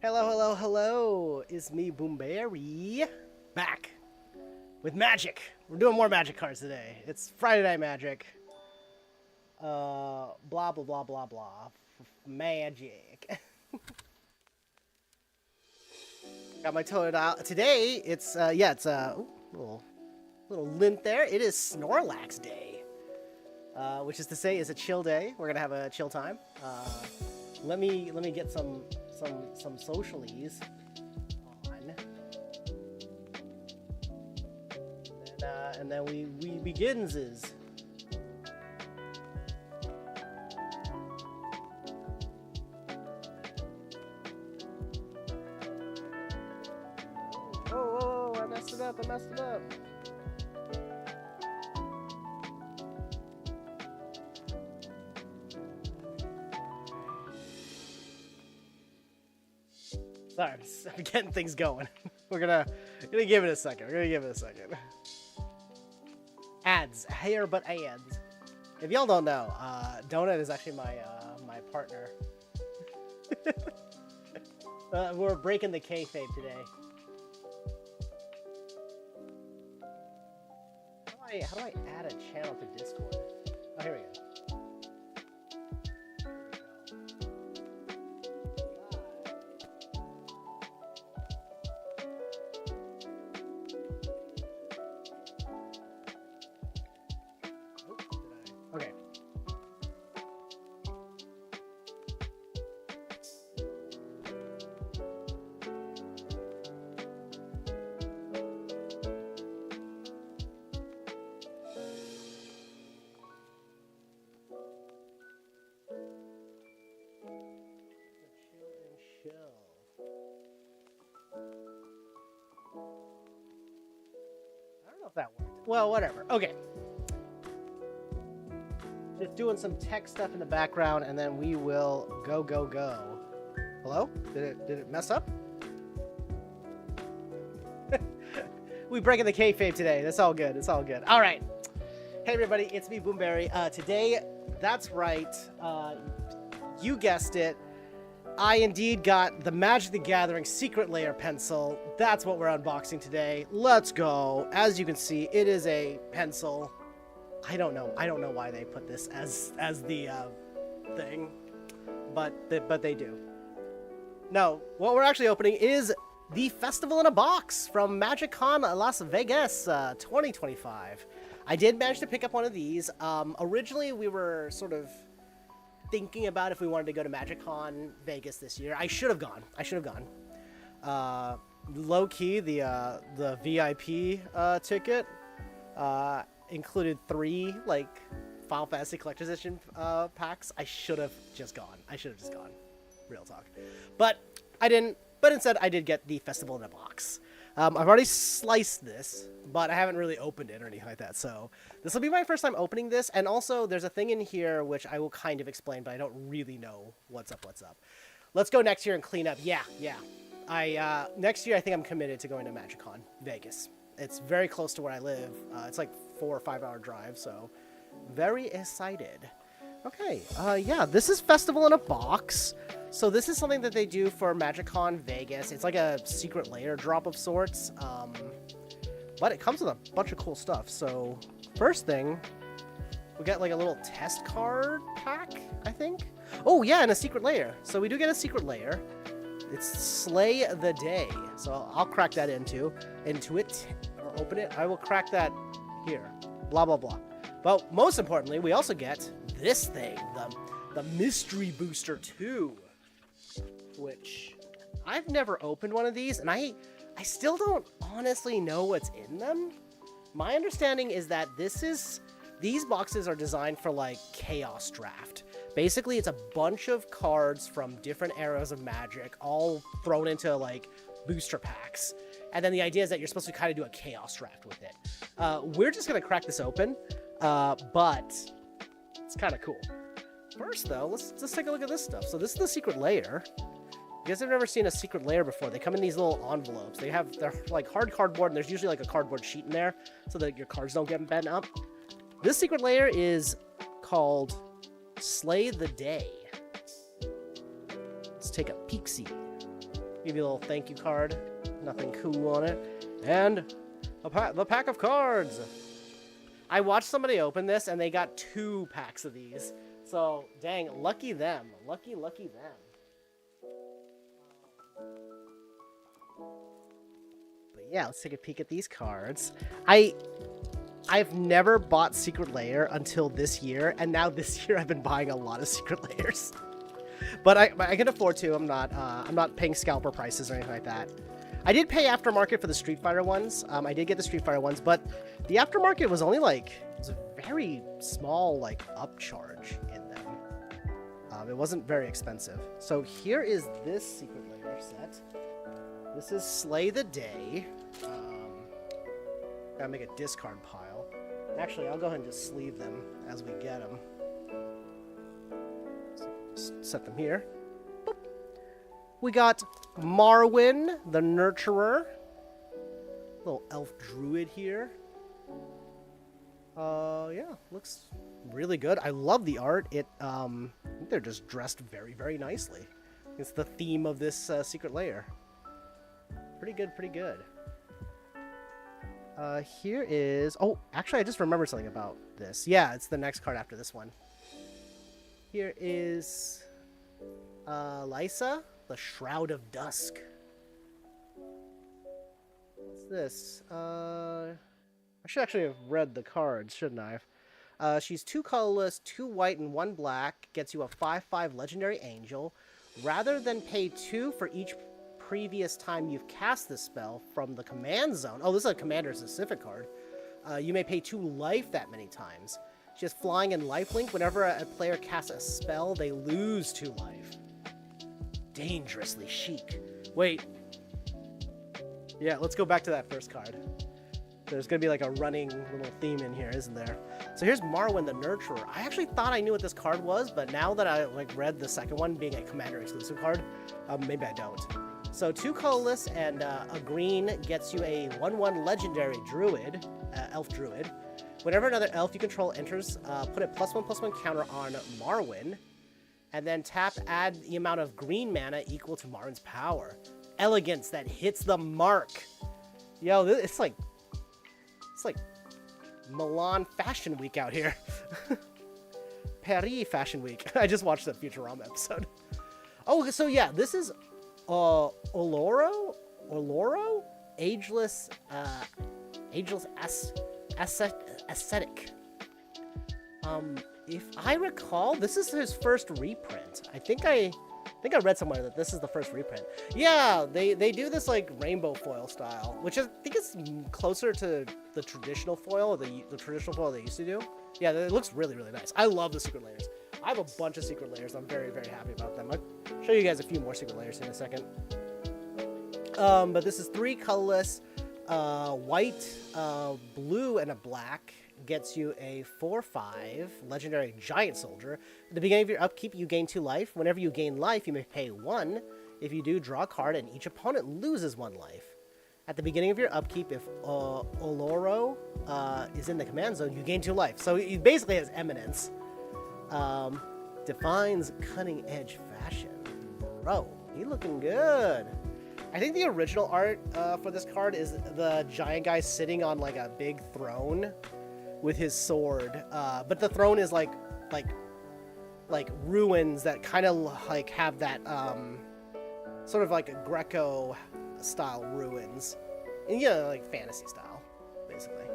Hello, hello, hello. It's me, Boomberry, back with magic. We're doing more magic cards today. It's Friday Night Magic. Blah, blah, blah, blah, blah. Magic. Got my toad out. Today, it's, ooh, little lint there. It is Snorlax Day. Which is to say, it's a chill day. We're gonna have a chill time. Let me get some socialies on, and then we begins is. Oh, I messed it up. Sorry, I'm getting things going. We're gonna give it a second. Ads, hair but ads. If y'all don't know, Donut is actually my my partner. We're breaking the kayfabe today. How do I add a channel to Discord? Oh, here we go. Okay. I don't know if that worked. Well, whatever. Okay. Just doing some tech stuff in the background, and then we will go. Hello? Did it mess up? We breaking the kayfabe today. That's all good. All right. Hey everybody, it's me, Boomberry. Today, that's right. You guessed it. I indeed got the Magic the Gathering Secret Layer pencil. That's what we're unboxing today. Let's go. As you can see, it is a pencil. I don't know why they put this as the thing, but they do. No, what we're actually opening is the Festival in a Box from MagicCon Las Vegas 2025. I did manage to pick up one of these. Originally, we were sort of thinking about if we wanted to go to MagicCon Vegas this year. I should have gone. Low key, the VIP ticket included 3 like Final Fantasy Collector's Edition packs. I should have just gone. Real talk. But I didn't. But instead, I did get the Festival in a Box. I've already sliced this, but I haven't really opened it or anything like that. So this will be my first time opening this. And also, there's a thing in here which I will kind of explain, but I don't really know what's up. Let's go next year and clean up. Yeah. Next year, I think I'm committed to going to MagicCon Vegas. It's very close to where I live. It's like 4 or 5 hour drive, so very excited. Okay, yeah, this is Festival in a Box. So this is something that they do for MagicCon Vegas. It's like a secret layer drop of sorts. But it comes with a bunch of cool stuff. So first thing, we got like a little test card pack, I think. Oh yeah, and a secret layer. So we do get a secret layer. It's Slay the Day. So I'll crack that into it, or open it. I will crack that here. Blah, blah, blah. But most importantly, we also get this thing, the Mystery Booster 2, which I've never opened one of these, and I still don't honestly know what's in them. My understanding is that these boxes are designed for like Chaos Draft. Basically, it's a bunch of cards from different eras of Magic, all thrown into like booster packs. And then the idea is that you're supposed to kind of do a Chaos Draft with it. We're just going to crack this open, but it's kind of cool. First, though, let's take a look at this stuff. So this is the secret layer. You guys have never seen a secret layer before. They come in these little envelopes. They're like hard cardboard, and there's usually like a cardboard sheet in there so that your cards don't get bent up. This secret layer is called Slay the Day. Let's take a peek-see. Give you a little thank you card. Nothing cool on it. And the pack of cards. I watched somebody open this, and they got 2 packs of these. So, dang, lucky them. Lucky them. But yeah, let's take a peek at these cards. I've never bought Secret Lair until this year, and now this year I've been buying a lot of Secret Lairs. But I can afford to. I'm not paying scalper prices or anything like that. I did pay aftermarket for the Street Fighter ones. I did get the Street Fighter ones, but the aftermarket was only like, it was a very small like upcharge in them. It wasn't very expensive. So here is this Secret Lair set. This is Slay the Day. Gotta make a discard pile. Actually, I'll go ahead and just sleeve them as we get them. Just set them here. Boop. We got Marwyn, the Nurturer. Little elf druid here. Yeah, looks really good. I love the art. I think they're just dressed very, very nicely. It's the theme of this Secret Lair. Pretty good, pretty good. Here is... Oh, actually, I just remembered something about this. Yeah, it's the next card after this one. Here is... Lysa, the Shroud of Dusk. What's this? I should actually have read the cards, shouldn't I? She's 2 colorless, 2 white, and 1 black. Gets you a 5/5 Legendary Angel. Rather than pay 2 for each previous time you've cast this spell from the command zone. Oh, this is a commander-specific card. You may pay 2 life that many times. She has flying and lifelink. Whenever a player casts a spell, they lose 2 life. Dangerously chic. Wait. Yeah, let's go back to that first card. There's going to be like a running little theme in here, isn't there? So here's Marwyn the Nurturer. I actually thought I knew what this card was, but now that I read the second one being a commander exclusive card, maybe I don't. So 2 colorless and a green gets you a 1/1 legendary druid, elf druid. Whenever another elf you control enters, put a +1/+1 counter on Marwyn, and then add the amount of green mana equal to Marwyn's power. Elegance that hits the mark. Yo, it's like Milan Fashion Week out here. Paris Fashion Week. I just watched that Futurama episode. Oh, so yeah, this is Oloro, ageless ascetic. If I recall, this is his first reprint. I think I read somewhere that this is the first reprint. Yeah, they do this like rainbow foil style, which I think is closer to the traditional foil, the traditional foil they used to do. Yeah, it looks really, really nice. I love the Secret Lairs. I have a bunch of Secret Lairs. I'm very, very happy about them. I'll show you guys a few more Secret Lairs in a second. But this is 3 colorless, white, blue, and a black. Gets you a 4/5 legendary giant soldier. At the beginning of your upkeep, you gain 2 life. Whenever you gain life, you may pay 1. If you do, draw a card, and each opponent loses 1 life. At the beginning of your upkeep, if Oloro is in the command zone, you gain 2 life. So he basically has eminence. Defines cutting edge fashion. Bro, he looking good. I think the original art for this card is the giant guy sitting on like a big throne with his sword, but the throne is like ruins that kind of like have that sort of like a Greco style ruins, and like fantasy style, basically.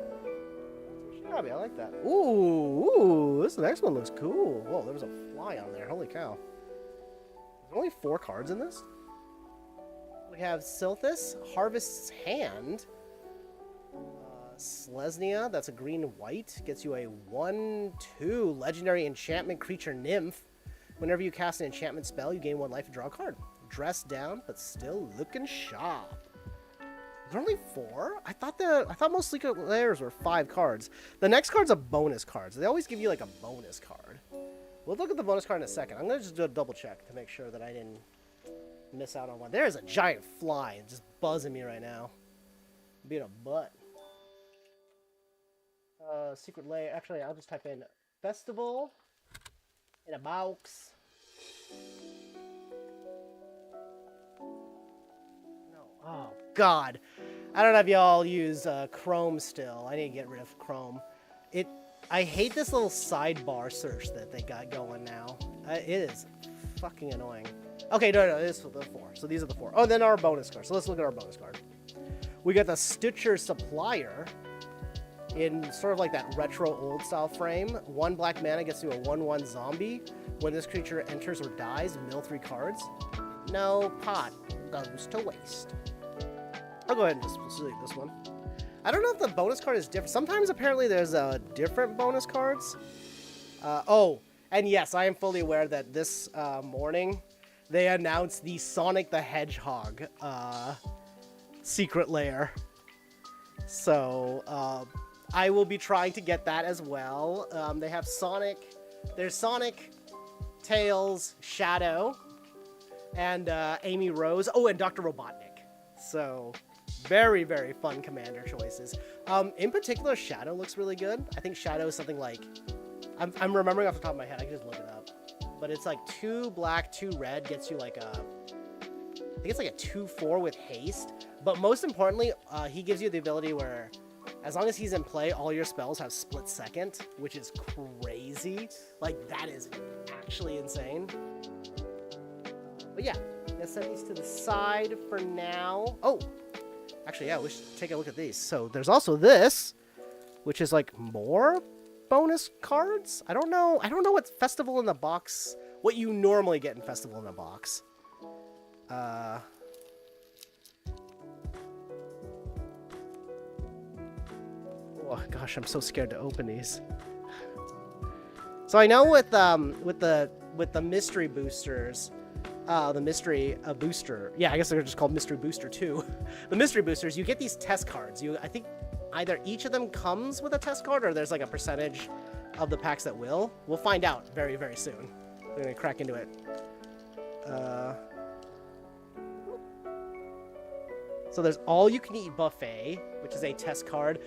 I like that. Ooh, this next one looks cool. Whoa, there was a fly on there. Holy cow! There's only 4 cards in this. We have Silthus, Harvest's Hand. Slesnia, that's a green and white, gets you a 1/2 legendary enchantment creature nymph. Whenever you cast an enchantment spell, you gain 1 life and draw a card. Dressed down, but still looking sharp. There's only 4? I thought most Secret Lairs were 5 cards. The next card's a bonus card, so they always give you like a bonus card. We'll look at the bonus card in a second. I'm gonna just do a double check to make sure that I didn't miss out on one. There's a giant fly just buzzing me right now. Being a butt. Secret Lair. Actually, I'll just type in festival in a box. God. I don't know if y'all use Chrome still. I need to get rid of Chrome. I hate this little sidebar search that they got going now. It is fucking annoying. Okay, no, this is the 4. So these are the 4. Oh, then our bonus card. So let's look at our bonus card. We got the Stitcher Supplier in sort of like that retro old style frame. 1 black mana gets you a 1/1 zombie. When this creature enters or dies, mill 3 cards. No pot goes to waste. I'll go ahead and just delete this one. I don't know if the bonus card is different. Sometimes apparently there's different bonus cards. Oh, and yes, I am fully aware that this morning they announced the Sonic the Hedgehog secret lair. So I will be trying to get that as well. They have Sonic. There's Sonic, Tails, Shadow, and Amy Rose. Oh, and Dr. Robotnik. So very, very fun commander choices. In particular, Shadow looks really good. I think Shadow is something like... I'm remembering off the top of my head. I can just look it up. But it's like 2 black, 2 red gets you like a... I think it's like a 2/4 with haste. But most importantly, he gives you the ability where, as long as he's in play, all your spells have split second, which is crazy. Like, that is actually insane. But yeah, let's set these to the side for now. Oh! Actually, yeah, we should take a look at these. So there's also this, which is like more bonus cards. I don't know what Festival in the Box, what you normally get in Festival in the Box. Oh gosh, I'm so scared to open these. So I know with the mystery boosters. The mystery booster. Yeah, I guess they're just called mystery booster 2. The mystery boosters, you get these test cards. I think either each of them comes with a test card or there's like a percentage of the packs that will. We'll find out very, very soon. We're gonna crack into it. So there's All You Can Eat Buffet, which is a test card.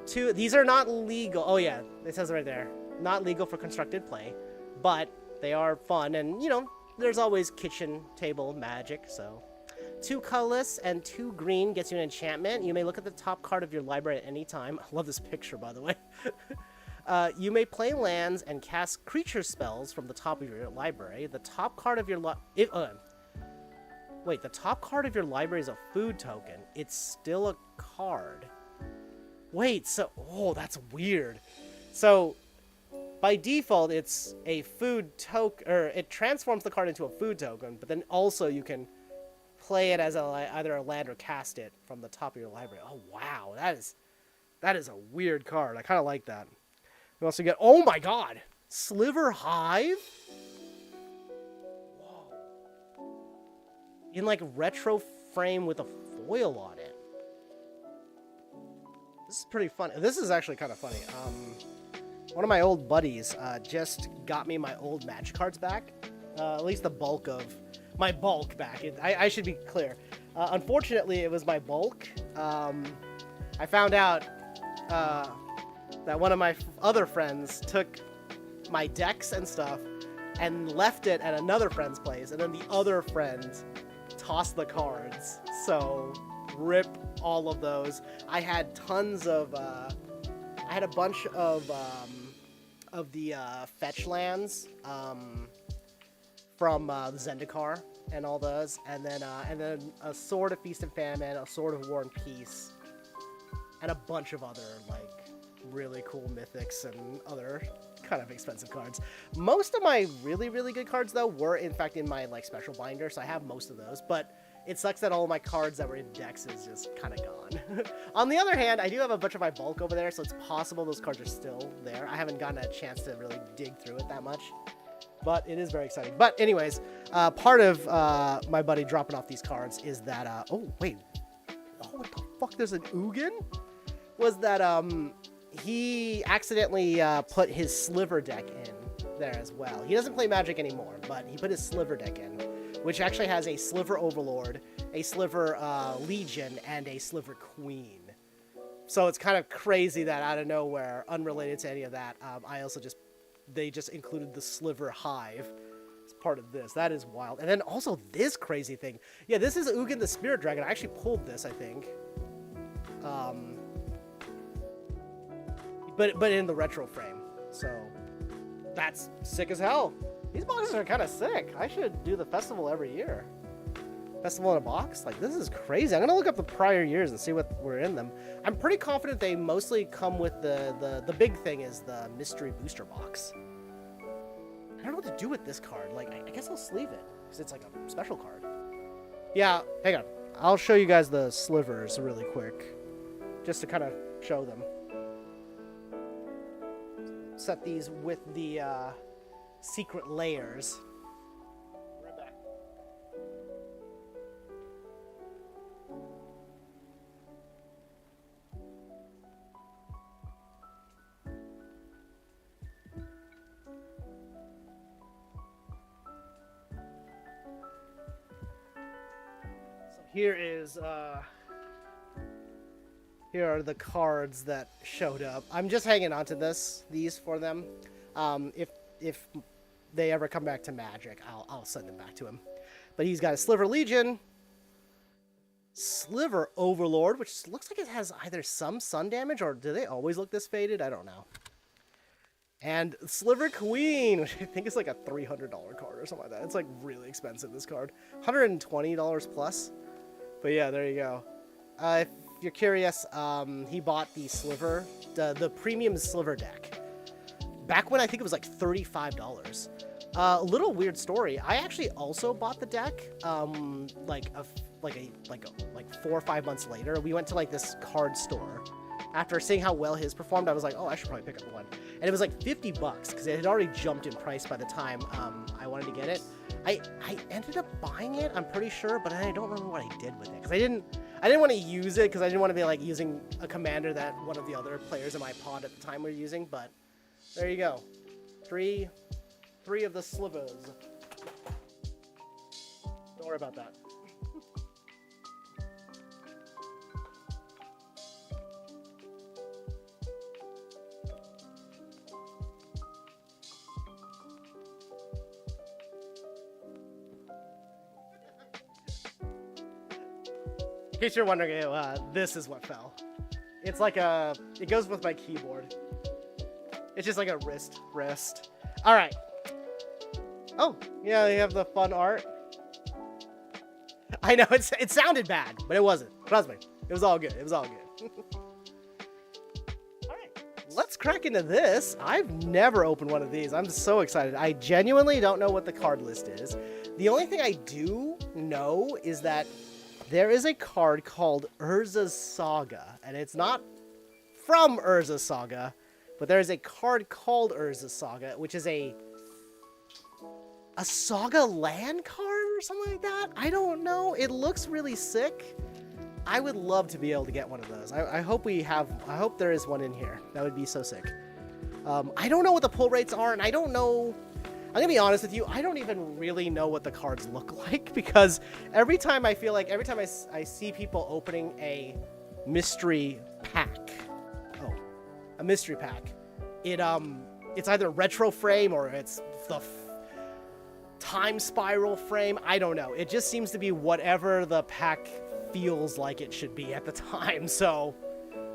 These are not legal. Oh yeah, it says it right there. Not legal for constructed play, but they are fun and, you know, there's always kitchen table magic, so. 2 colorless and 2 green gets you an enchantment. You may look at the top card of your library at any time. I love this picture, by the way. You may play lands and cast creature spells from the top of your library. The top card of your the top card of your library is a food token. It's still a card. Wait, so... Oh, that's weird. So... By default, it's a food token, or it transforms the card into a food token, but then also you can play it as either a land or cast it from the top of your library. Oh, wow. That is a weird card. I kind of like that. You also get, oh my god, Sliver Hive? Whoa. In like retro frame with a foil on it. This is pretty fun. This is actually kind of funny. One of my old buddies just got me my old match cards back. At least the bulk of my bulk back. I should be clear. Unfortunately, it was my bulk. I found out that one of my other friends took my decks and stuff and left it at another friend's place, and then the other friend tossed the cards. So, rip all of those. I had tons of... I had a bunch of the fetch lands from the Zendikar and all those, and then a Sword of Feast and Famine, a Sword of War and Peace, and a bunch of other like really cool mythics and other kind of expensive cards. Most of my really, really good cards though were in fact in my like special binder, so I have most of those, but it sucks that all of my cards that were in decks is just kind of gone. On the other hand, I do have a bunch of my bulk over there, so it's possible those cards are still there. I haven't gotten a chance to really dig through it that much, but it is very exciting. But anyways, part of my buddy dropping off these cards is that, oh, wait. Oh, what the fuck? There's an Ugin? Was that he accidentally put his Sliver deck in there as well. He doesn't play Magic anymore, but he put his Sliver deck in, which actually has a Sliver Overlord, a Sliver Legion, and a Sliver Queen. So it's kind of crazy that out of nowhere, unrelated to any of that, they just included the Sliver Hive. It's part of this. That is wild. And then also this crazy thing. Yeah, this is Ugin the Spirit Dragon. I actually pulled this, I think. But in the retro frame. So that's sick as hell. These boxes are kind of sick. I should do the festival every year. Festival in a box? Like, this is crazy. I'm gonna look up the prior years and see what were in them. I'm pretty confident they mostly come with the big thing is the mystery booster box. I don't know what to do with this card. Like, I guess I'll sleeve it because it's like a special card. Yeah, hang on. I'll show you guys the slivers really quick, just to kind of show them. Set these with the secret layers. Right back. Here is, here are the cards that showed up. I'm just hanging on to these for them. If they ever come back to Magic, I'll send them back to him. But he's got a Sliver Legion, Sliver Overlord, which looks like it has either some sun damage, or do they always look this faded? I don't know. And Sliver Queen, which I think is like a $300 card or something like that. It's like really expensive, this card. $120 plus. But yeah, there you go. If you're curious, he bought the Sliver, the premium Sliver deck. Back when I think it was like $35. A little weird story. I actually also bought the deck, like 4 or 5 months later. We went to like this card store. After seeing how well his performed, I was like, oh, I should probably pick up one. And it was like $50 because it had already jumped in price by the time I wanted to get it. I ended up buying it, I'm pretty sure, but I don't remember what I did with it because I didn't want to use it because I didn't want to be like using a commander that one of the other players in my pod at the time were using. But there you go, three of the slivers. Don't worry about that. In case you're wondering, this is what fell. It's like it goes with my keyboard. It's just like a wrist. All right. Oh, yeah, they have the fun art. I know, it sounded bad, but it wasn't. Trust me, it was all good. It was all good. All right, let's crack into this. I've never opened one of these. I'm so excited. I genuinely don't know what the card list is. The only thing I do know is that there is a card called Urza's Saga, and it's not from Urza's Saga, but there is a card called Urza's Saga, which is a Saga land card or something like that? I don't know. It looks really sick. I would love to be able to get one of those. I hope I hope there is one in here. That would be so sick. I don't know what the pull rates are, and I don't know. I'm gonna be honest with you, I don't even really know what the cards look like because every time I see people opening a mystery pack, it's either retro frame or it's the time spiral frame. I don't know. It just seems to be whatever the pack feels like it should be at the time. So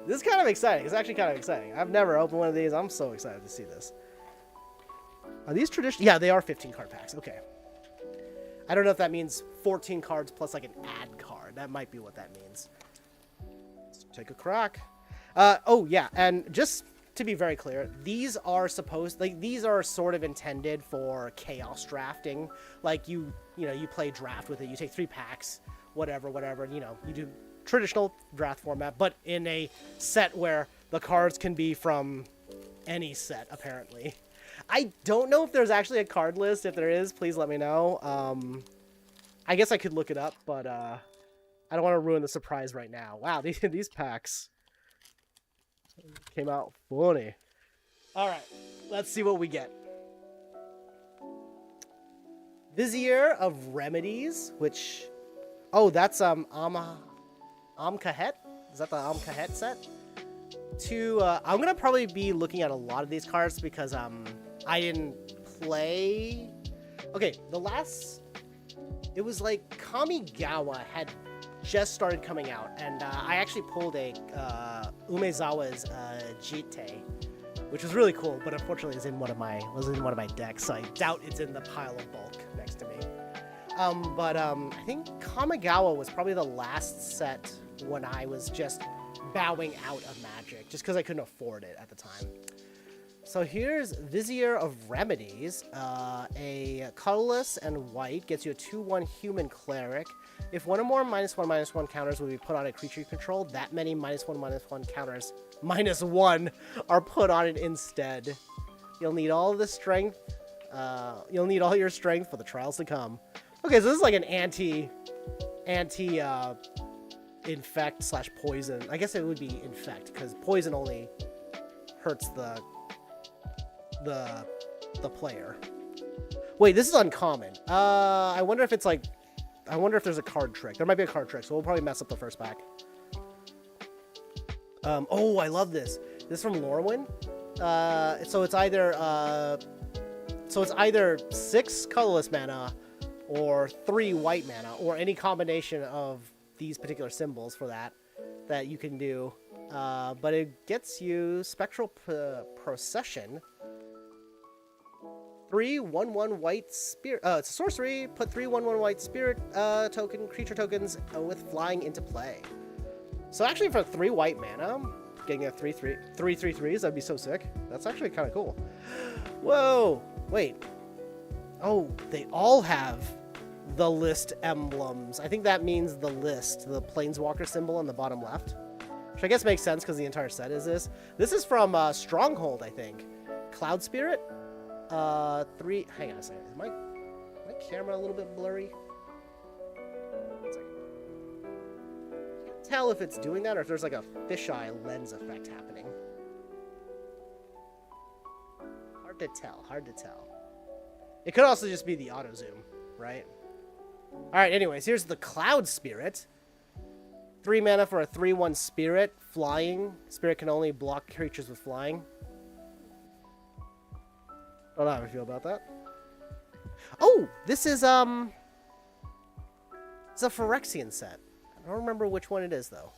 this is kind of exciting. It's actually kind of exciting. I've never opened one of these. I'm so excited to see this. Are these traditional? Yeah, they are 15 card packs. Okay. I don't know if that means 14 cards plus like an ad card. That might be what that means. Let's take a crack. Oh yeah, and just to be very clear, these are these are sort of intended for chaos drafting. Like you play draft with it. You take 3 packs, whatever, you do traditional draft format, but in a set where the cards can be from any set apparently. I don't know if there's actually a card list. If there is, please let me know. I guess I could look it up, but I don't want to ruin the surprise right now. Wow, these packs came out funny. All right, let's see what we get. Vizier of Remedies, which... Oh, that's Amkahet? Is that the Amkahet set? I'm going to probably be looking at a lot of these cards because I didn't play... Okay, it was like Kamigawa had just started coming out, and I actually pulled a Umezawa's Jite, which was really cool, but unfortunately was in one of my decks, so I doubt it's in the pile of bulk next to me. I think Kamigawa was probably the last set when I was just bowing out of Magic, just because I couldn't afford it at the time. So here's Vizier of Remedies, a colorless and white, gets you a 2/1 human cleric. If one or more -1/-1 counters will be put on a creature you control, that many -1/-1 counters -1 are put on it instead. You'll need all the strength. You'll need all your strength for the trials to come. Okay, so this is like an anti infect / poison. I guess it would be infect because poison only hurts the player. Wait, this is uncommon. I wonder if there's a card trick. There might be a card trick, so we'll probably mess up the first pack. Oh, I love this. This is from Lorwyn. So it's either 6 colorless mana or 3 white mana, or any combination of these particular symbols for that you can do. But it gets you Spectral Procession. 3/1/1 white spirit. It's a sorcery. Put 3/1/1 white spirit creature tokens with flying into play. So actually, for 3 white mana, getting a 3/3s, that'd be so sick. That's actually kind of cool. Whoa! Wait. Oh, they all have the list emblems. I think that means the list, the Planeswalker symbol on the bottom left, which I guess makes sense because the entire set is this. This is from Stronghold, I think. Cloud Spirit. 3. Hang on a second. Is my camera a little bit blurry? 1 second. I can't tell if it's doing that or if there's like a fisheye lens effect happening. Hard to tell. It could also just be the auto zoom, right? Alright, anyways, here's the Cloud Spirit. 3 mana for a 3/1 spirit. Flying. Spirit can only block creatures with flying. I don't know how I feel about that. Oh, this is, it's a Phyrexian set. I don't remember which one it is, though.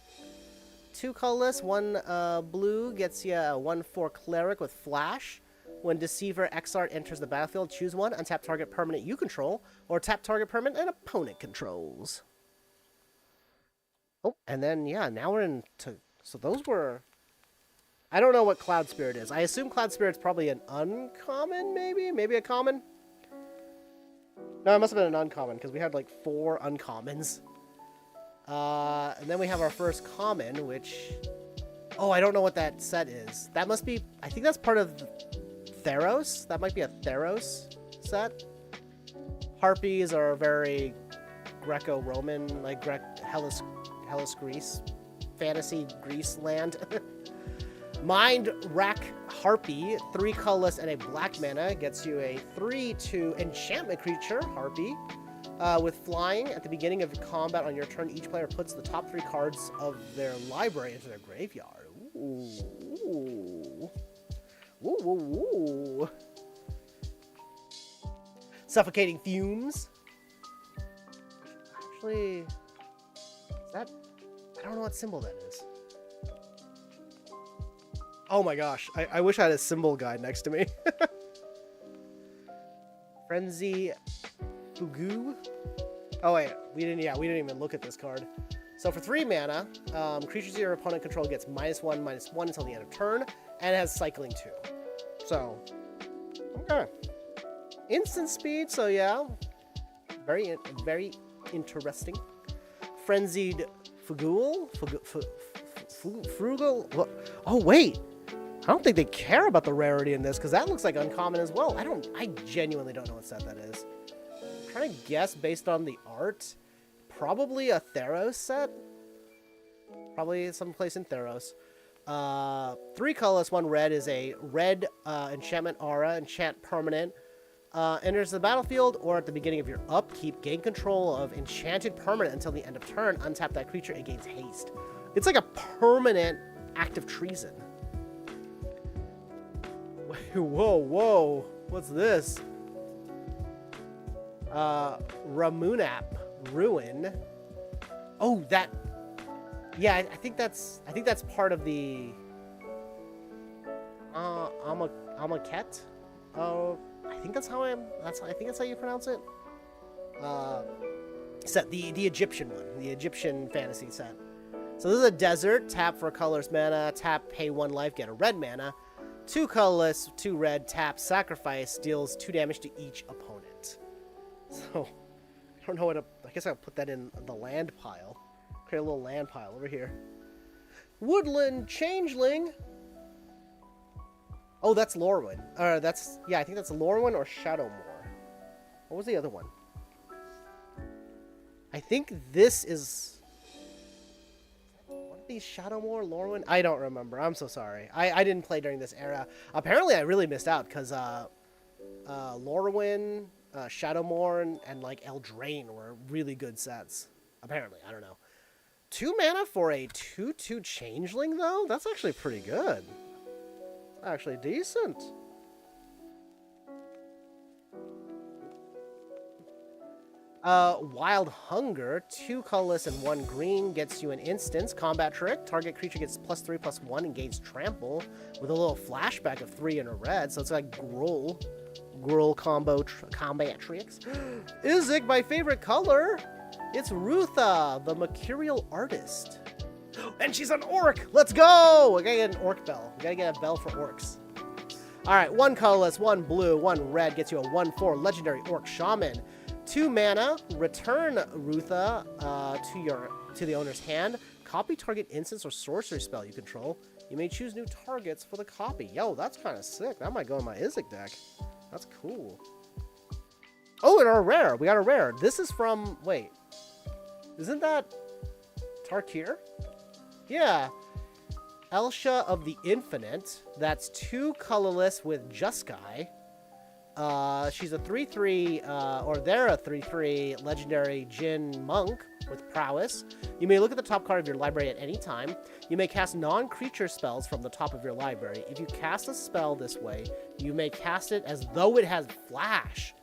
2 colorless, 1 blue, gets you a 1/4 cleric with flash. When Deceiver Exart enters the battlefield, choose one, untap target permanent you control, or tap target permanent an opponent controls. Oh, and then, yeah, now we're into... So those were... I don't know what Cloud Spirit is. I assume Cloud Spirit's probably an uncommon, maybe? Maybe a common? No, it must have been an uncommon, because we had, like, 4 uncommons. And then we have our first common, which... Oh, I don't know what that set is. That must be... I think that's part of Theros? That might be a Theros set. Harpies are very Greco-Roman, like Hellas, Greece. Fantasy Greece land. Mind Rack Harpy, 3 colorless and a black mana, gets you a 3/2 enchantment creature, Harpy, with flying. At the beginning of combat on your turn, each player puts the top 3 cards of their library into their graveyard. Ooh. Ooh. Suffocating Fumes. Actually, is that... I don't know what symbol that is. Oh my gosh, I wish I had a symbol guide next to me. Frenzy Fugu. Oh wait, we didn't even look at this card. So for 3 mana, creatures your opponent control gets -1/-1 until the end of turn, and it has cycling 2. So, okay. Instant speed, so yeah. Very interesting. Frenzied Fugul? Frugal? Oh wait! I don't think they care about the rarity in this, because that looks like uncommon as well. I genuinely don't know what set that is. I'm trying to guess based on the art. Probably a Theros set. Probably someplace in Theros. 3 colorless, 1 red is a red enchantment aura, enchant permanent. Enters the battlefield, or at the beginning of your upkeep, gain control of enchanted permanent until the end of turn. Untap that creature, it gains haste. It's like a permanent act of treason. Whoa. What's this? Ramunap Ruin. Oh, that. Yeah, I think that's part of the. Amaket. Oh, I think that's how I think that's how you pronounce it. Set the Egyptian one, the Egyptian fantasy set. So this is a desert. Tap for colorless mana. Tap, pay 1 life, get a red mana. 2 colorless, 2 red. Tap, sacrifice, deals 2 damage to each opponent. So I don't know what. I guess I'll put that in the land pile. Create a little land pile over here. Woodland Changeling. Oh, that's Lorwyn. Yeah, I think that's Lorwyn or Shadowmoor. What was the other one? I think this is one of these Shadowmoor, Lorwyn. I don't remember. I'm so sorry. I didn't play during this era. Apparently, I really missed out because Lorwyn, Shadowmoor, and like Eldraine were really good sets. Apparently, I don't know. 2 mana for a 2/2 Changeling though. That's actually pretty good. Actually decent. Wild Hunger, 2 colorless and 1 green, gets you an instance. Combat trick. Target creature gets +3/+1 and gains trample with a little flashback of 3 and a red. So it's like Gruul combo combat tricks. Izzet, my favorite color. It's Rutha, the Mercurial Artist. And she's an orc! Let's go! We gotta get an orc bell. We gotta get a bell for orcs. Alright, 1 colorless, 1 blue, 1 red gets you a 1/4 legendary orc shaman. 2 mana, return Rutha to the owner's hand. Copy target instance or sorcery spell you control. You may choose new targets for the copy. Yo, that's kind of sick. That might go in my Izzet deck. That's cool. Oh, and our rare. We got a rare. This is from... Wait. Isn't that Tarkir? Yeah. Elsha of the Infinite. That's 2 colorless with Jeskai. She's a 3/3, or they're a 3/3 legendary Jin monk with prowess. You may look at the top card of your library at any time. You may cast non-creature spells from the top of your library. If you cast a spell this way, you may cast it as though it has flash.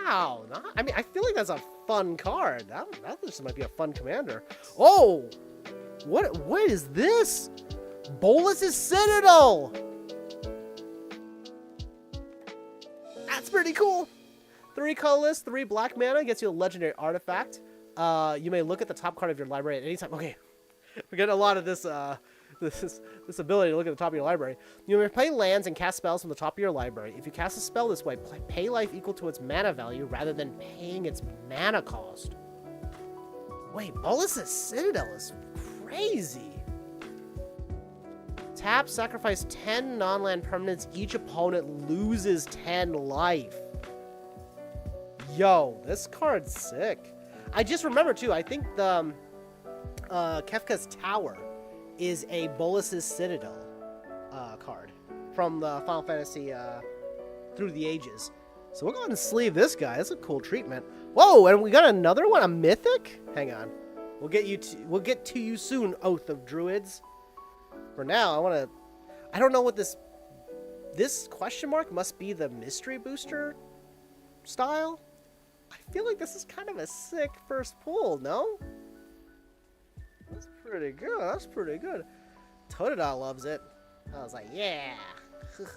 Wow. I mean, I feel like that's a fun card. That just might be a fun commander. Oh! What is this? Bolas's Citadel! That's pretty cool. 3 colorless, 3 black mana gets you a legendary artifact. You may look at the top card of your library at any time. Okay, we're getting a lot of this this ability to look at the top of your library. You may play lands and cast spells from the top of your library. If you cast a spell this way, pay life equal to its mana value rather than paying its mana cost. Wait, Bolas's Citadel is crazy. Tap, sacrifice 10 non-land permanents. Each opponent loses 10 life. Yo, this card's sick. I just remember, too, I think the Kefka's Tower is a Bolas's Citadel card from the Final Fantasy Through the Ages. So we'll go ahead and sleeve this guy. That's a cool treatment. Whoa, and we got another one, a Mythic? Hang on. We'll get to you soon, Oath of Druids. For now, I don't know what this question mark must be the mystery booster style. I feel like this is kind of a sick first pull, no? That's pretty good. That's pretty good. Totodile loves it. I was like, yeah. Scoot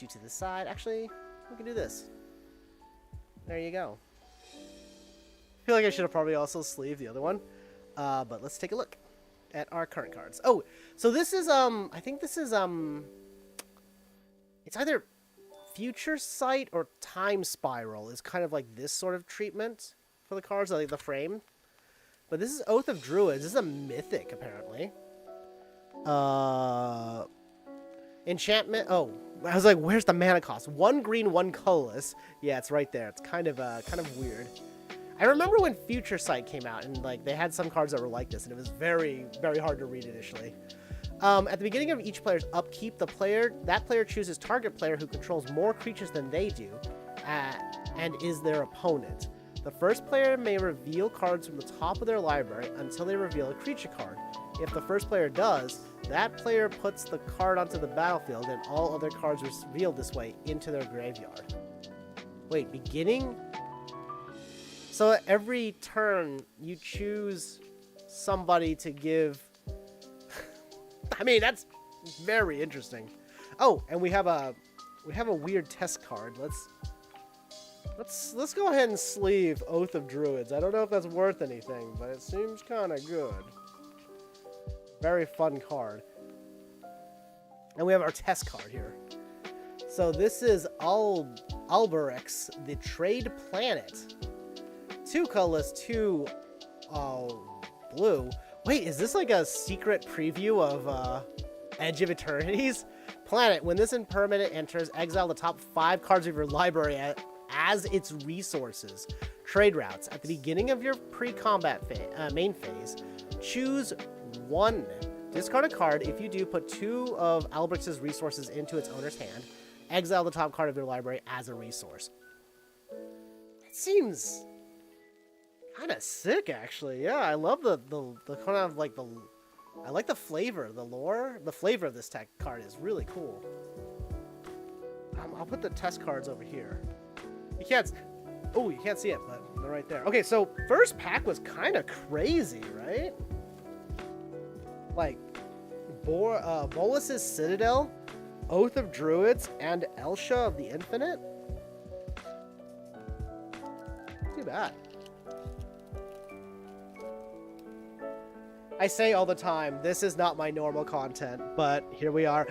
you to the side. Actually, we can do this. There you go. I feel like I should have probably also sleeved the other one. But let's take a look at our current cards. Oh, so this is, I think this is, it's either Future Sight or Time Spiral is kind of like this sort of treatment for the cards, like the frame. But this is Oath of Druids. This is a mythic, apparently. Enchantment. Oh, I was like, where's the mana cost? 1 green, 1 colorless. Yeah, it's right there. It's kind of weird. I remember when Future Sight came out, and like they had some cards that were like this, and it was very, very hard to read initially. At the beginning of each player's upkeep, that player chooses target player who controls more creatures than they do, and is their opponent. The first player may reveal cards from the top of their library until they reveal a creature card. If the first player does, that player puts the card onto the battlefield, and all other cards revealed this way into their graveyard. Wait, beginning? So every turn, you choose somebody to give... I mean, that's very interesting. Oh, and we have a weird test card. Let's go ahead and sleeve Oath of Druids. I don't know if that's worth anything, but it seems kind of good. Very fun card. And we have our test card here. So this is Alberix, the Trade Planet. 2 colorless, 2 blue. Wait, is this like a secret preview of Edge of Eternities? Planet, when this impermanent enters, exile the top 5 cards of your library as its resources. Trade routes. At the beginning of your pre-combat main phase, choose 1. Discard a card. If you do, put 2 of Alberix's resources into its owner's hand. Exile the top card of your library as a resource. It seems kind of sick, actually. Yeah, I love the kind of like the... I like the flavor, the lore. The flavor of this tech card is really cool. I'll put the test cards over here. You can't see it, but they're right there. Okay, so first pack was kind of crazy, right? Like, Bolas's Citadel, Oath of Druids, and Elsha of the Infinite. Too bad. I say all the time, this is not my normal content, but here we are.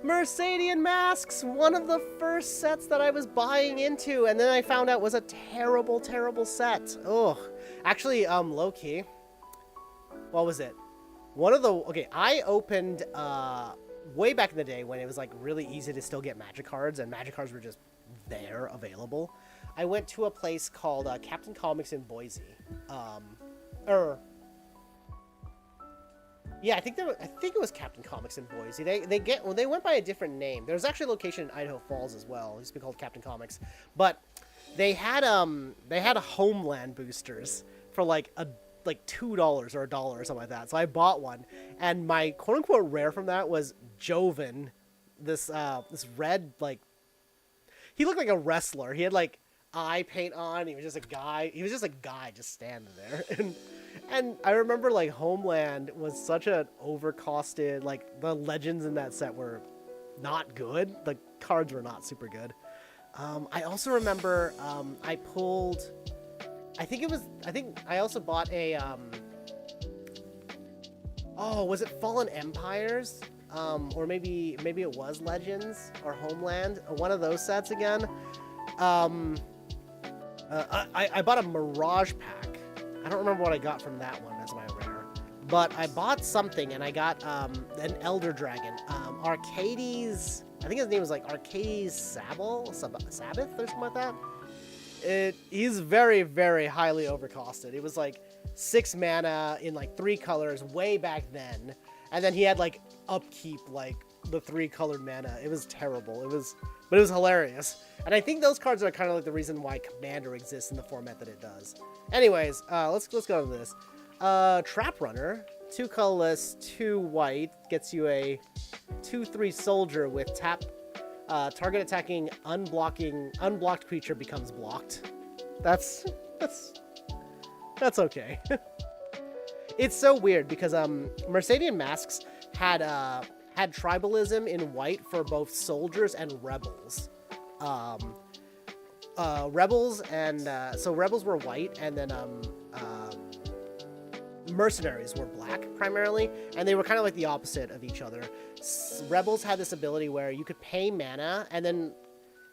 Mercadian Masks, one of the first sets that I was buying into, and then I found out was a terrible, terrible set. Ugh. Actually, low-key, what was it? I opened, way back in the day when it was, like, really easy to still get Magic cards, and Magic cards were just there, available. I went to a place called Captain Comics in Boise. Yeah, I think it was Captain Comics in Boise. They went by a different name. There was actually a location in Idaho Falls as well. It used to be called Captain Comics, but they had Homeland boosters for like $2 or $1 or something like that. So I bought one, and my quote unquote rare from that was Joven, this red, like, he looked like a wrestler. He had like eye paint on. He was just a guy. He was just a guy just standing there. And I remember, like, Homeland was such an overcosted, like, the legends in that set were not good. The cards were not super good. I also remember, I also bought a, was it Fallen Empires? Or maybe it was Legends or Homeland, or one of those sets again. I bought a Mirage pack. I don't remember what I got from that one as my rare, but I bought something, and I got an Elder Dragon, Arcades. I think his name was like Arcades Sabbath or something like that. He's very, very highly overcosted. It was like 6 mana in like 3 colors way back then, and then he had like upkeep, like the 3 colored mana. It was terrible. But it was hilarious. And I think those cards are kind of like the reason why Commander exists in the format that it does. Anyways, let's go to this. Trap Runner, 2 colorless, 2 white, gets you a 2/3 soldier with tap. Target attacking unblocked creature becomes blocked. That's okay. It's so weird because Mercadian Masks had tribalism in white for both soldiers and rebels. Rebels were white, and then mercenaries were black primarily, and they were kind of like the opposite of each other. Rebels had this ability where you could pay mana, and then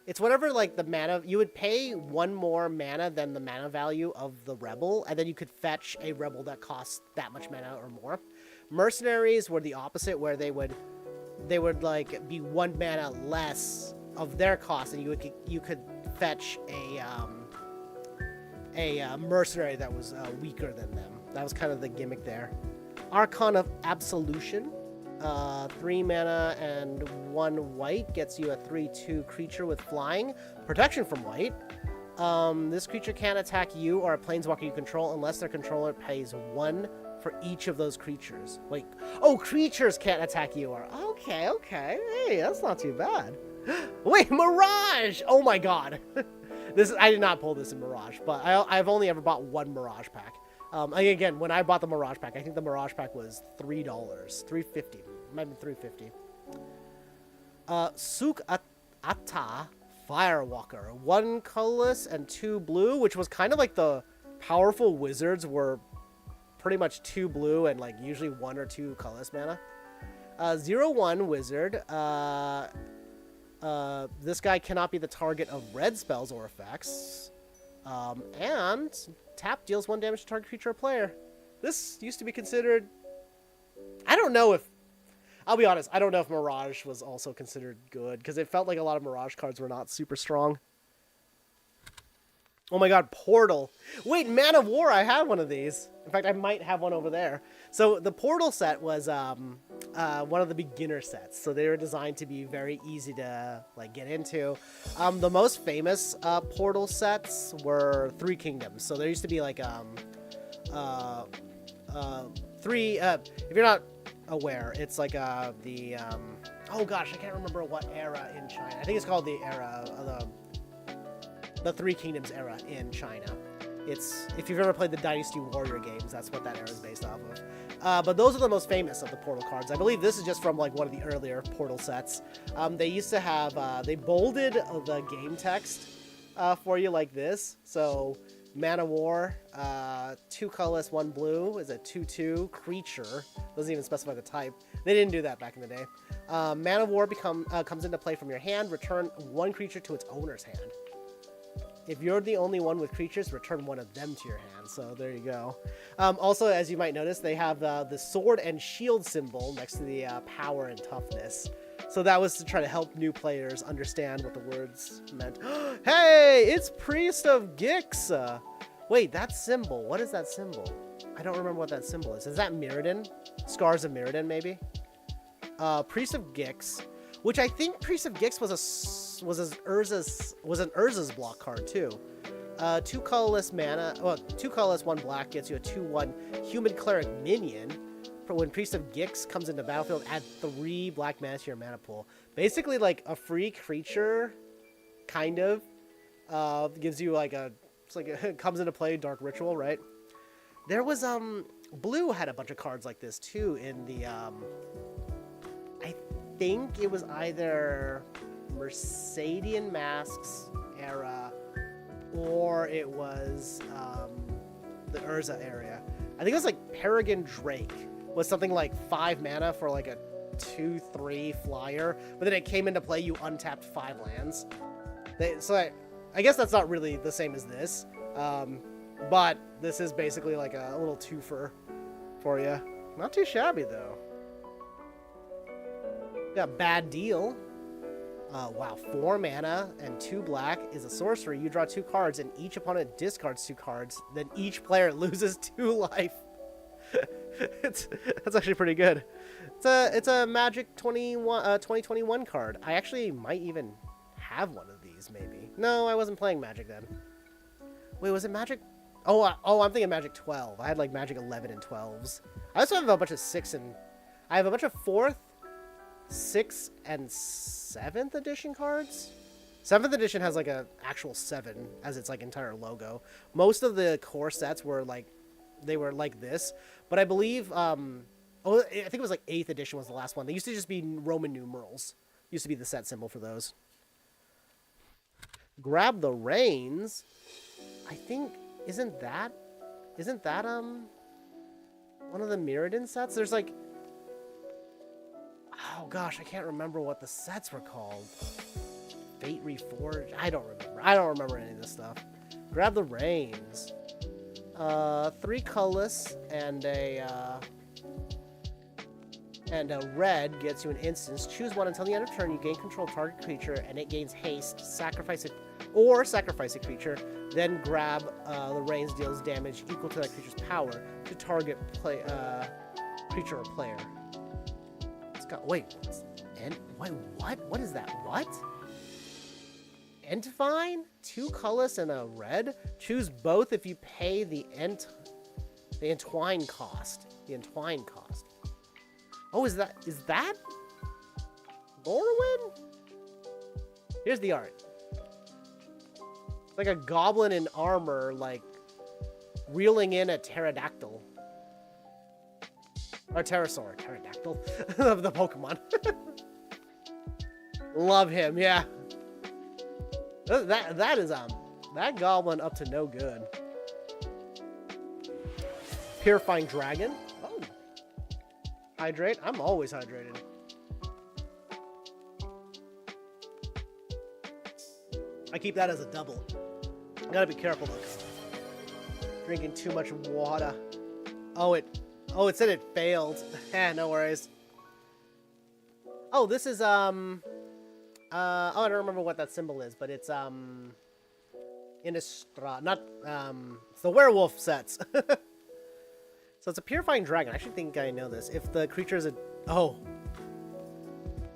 it's whatever, like, the mana, you would pay 1 more mana than the mana value of the rebel, and then you could fetch a rebel that costs that much mana or more. Mercenaries were the opposite, where they would like be 1 mana less of their cost, and you could fetch a mercenary that was weaker than them. That was kind of the gimmick there. Archon of Absolution, 3 mana and 1 white, gets you a 3/2 creature with flying, protection from white. This creature can't attack you or a planeswalker you control unless their controller pays 1 for each of those creatures. Wait, creatures can't attack you or... Okay, hey, that's not too bad. Wait, Mirage! Oh my god. I did not pull this in Mirage, but I've only ever bought one Mirage pack. Again, when I bought the Mirage pack, I think the Mirage pack was $3, $3.50, might have been $3.50. Suk Ata Firewalker, 1 colorless and 2 blue, which was kind of like the powerful wizards were pretty much 2 blue and like usually 1 or 2 colorless mana. 0/1 wizard. This guy cannot be the target of red spells or effects. And tap deals 1 damage to target creature or player. This used to be considered... I don't know if... I'll be honest, I don't know if Mirage was also considered good, because it felt like a lot of Mirage cards were not super strong. Oh my god, Portal. Wait, Man of War, I had one of these. In fact, I might have one over there. So the Portal set was one of the beginner sets. So they were designed to be very easy to like get into. The most famous Portal sets were Three Kingdoms. So there used to be like three. If you're not aware, it's like oh gosh, I can't remember what era in China. I think it's called the era of the Three Kingdoms era in China. It's, if you've ever played the Dynasty Warrior games, that's what that era is based off of. But those are the most famous of the Portal cards. I believe this is just from like one of the earlier Portal sets. They used to have, they bolded the game text for you like this. So, Man of War, 2 colorless, 1 blue is a 2/2 creature. Doesn't even specify the type. They didn't do that back in the day. Man of War comes into play from your hand. Return 1 creature to its owner's hand. If you're the only one with creatures, return 1 of them to your hand. So there you go. Also, as you might notice, they have the sword and shield symbol next to the power and toughness. So that was to try to help new players understand what the words meant. Hey, it's Priest of Gix. Wait, that symbol. What is that symbol? I don't remember what that symbol is. Is that Mirrodin? Scars of Mirrodin, maybe? Priest of Gix, which I think Priest of Gix was an Urza's block card too. 2 colorless mana, well, 2 colorless, 1 black gets you a 2/1 human cleric minion. For when Priest of Gix comes into battlefield, add 3 black mana to your mana pool. Basically, like a free creature, kind of, gives you like a, it's like it comes into play Dark Ritual, right? There was Blue had a bunch of cards like this too in the I think it was either Mercadian Masks era, or it was the Urza area. I think it was like Peregrine Drake was something like 5 mana for like a 2/3 flyer, but then it came into play, you untapped 5 lands. So I guess that's not really the same as this, but this is basically like a little twofer for you. Not too shabby though. Got Bad Deal. Wow, 4 mana and 2 black is a sorcery. You draw 2 cards, and each opponent discards 2 cards. Then each player loses 2 life. That's actually pretty good. It's a Magic 2021 card. I actually might even have one of these, maybe. No, I wasn't playing Magic then. Wait, was it Magic? Oh, I'm thinking Magic 12. I had like Magic 11 and 12s. I also have a bunch of 6 and... I have a bunch of 4th, 6th, and 7th edition cards. 7th edition has like a actual 7 as its like entire logo. Most of the core sets were like, they were like this, but I believe I think it was like 8th edition was the last one. They used to just be Roman numerals. Used to be the set symbol for those. Grab the Reins. I think isn't that one of the Mirrodin sets? There's like, oh gosh, I can't remember what the sets were called. Fate Reforged? I don't remember any of this stuff. Grab the Reins. 3 colorless and a red gets you an instance. Choose one until the end of turn. You gain control of target creature and it gains haste. Sacrifice a creature. Then grab the Reins, deals damage equal to that creature's power to target creature or player. Wait, what is that? What? Entwine? 2 colorless and a red? Choose both if you pay the entwine cost. The entwine cost. Oh, is that Lorwyn? Here's the art. like a goblin in armor, like, reeling in a pterodactyl. Or pterosaur. Pterodactyl? Of the Pokemon. Love him, yeah. That is, that goblin up to no good. Purifying Dragon. Oh. Hydrate. I'm always hydrated. I keep that as a double. Gotta be careful though. Drinking too much water. Oh, it said it failed. No worries. Oh, this is, oh, I don't remember what that symbol is, but it's, Innistrad, not, it's the werewolf sets. So it's a Purifying Dragon. I actually think I know this. If the creature is a, oh.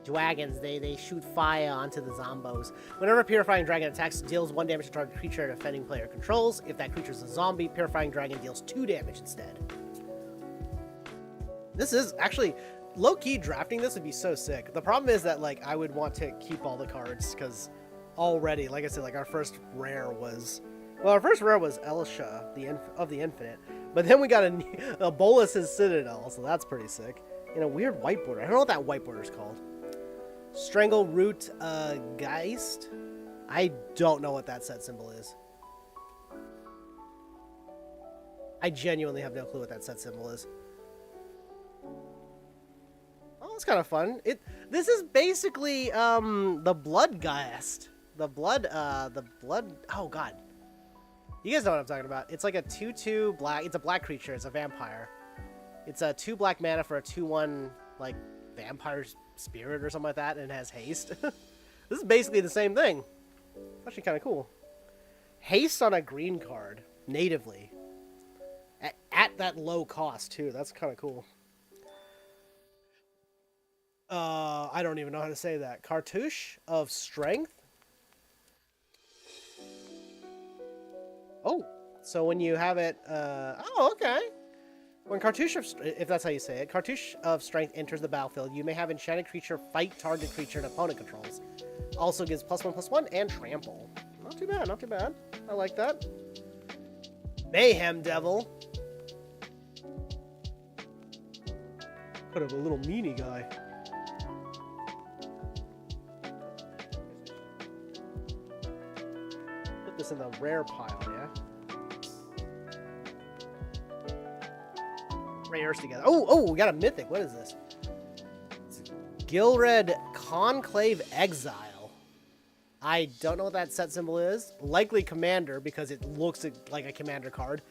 Dragons, they shoot fire onto the zombos. Whenever a Purifying Dragon attacks, it deals 1 damage to target creature a defending player controls. If that creature is a zombie, Purifying Dragon deals 2 damage instead. This is actually low-key drafting. This would be so sick. The problem is that like I would want to keep all the cards because already, like I said, like our first rare was, well, our first rare was Elisha, of the Infinite, but then we got a Bolus's Citadel, so that's pretty sick. In a weird white border. I don't know what that white border is called. Strangle Root Geist. I don't know what that set symbol is. I genuinely have no clue what that set symbol is. Oh, it's kind of fun. This is basically the Blood Geist. The blood. Oh god. You guys know what I'm talking about. It's like a 2/2 black. It's a black creature. It's a vampire. It's a 2 black mana for a 2/1 like vampire spirit or something like that, and it has haste. This is basically the same thing. Actually kind of cool. Haste on a green card natively at that low cost too. That's kind of cool. I don't even know how to say that. Cartouche of Strength. Oh, so when you have it, oh, okay. When Cartouche of, if that's how you say it, Cartouche of Strength enters the battlefield, you may have enchanted creature fight target creature an opponent controls. Also gives +1/+1 and trample. Not too bad, not too bad. I like that. Mayhem Devil. Put up a little meanie guy. Put this in the rare pile, yeah? Rares together. Oh, we got a mythic. What is this? Gilred Conclave Exile. I don't know what that set symbol is. Likely Commander because it looks like a Commander card.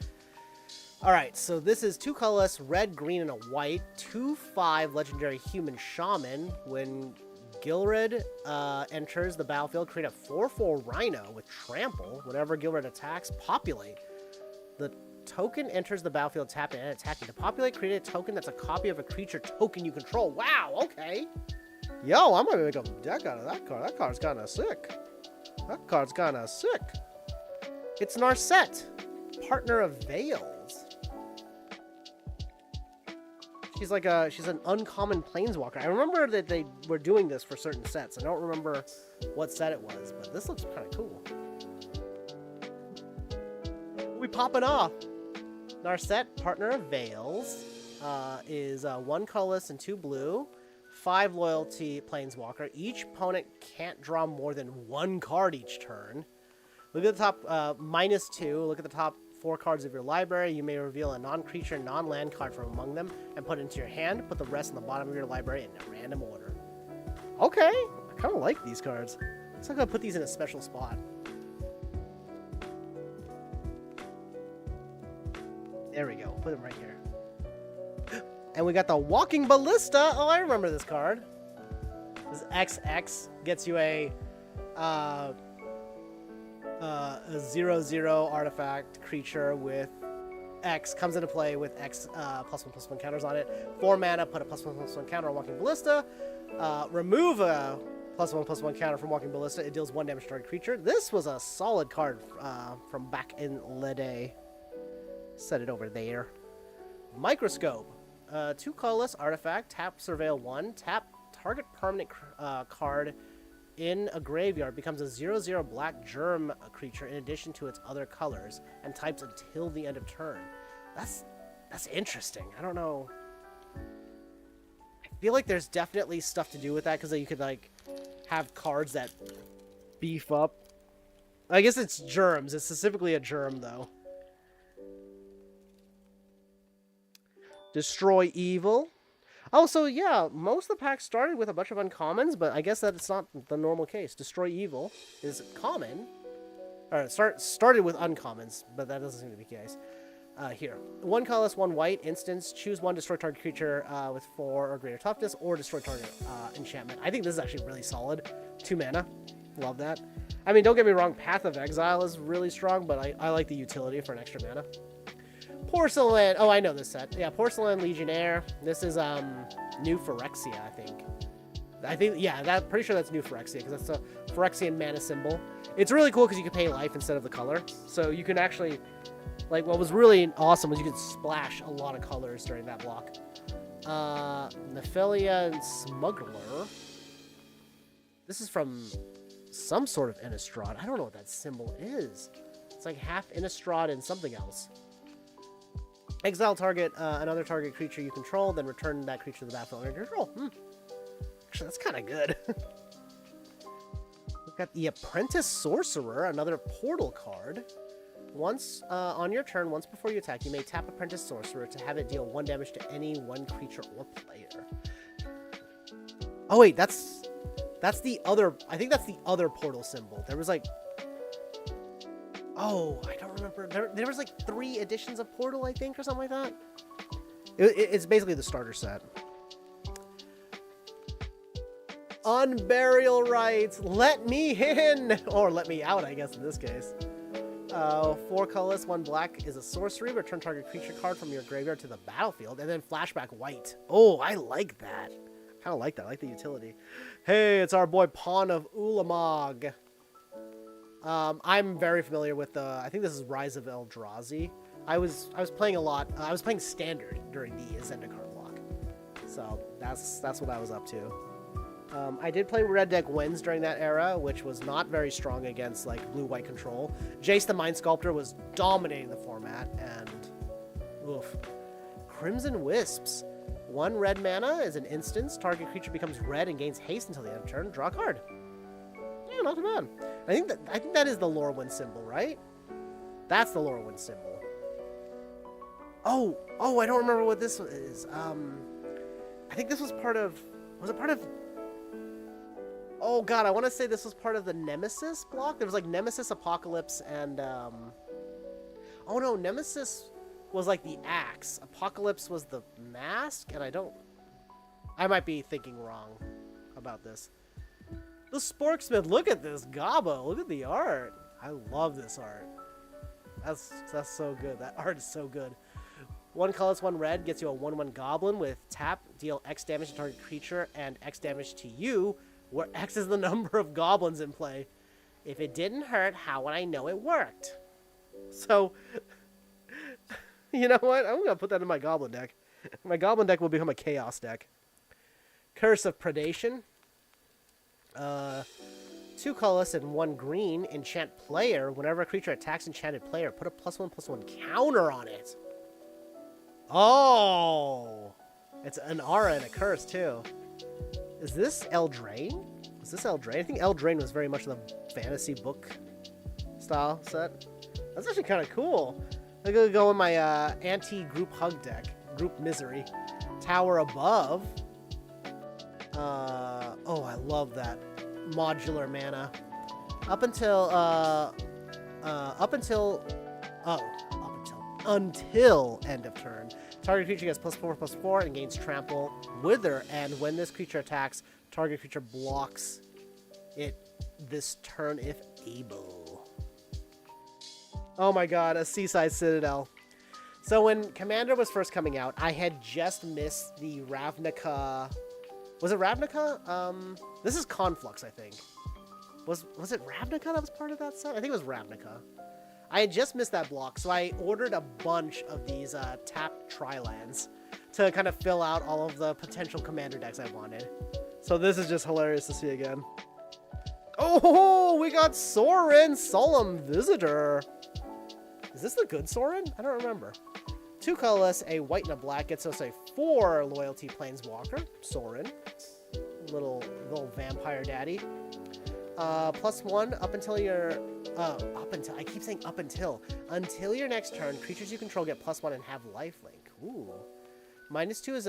Alright, so this is 2 colorless, red, green, and a white. 2/5 legendary human shaman. When Gilred enters the battlefield, create a 4/4 rhino with trample. Whenever Gilred attacks, populate. The token enters the battlefield tapped and attacking. To populate, create a token that's a copy of a creature token you control. Wow, okay. Yo, I'm gonna make a deck out of that card. That card's kinda sick. That card's kinda sick. It's Narset, partner of Veils. She's an uncommon planeswalker. I remember that they were doing this for certain sets. I don't remember what set it was, but this looks kind of cool. We popping off. Narset, partner of Veils, is 1 colorless and 2 blue, 5 loyalty planeswalker. Each opponent can't draw more than 1 card each turn. Look at the top, -2. Look at the top 4 cards of your library. You may reveal a non-creature, non-land card from among them and put it into your hand. Put the rest in the bottom of your library in a random order. Okay, I kind of like these cards. So I'm gonna put these in a special spot. There we go. Put them right here. And we got the Walking Ballista. Oh, I remember this card. This XX gets you a 0/0 artifact creature with X. Comes into play with X +1/+1 counters on it. 4 mana, put a +1/+1 counter on Walking Ballista. Remove a +1/+1 counter from Walking Ballista. It deals 1 damage to target creature. This was a solid card from back in the day. Set it over there. Microscope. 2 colorless artifact. Tap Surveil 1. Tap target permanent card in a graveyard becomes a 0/0 black germ creature in addition to its other colors and types until the end of turn. That's interesting. I don't know. I feel like there's definitely stuff to do with that because you could like have cards that beef up. I guess it's germs. It's specifically a germ though. Destroy evil. Oh, so yeah, most of the packs started with a bunch of uncommons, but I guess that's not the normal case. Destroy evil is common. Or started with uncommons, but that doesn't seem to be the case. Here. 1 colorless, 1 white, instance. Choose 1 destroy target creature with 4 or greater toughness, or destroy target enchantment. I think this is actually really solid. 2 mana. Love that. I mean, don't get me wrong, Path of Exile is really strong, but I like the utility for an extra mana. Porcelain. Oh, I know this set. Yeah, Porcelain Legionnaire. This is new Phyrexia, I think. Yeah, pretty sure that's new Phyrexia because that's a Phyrexian mana symbol. It's really cool because you can pay life instead of the color, so you can actually, like, what was really awesome was you could splash a lot of colors during that block. Nephilia and Smuggler. This is from some sort of Innistrad. I don't know what that symbol is. It's like half Innistrad and something else. Exile target another target creature you control, then return that creature to the battlefield under your control. Actually, that's kind of good. We've got the Apprentice Sorcerer, another portal card. Once on your turn, once before you attack, you may tap Apprentice Sorcerer to have it deal 1 damage to any 1 creature or player. Oh wait, that's the other. I think that's the other portal symbol. There was like. Oh, I don't remember. There was like 3 editions of Portal, I think, or something like that. It's basically the starter set. Unburial Rites. Let me in! Or let me out, I guess, in this case. 4 colorless, 1 black is a sorcery. Return target creature card from your graveyard to the battlefield. And then flashback white. Oh, I like that. Kind of like that. I like the utility. Hey, it's our boy Pawn of Ulamog. I'm very familiar with I think this is Rise of Eldrazi. I was playing a lot. I was playing Standard during the Zendikar block, so that's what I was up to. I did play Red Deck Wins during that era, which was not very strong against like blue-white control. Jace the Mind Sculptor was dominating the format, and oof. Crimson Wisps. 1 red mana is an instance. Target creature becomes red and gains haste until the end of turn. Draw a card. Yeah, not too bad. I think that is the Lorwyn symbol, right? That's the Lorwyn symbol. Oh, I don't remember what this is. I think this was part of. Was it part of? Oh God, I want to say this was part of the Nemesis block. There was like Nemesis, Apocalypse, and oh no, Nemesis was like the axe. Apocalypse was the mask, and I might be thinking wrong about this. The Sporksmith, look at this Gobbo. Look at the art. I love this art. That's so good. That art is so good. 1 colorless, 1 red gets you a 1/1 goblin with tap, deal X damage to target creature and X damage to you, where X is the number of goblins in play. If it didn't hurt, how would I know it worked? So, you know what? I'm gonna put that in my goblin deck. My goblin deck will become a chaos deck. Curse of Predation. 2 colorless and 1 green. Enchant player. Whenever a creature attacks enchanted player, put a +1/+1 counter on it. Oh! It's an aura and a curse, too. Is this Eldraine? Is this Eldraine? I think Eldraine was very much the fantasy book style set. That's actually kind of cool. I'm going to go in my anti-group hug deck. Group Misery. Tower Above. Oh, I love that. Modular mana. Until end of turn. Target creature gets +4/+4 and gains trample, wither, and when this creature attacks, target creature blocks it this turn if able. Oh my god, a Seaside Citadel. So when Commander was first coming out, I had just missed the Ravnica. Was it Ravnica? This is Conflux, I think. Was it Ravnica that was part of that set? I think it was Ravnica. I had just missed that block, so I ordered a bunch of these tapped Tri-lands to kind of fill out all of the potential Commander decks I wanted. So this is just hilarious to see again. Oh, we got Soren, Solemn Visitor. Is this the good Soren? I don't remember. 2 colorless, a white and a black gets us a 4 loyalty planeswalker, Soren. Little vampire daddy. +1 up until your I keep saying up until your next turn, creatures you control get +1 and have lifelink. Ooh. -2 is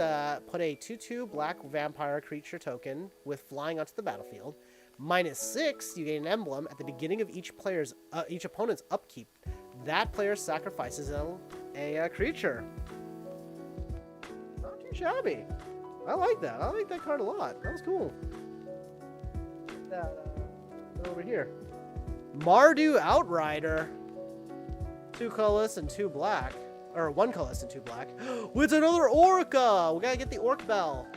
put a 2/2 black vampire creature token with flying onto the battlefield. -6, you gain an emblem at the beginning of each opponent's upkeep. That player sacrifices a creature. Not too shabby. I like that. I like that card a lot. That was cool. That over here, Mardu Outrider. 2 colorless and 2 black, or 1 colorless and 2 black. With another Orca. We gotta get the Orc Bell.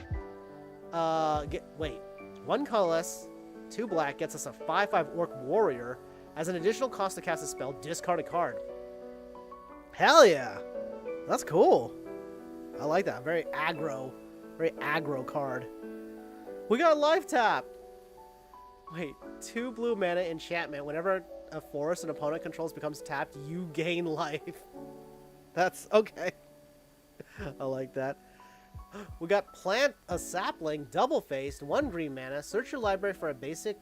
Wait. 1 colorless, 2 black gets us a 5/5 Orc Warrior. As an additional cost to cast a spell, discard a card. Hell yeah. That's cool. I like that. Very aggro card. We got Life Tap. Wait, 2 blue mana enchantment. Whenever a forest an opponent controls becomes tapped, you gain life. That's okay. I like that. We got Plant a Sapling, double-faced, 1 green mana. Search your library for a basic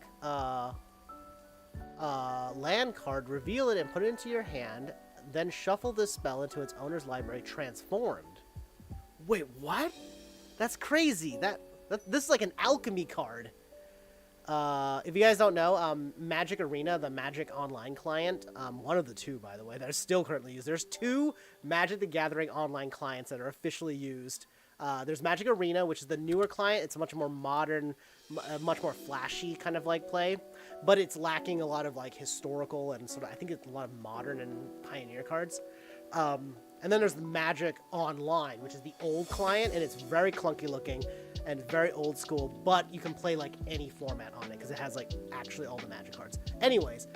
land card, reveal it and put it into your hand, then shuffle this spell into its owner's library transformed. Wait, what? That's crazy. This is like an alchemy card. If you guys don't know, Magic Arena, the Magic Online client, one of the 2, by the way, that are still currently used. There's 2 Magic the Gathering online clients that are officially used. There's Magic Arena, which is the newer client. It's a much more modern, much more flashy kind of like play, but it's lacking a lot of like historical and sort of, I think it's a lot of modern and pioneer cards. And then there's the Magic Online, which is the old client, and it's very clunky looking and very old school, but you can play like any format on it because it has like actually all the Magic cards. Anyways,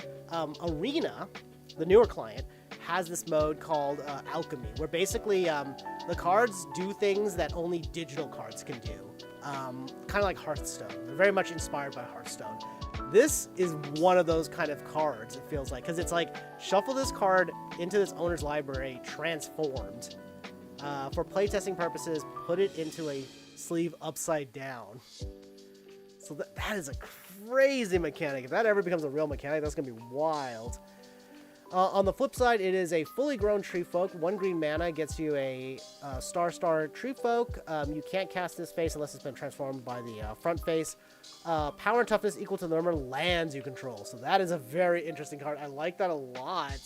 Arena, the newer client, has this mode called Alchemy, where basically the cards do things that only digital cards can do. Kind of like Hearthstone. They're very much inspired by Hearthstone. This is one of those kind of cards, it feels like, because it's like, shuffle this card into its owner's library, transformed. For playtesting purposes, put it into a sleeve upside down. So that is a crazy mechanic. If that ever becomes a real mechanic, that's going to be wild. On the flip side, it is a fully grown Tree Folk. 1 green mana gets you a Star Tree Folk. You can't cast this face unless it's been transformed by the front face. Power and toughness equal to the number of lands you control. So that is a very interesting card. I like that a lot.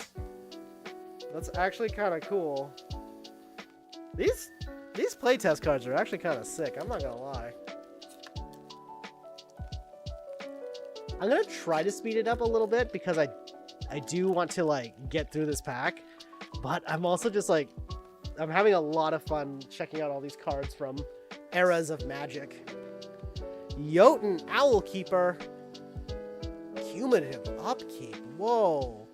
That's actually kind of cool. These playtest cards are actually kind of sick. I'm not gonna lie. I'm gonna try to speed it up a little bit because I do want to like get through this pack, but I'm also just like, I'm having a lot of fun checking out all these cards from eras of Magic. Jotun Owlkeeper. Cumulative upkeep. Whoa.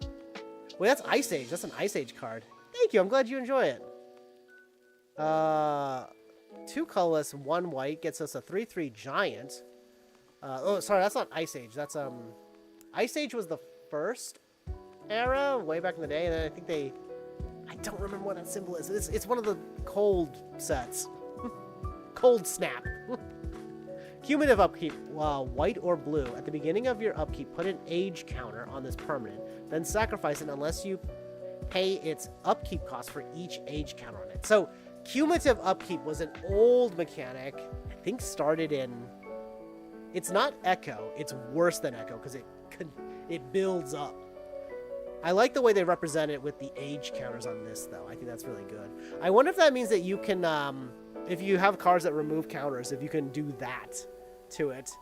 Wait, that's Ice Age. That's an Ice Age card. Thank you. I'm glad you enjoy it. 2 colorless, 1 white gets us a 3/3 giant. Oh, sorry, that's not Ice Age. That's Ice Age was the first era way back in the day, and then I think I don't remember what that symbol is. It's one of the cold sets. Cold Snap. Cumulative upkeep, white or blue. At the beginning of your upkeep, put an age counter on this permanent, then sacrifice it unless you pay its upkeep cost for each age counter on it. So cumulative upkeep was an old mechanic, I think started in, it's not Echo, it's worse than Echo because it builds up. I like the way they represent it with the age counters on this, though. I think that's really good. I wonder if that means that you can, if you have cards that remove counters, if you can do that to it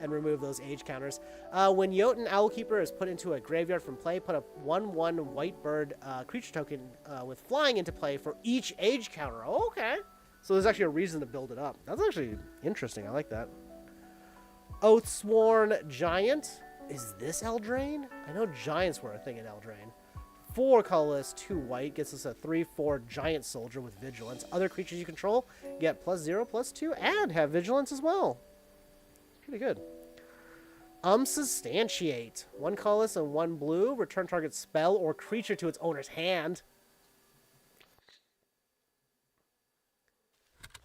and remove those age counters. When Jotun Owlkeeper is put into a graveyard from play, put a 1/1 white bird creature token with flying into play for each age counter. Oh, okay. So there's actually a reason to build it up. That's actually interesting. I like that. Oathsworn Giant. Is this Eldraine? I know giants were a thing in Eldraine. 4 colorless, 2 white, gets us a 3/4 giant soldier with vigilance. Other creatures you control get +0/+2 and have vigilance as well. Pretty good. Unsubstantiate. 1 colorless and 1 blue. Return target spell or creature to its owner's hand.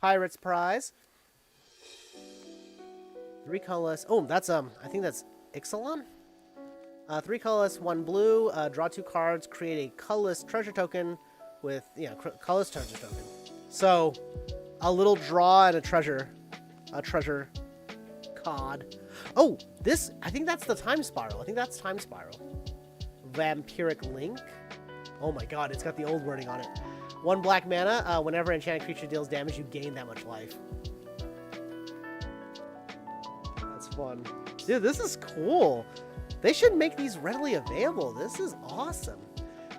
Pirate's Prize. 3 colorless. Oh, that's I think that's Ixalan. 3 colorless, 1 blue. Draw 2 cards. Create a colorless treasure token with colorless treasure token. So, a little draw and a treasure card. Oh, this, I think that's the Time Spiral. I think that's Time Spiral. Vampiric Link. Oh my god, it's got the old wording on it. 1 black mana. Whenever an enchanted creature deals damage, you gain that much life. That's fun. Dude, this is cool. They should make these readily available. This is awesome.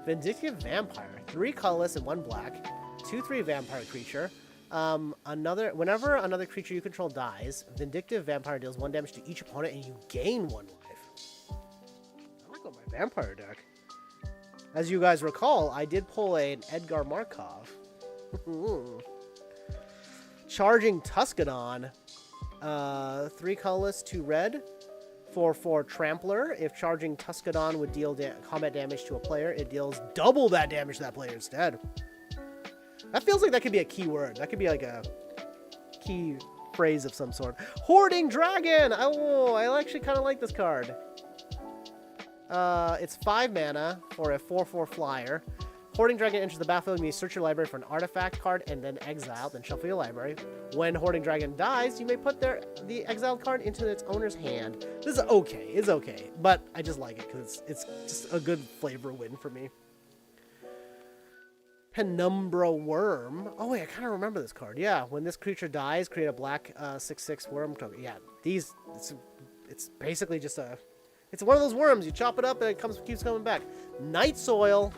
Vindictive Vampire. 3 colorless and 1 black. 2/3 vampire creature. Whenever another creature you control dies, Vindictive Vampire deals 1 damage to each opponent and you gain 1 life. I like my vampire deck. As you guys recall, I did pull an Edgar Markov. Charging Tuscadon. 3 colorless, 2 red. 4/4 Trampler. If charging Tuscadon would deal combat damage to a player, it deals double that damage to that player instead. That feels like that could be a key word. That could be like a key phrase of some sort. Hoarding Dragon! Oh, I actually kind of like this card. It's 5 mana for a 4/4 flyer. Hoarding Dragon enters the battlefield and you search your library for an artifact card and then exile, then shuffle your library. When Hoarding Dragon dies, you may put the exiled card into its owner's hand. This is okay. It's okay. But I just like it because it's just a good flavor win for me. Penumbra Worm. Oh, wait, I kind of remember this card. Yeah, when this creature dies, create a black 6/6 worm token. Yeah, it's basically just it's one of those worms. You chop it up and it keeps coming back. Night Soil.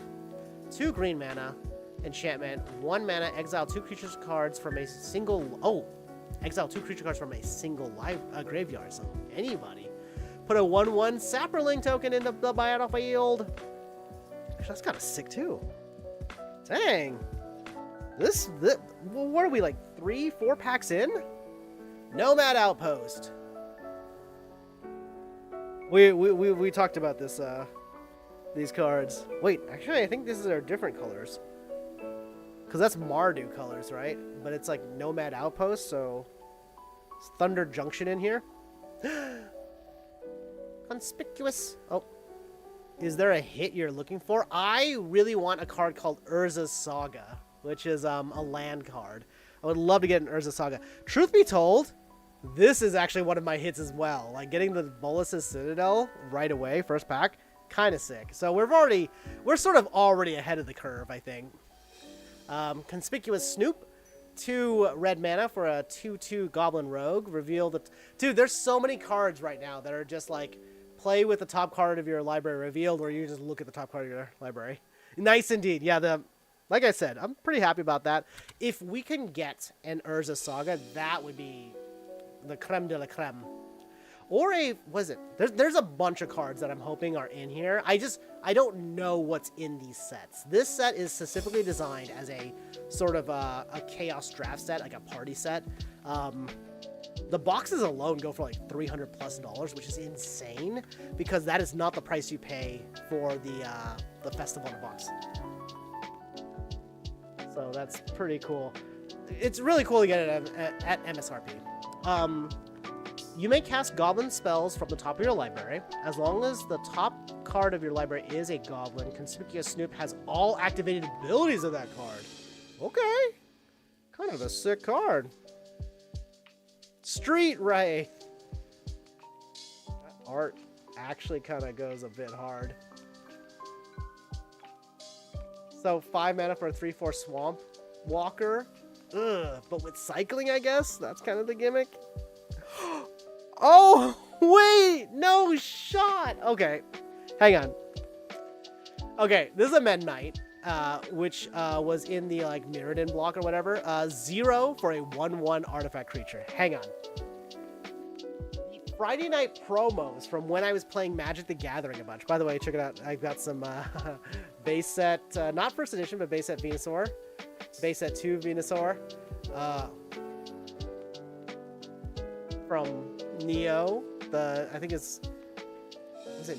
2 green mana. Enchantment. 1 mana. Exile 2 creature cards from a single... Oh! Exile 2 creature cards from a single graveyard. So, anybody. Put a 1/1 Saproling token into the battlefield. Actually, that's kind of sick, too. Dang. What are we, like 3-4 packs in? Nomad Outpost. We talked about this, these cards. Wait, actually, I think these are different colors. Because that's Mardu colors, right? But it's like Nomad Outpost, so... It's Thunder Junction in here. Conspicuous. Oh. Is there a hit you're looking for? I really want a card called Urza's Saga, which is a land card. I would love to get an Urza Saga. Truth be told, this is actually one of my hits as well. Like getting the Bolas's Citadel right away, first pack, kind of sick. So we're sort of already ahead of the curve, I think. Conspicuous Snoop. 2 red mana for a 2/2 Goblin Rogue. Reveal the... Dude, there's so many cards right now that are just like... Play with the top card of your library revealed, or you just look at the top card of your library. Nice indeed. Yeah, like I said, I'm pretty happy about that. If we can get an Urza Saga, that would be the creme de la creme. Or there's a bunch of cards that I'm hoping are in here. I don't know what's in these sets. This set is specifically designed as a sort of a chaos draft set, like a party set. The boxes alone go for like $300+, which is insane because that is not the price you pay for the festival in a box. So that's pretty cool. It's really cool to get it at MSRP. You may cast goblin spells from the top of your library. As long as the top card of your library is a goblin, Conspicuous Snoop has all activated abilities of that card. Okay. Kind of a sick card. Street Ray. That art actually kind of goes a bit hard. So 5 mana for a 3/4 Swamp Walker. Ugh, but with cycling, I guess? That's kind of the gimmick. Oh, wait! No shot! Okay, hang on. Okay, this is a Mend Knight, which was in the like Mirrodin block or whatever. 0 for a 1/1 artifact creature. Hang on. The Friday night promos from when I was playing Magic the Gathering a bunch. By the way, check it out. I've got some base set, not first edition, but base set Venusaur. Base set 2 Venusaur. From Neo. I think it's... Was it...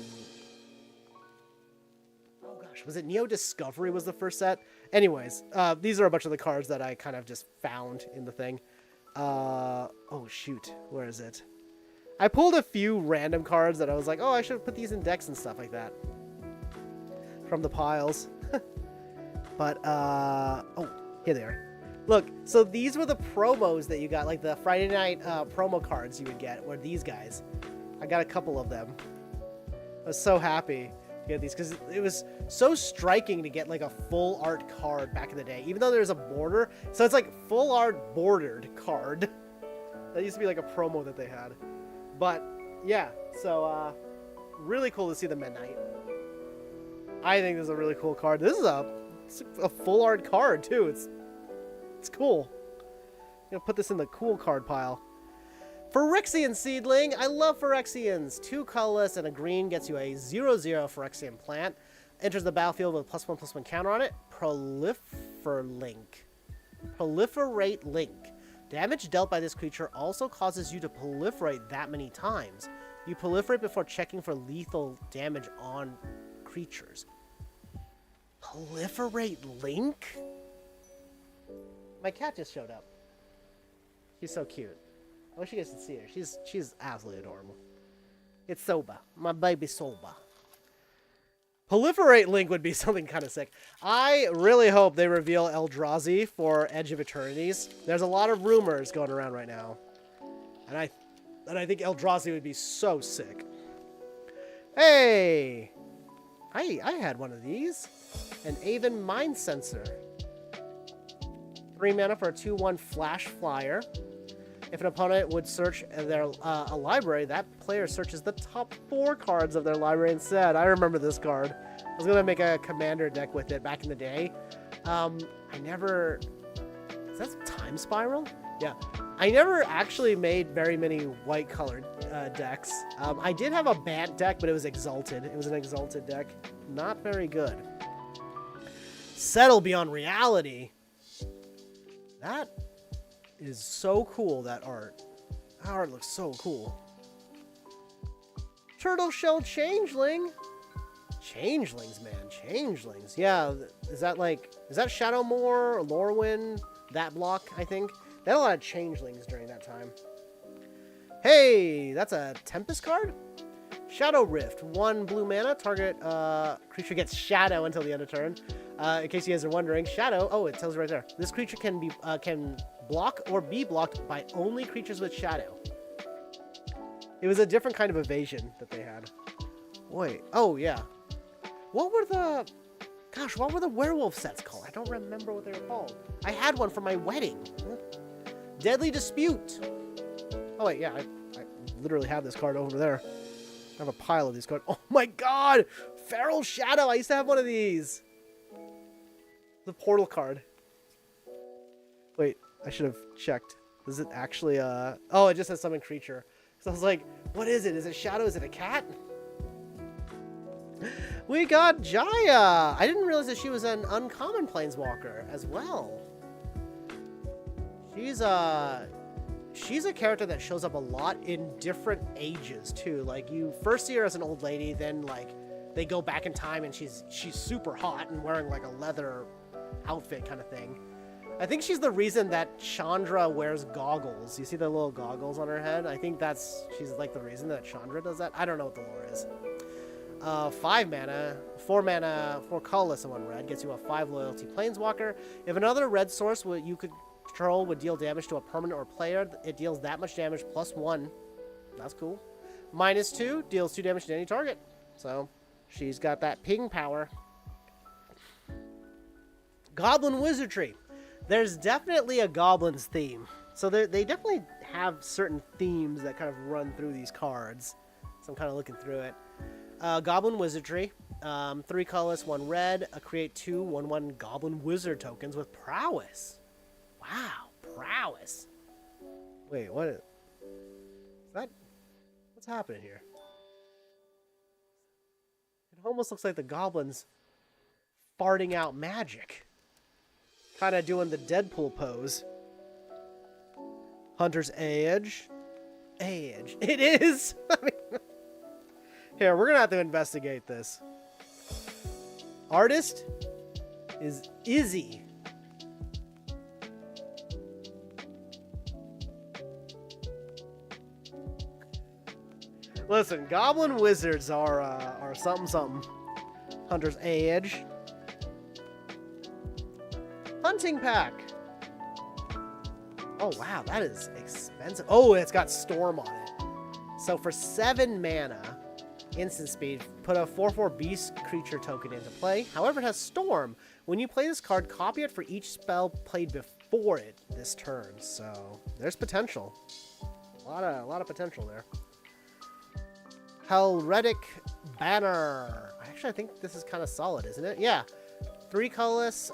Oh gosh, was it Neo Discovery was the first set? Anyways, these are a bunch of the cards that I kind of just found in the thing. Oh shoot, where is it? I pulled a few random cards that I was like, oh, I should have put these in decks and stuff like that. From the piles. But, oh, here they are. Look, so these were the promos that you got, like the Friday night promo cards you would get, were these guys. I got a couple of them. I was so happy to get these, because it was so striking to get like a full art card back in the day, even though there's a border. So it's like full art bordered card. That used to be like a promo that they had. But, yeah, so, really cool to see the Midnight. I think this is a really cool card. This is a full art card, too. It's cool. I'm gonna put this in the cool card pile. Phyrexian Seedling. I love Phyrexians. 2 colorless and a green gets you a 0/0 Phyrexian plant. Enters the battlefield with a +1/+1 counter on it. Proliferate Link. Damage dealt by this creature also causes you to proliferate that many times. You proliferate before checking for lethal damage on creatures. Proliferate Link? My cat just showed up. She's so cute. I wish you guys could see her. She's absolutely adorable. It's Soba. My baby Soba. Proliferate Link would be something kind of sick. I really hope they reveal Eldrazi for Edge of Eternities. There's a lot of rumors going around right now. And I think Eldrazi would be so sick. Hey! I had one of these. An Aven Mind Sensor. 3 mana for a 2/1 Flash Flyer. If an opponent would search their a library, that player searches the top 4 cards of their library instead. I remember this card. I was gonna make a commander deck with it back in the day. I never... Is that Time Spiral? Yeah. I never actually made very many white-colored decks. I did have a Bant deck, but it was Exalted. It was an Exalted deck. Not very good. Settle Beyond Reality. That is so cool, that art. That art looks so cool. Turtle Shell Changeling. Changelings, man. Changelings. Yeah, is that Shadowmoor, Lorwyn, that block, I think? They had a lot of changelings during that time. Hey, that's a Tempest card? Shadow Rift. 1 blue mana. Target creature gets Shadow until the end of turn. In case you guys are wondering, Shadow... Oh, it tells you right there. This creature can block or be blocked by only creatures with Shadow. It was a different kind of evasion that they had. Wait. Oh, yeah. What were the werewolf sets called? I don't remember what they were called. I had one for my wedding. Deadly Dispute. Oh, wait, yeah. I literally have this card over there. I have a pile of these cards. Oh, my God! Feral Shadow! I used to have one of these. The portal card. Wait, I should have checked. Is it actually oh, it just says summon creature. So I was like, what is it? Is it Shadow? Is it a cat? We got Jaya! I didn't realize that she was an uncommon planeswalker as well. She's a character that shows up a lot in different ages too. Like, you first see her as an old lady, then like they go back in time and she's super hot and wearing like a leather outfit kind of thing. I think she's the reason that Chandra wears goggles. You see the little goggles on her head? I think she's like the reason that Chandra does that. I don't know what the lore is. 5 mana, 4 mana, 4 colorless and 1 red gets you a 5 loyalty planeswalker. If another red source you could control would deal damage to a permanent or player, it deals that much damage +1. That's cool. -2 deals 2 damage to any target. So she's got that ping power. Goblin Wizardry. There's definitely a goblins theme. So they definitely have certain themes that kind of run through these cards. So I'm kind of looking through it. Goblin Wizardry. 3 colorless, 1 red. Create 2 1/1 Goblin Wizard tokens with prowess. Wow, prowess. Wait, what is that? What's happening here? It almost looks like the goblins farting out magic. Kind of doing the Deadpool pose. Hunter's Edge. age. It is. I mean, here, we're gonna have to investigate this. Artist is Izzy. Listen, Goblin Wizards are something something. Hunter's age. Hunting pack. Oh wow, that is expensive. Oh, it's got Storm on it. So for 7 mana, instant speed, put a 4/4 beast creature token into play. However, it has Storm. When you play this card, copy it for each spell played before it this turn. So there's potential. A lot of potential there. Helretic Banner. Actually, I think this is kind of solid, isn't it? Yeah. 3 colorless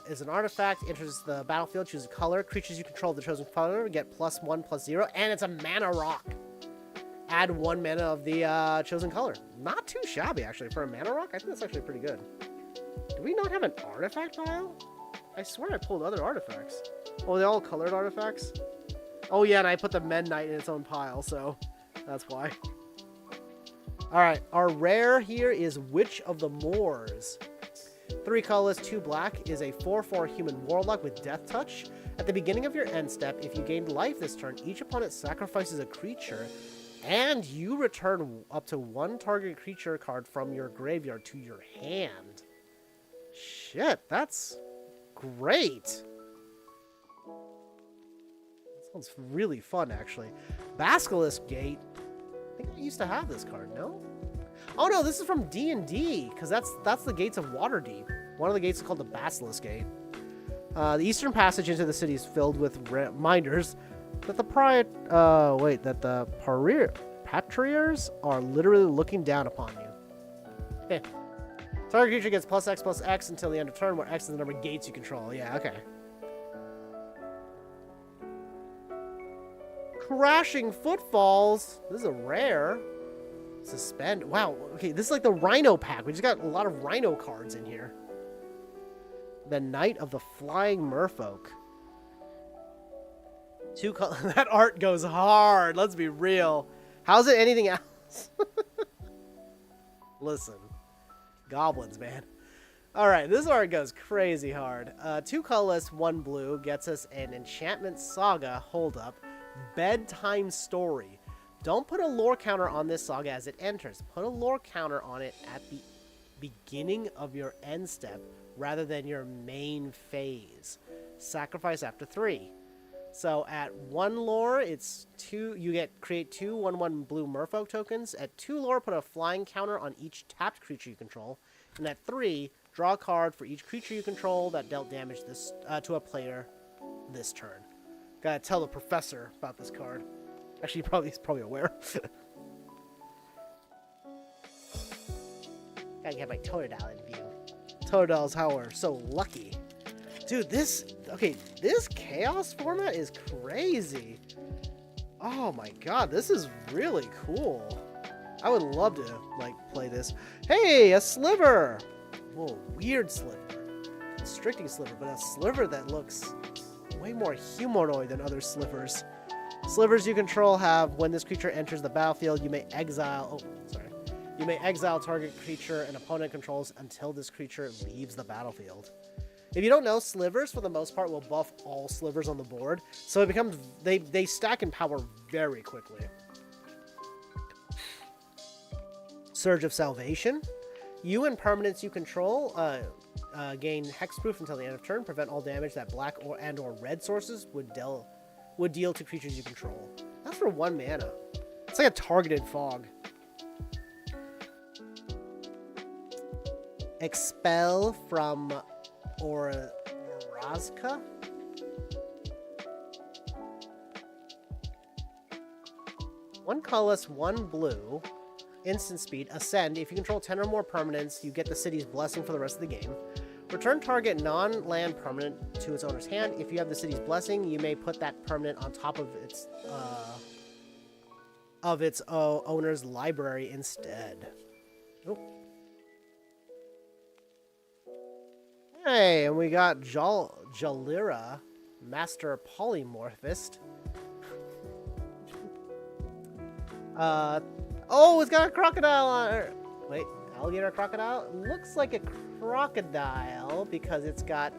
is an artifact. Enters the battlefield. Choose a color. Creatures you control the chosen color get +1/+0, and it's a mana rock. Add 1 mana of the chosen color. Not too shabby, actually, for a mana rock. I think that's actually pretty good. Do we not have an artifact pile? I swear I pulled other artifacts. Oh, they all colored artifacts? Oh yeah, and I put the Mend Knight in its own pile, so that's why. Alright, our rare here is Witch of the Moors. 3 colorless, 2 black is a 4/4 human warlock with Death Touch. At the beginning of your end step, if you gained life this turn, each opponent sacrifices a creature, and you return up to 1 target creature card from your graveyard to your hand. Shit, that's great. That sounds really fun, actually. Basilisk Gate. I think I used to have this card, no? Oh no, this is from D&D, because that's the Gates of Waterdeep. One of the gates is called the Basilisk Gate. The eastern passage into the city is filled with reminders that the patriars are literally looking down upon you. Eh. Target creature gets +X/+X until the end of turn, where X is the number of gates you control. Yeah, okay. Crashing Footfalls. This is a rare. Suspend. Wow. Okay, this is like the Rhino pack. We just got a lot of Rhino cards in here. The Knight of the Flying Merfolk. That art goes hard. Let's be real. How's it anything else? Listen. Goblins, man. Alright, this art goes crazy hard. 2 colorless, 1 blue gets us an Enchantment Saga Hold-Up Bedtime Story. Don't put a lore counter on this saga as it enters. Put a lore counter on it at the beginning of your end step rather than your main phase. Sacrifice after 3. So at 1 lore, it's 2. You create 2 1/1 blue Merfolk tokens. At 2 lore, put a flying counter on each tapped creature you control. And at 3, draw a card for each creature you control that dealt damage this to a player this turn. Gotta tell the professor about this card. Actually, he's probably aware. Gotta get my Totodile in view. Totodiles, how are so lucky. Dude, this chaos format is crazy. Oh my god, this is really cool. I would love to, play this. Hey, a sliver! Whoa, weird sliver. Constricting sliver, but a sliver that looks way more humanoid than other slivers. Slivers you control have, when this creature enters the battlefield, you may exile... You may exile target creature an opponent controls until this creature leaves the battlefield. If you don't know, slivers, for the most part, will buff all slivers on the board. So it becomes... They stack in power very quickly. Surge of Salvation. You and permanents you control gain hexproof until the end of turn. Prevent all damage that black or red sources would deal to creatures you control. That's for 1 mana. It's like a targeted fog. Expel from Orazka. One colorless, 1 blue. Instant speed. Ascend. If you control 10 or more permanents, you get the city's blessing for the rest of the game. Return target non-land permanent to its owner's hand. If you have the city's blessing, you may put that permanent on top of its owner's library instead. Oh. Hey, and we got Jalira, Master Polymorphist. Oh, it's got a crocodile on it. Wait, alligator crocodile? Looks like a crocodile because it's got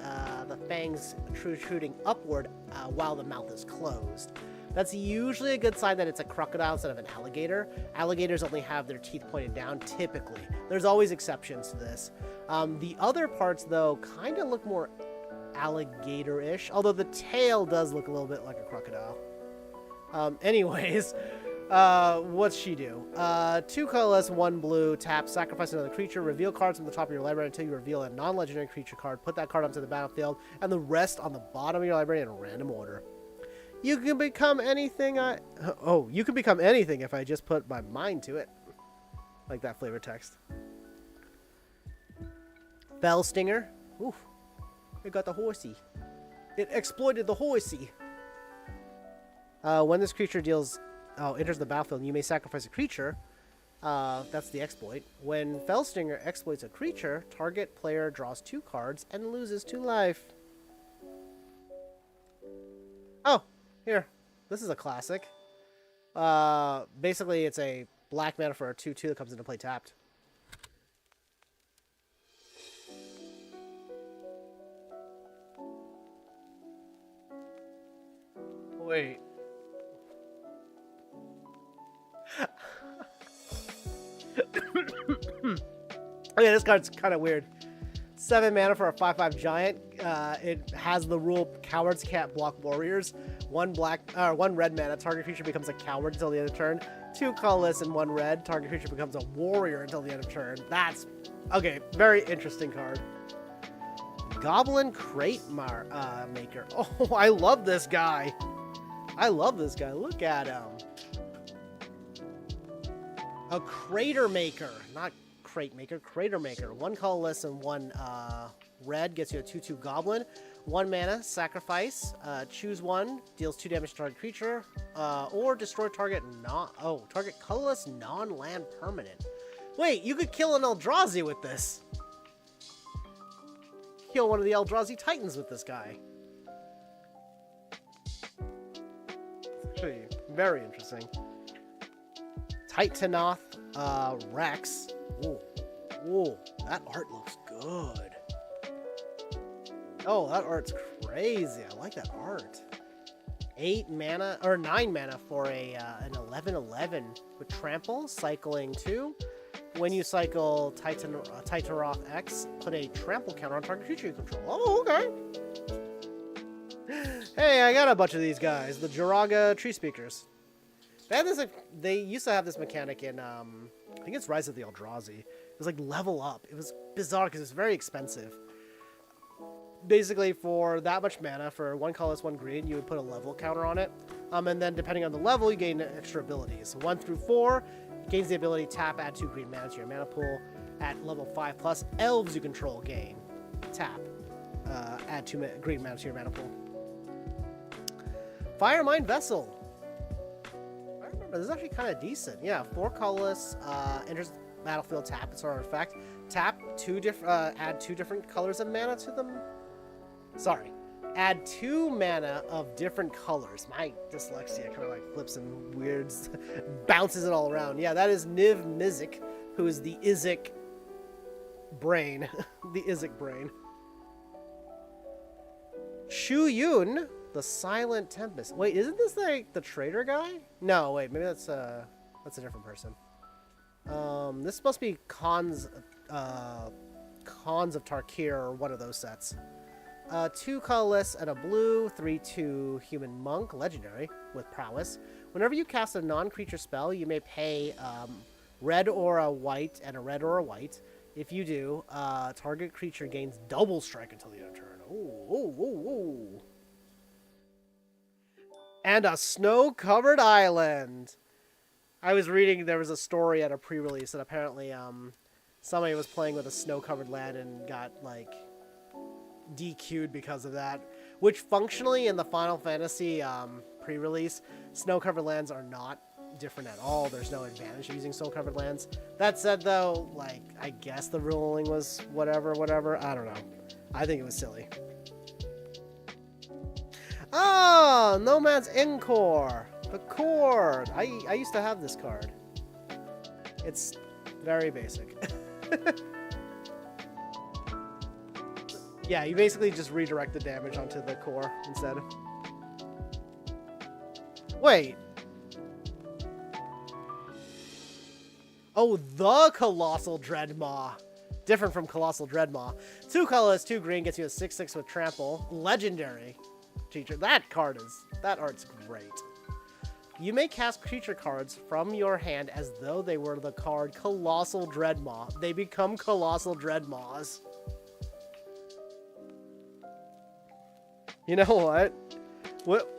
the fangs protruding upward while the mouth is closed. That's usually a good sign that it's a crocodile instead of an alligator. Alligators only have their teeth pointed down, typically. There's always exceptions to this. The other parts, though, kind of look more alligator-ish, although the tail does look a little bit like a crocodile. Anyways, what's she do? 2 colorless, 1 blue, tap, sacrifice another creature, reveal cards from the top of your library until you reveal a non-legendary creature card, put that card onto the battlefield, and the rest on the bottom of your library in a random order. You can become anything you can become anything if I just put my mind to it. Like that flavor text. Fell Stinger. Oof. It got the horsey. It exploited the horsey. When this creature enters the battlefield, you may sacrifice a creature. That's the exploit. When Fellstinger exploits a creature, target player draws 2 cards and loses 2 life. Oh, here. This is a classic. Basically, it's a black mana for a 2/2 that comes into play tapped. Wait. Okay, this card's kind of weird. 7 mana for a 5/5 giant. It has the rule cowards can't block warriors. 1 red mana, target creature becomes a coward until the end of turn. 2 colorless and 1 red, target creature becomes a warrior until the end of turn. That's okay. Very interesting card. Goblin Crate Maker. Oh, I love this guy. Look at him. A Crater Maker, not Crate Maker, Crater Maker. 1 colorless and 1 red gets you a 2/2 goblin. 1 mana, sacrifice, choose 1, deals 2 damage to target creature, or destroy target target colorless non-land permanent. Wait, you could kill an Eldrazi with this. Kill one of the Eldrazi Titans with this guy. It's actually very interesting. Titanoth Rex. Ooh, that art looks good. Oh, that art's crazy. I like that art. 9 mana for an 11/11 with trample, cycling 2. When you cycle Titanoth X, put a trample counter on target creature you control. Oh, okay. Hey, I got a bunch of these guys. The Jiraga Tree Speakers. They used to have this mechanic in, I think it's Rise of the Eldrazi. It was like level up. It was bizarre because it was very expensive. Basically, for that much mana, for 1 colorless, 1 green, you would put a level counter on it. And then depending on the level, you gain extra abilities. 1 through 4 gains the ability tap, add 2 green mana to your mana pool. At level 5+, elves you control gain tap, add 2 green mana to your mana pool. Firemind Vessel. I remember this is actually kind of decent. Yeah, 4 colorless, enters battlefield, tap, it's our effect. Tap add 2 different colors of mana to them. Sorry, add 2 mana of different colors. My dyslexia kind of like flips and weirds, bounces it all around. Yeah, that is Niv Mizzet, who is the Izzik brain. The Izzik brain. Shu Yun, the Silent Tempest. Wait, isn't this like the trader guy? No, wait, maybe that's a different person. This must be Khans of Tarkir or one of those sets. 2 colorless and a blue, 3/2 human monk, legendary, with prowess. Whenever you cast a non-creature spell, you may pay red or a white and a red or a white. If you do, target creature gains double strike until the end of turn. Ooh. And a snow-covered island. I was reading there was a story at a pre-release that apparently somebody was playing with a snow-covered land and got like DQ'd because of that. Which functionally in the Final Fantasy pre-release, snow-covered lands are not different at all. There's no advantage of using snow-covered lands. That said though, like I guess the ruling was whatever. I don't know. I think it was silly. Oh, Nomad's Encore. The cord! I used to have this card. It's very basic. Yeah, you basically just redirect the damage onto the core instead. Wait. Oh, the Colossal Dreadmaw. Different from Colossal Dreadmaw. 2 colors, 2 green, gets you a 6/6 with trample. Legendary creature. That art's great. You may cast creature cards from your hand as though they were the card Colossal Dreadmaw. They become Colossal Dreadmaws. You know what?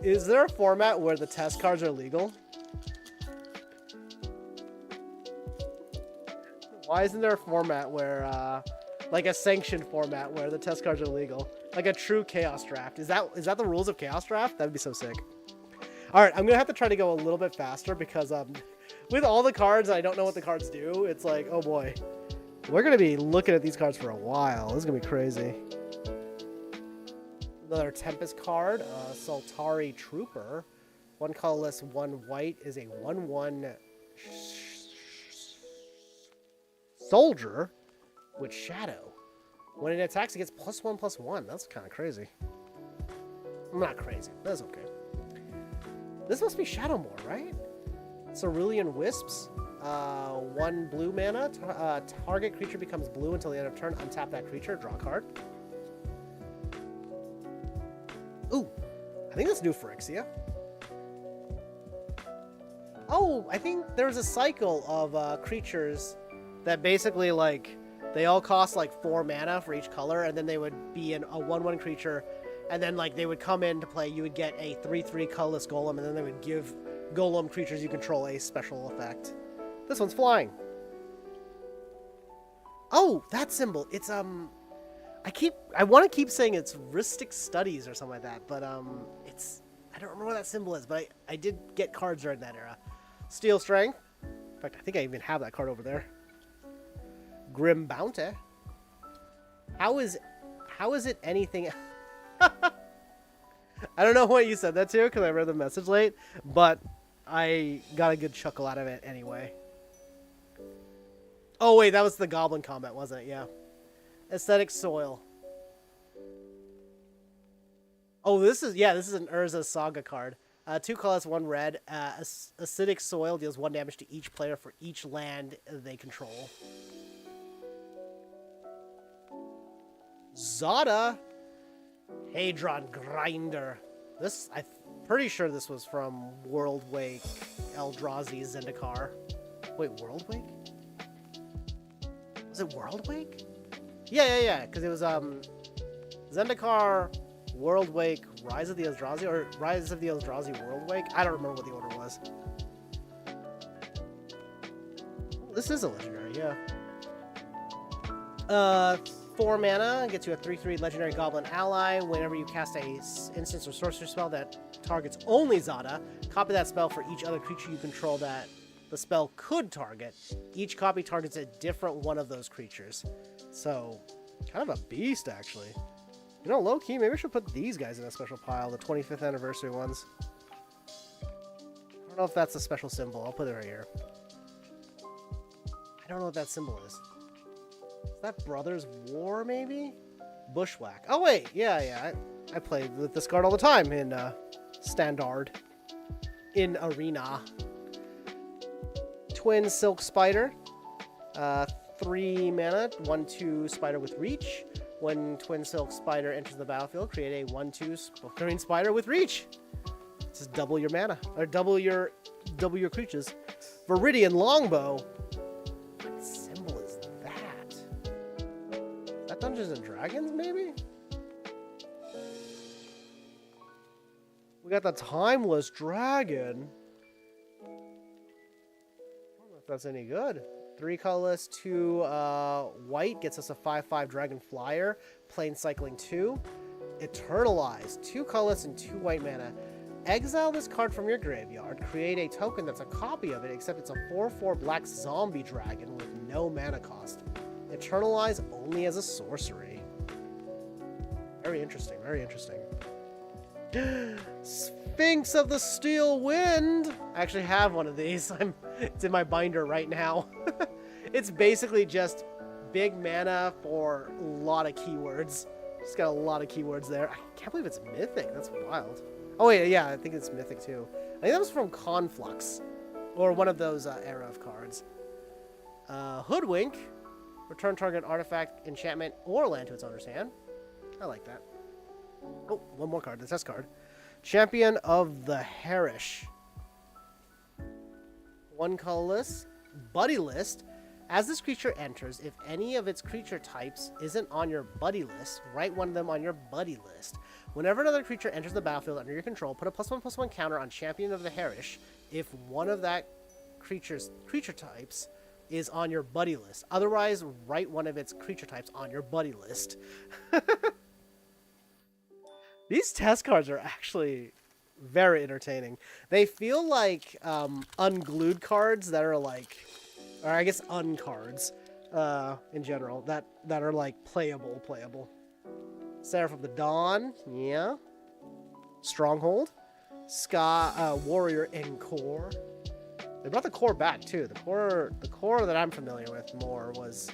Is there a format where the test cards are legal? Why isn't there a format where, like a sanctioned format where the test cards are legal? Like a true Chaos Draft. Is that the rules of Chaos Draft? That'd be so sick. Alright, I'm gonna have to try to go a little bit faster because, with all the cards, I don't know what the cards do. It's like, oh boy. We're gonna be looking at these cards for a while. This is gonna be crazy. Another Tempest card, Sultari Trooper. 1 colorless, 1 white is a 1/1 soldier with shadow. When it attacks, it gets +1/+1. That's kind of crazy. Not crazy. That's okay. This must be Shadowmoor, right? Cerulean Wisps. 1 blue mana. Target creature becomes blue until the end of turn. Untap that creature. Draw a card. Ooh, I think that's new for Ixia. Oh, I think there's a cycle of creatures that basically, like, they all cost like 4 mana for each color, and then they would be in a 1/1 creature, and then like they would come into play. You would get a 3/3 colorless golem, and then they would give golem creatures you control a special effect. This one's flying. Oh, that symbol. It's I want to keep saying it's Ristic Studies or something like that, but I don't remember what that symbol is, but I did get cards during that era. Steel Strength. In fact, I think I even have that card over there. Grim Bounty. How is it anything? I don't know what you said that to because I read the message late, but I got a good chuckle out of it anyway. Oh wait, that was the Goblin comment, wasn't it? Yeah. Aesthetic Soil. Oh, this is an Urza Saga card. 2 colors, 1 red. Acidic Soil deals 1 damage to each player for each land they control. Zada. Hadron Grinder. I'm pretty sure this was from Worldwake Eldrazi Zendikar. Wait, Worldwake? Was it Worldwake? Yeah, because it was Zendikar, Worldwake, Rise of the Eldrazi, or Rise of the Eldrazi Worldwake. I don't remember what the order was. This is a legendary, yeah. 4 mana gets you a 3/3 legendary goblin ally. Whenever you cast a instance or sorcery spell that targets only Zada, copy that spell for each other creature you control that the spell could target. Each copy targets a different one of those creatures. So, kind of a beast, actually. You know, low-key, maybe I should put these guys in a special pile, the 25th anniversary ones. I don't know if that's a special symbol. I'll put it right here. I don't know what that symbol is. Is that Brothers War, maybe? Bushwhack. Oh, wait. Yeah. I played with this card all the time in Standard. In Arena. Twin Silk Spider. 3 mana, 1/2 spider with reach. When Twin Silk Spider enters the battlefield, create a 1/2 green spider with reach. Just double your mana, or double your creatures. Viridian Longbow. What symbol is that? Is that Dungeons and Dragons, maybe? We got the Timeless Dragon. I don't know if that's any good. 3 colorless, 2 white gets us a 5/5 Dragon Flyer. Plane Cycling 2. Eternalize. 2 colorless and 2 white mana. Exile this card from your graveyard. Create a token that's a copy of it, except it's a 4/4 black zombie dragon with no mana cost. Eternalize only as a sorcery. Very interesting, very interesting. Sphinx of the Steel Wind. I actually have one of these. It's in my binder right now. It's basically just big mana for a lot of keywords. It's got a lot of keywords there. I can't believe it's mythic. That's wild. Oh wait, yeah, I think it's mythic too. I think that was from Conflux, or one of those era of cards. Hoodwink. Return target artifact, enchantment, or land to its owner's hand. I like that. Oh, one more card. The test card. Champion of the Harish. One colorless. Buddy list. As this creature enters, if any of its creature types isn't on your buddy list, write one of them on your buddy list. Whenever another creature enters the battlefield under your control, put a +1/+1 counter on Champion of the Harish if one of that creature's creature types is on your buddy list. Otherwise, write one of its creature types on your buddy list. These test cards are actually very entertaining. They feel like unglued cards that are like, or I guess uncards in general, that are like playable. Seraph of the Dawn, yeah. Stronghold, Warrior and Core. They brought the core back too. The core that I'm familiar with more was,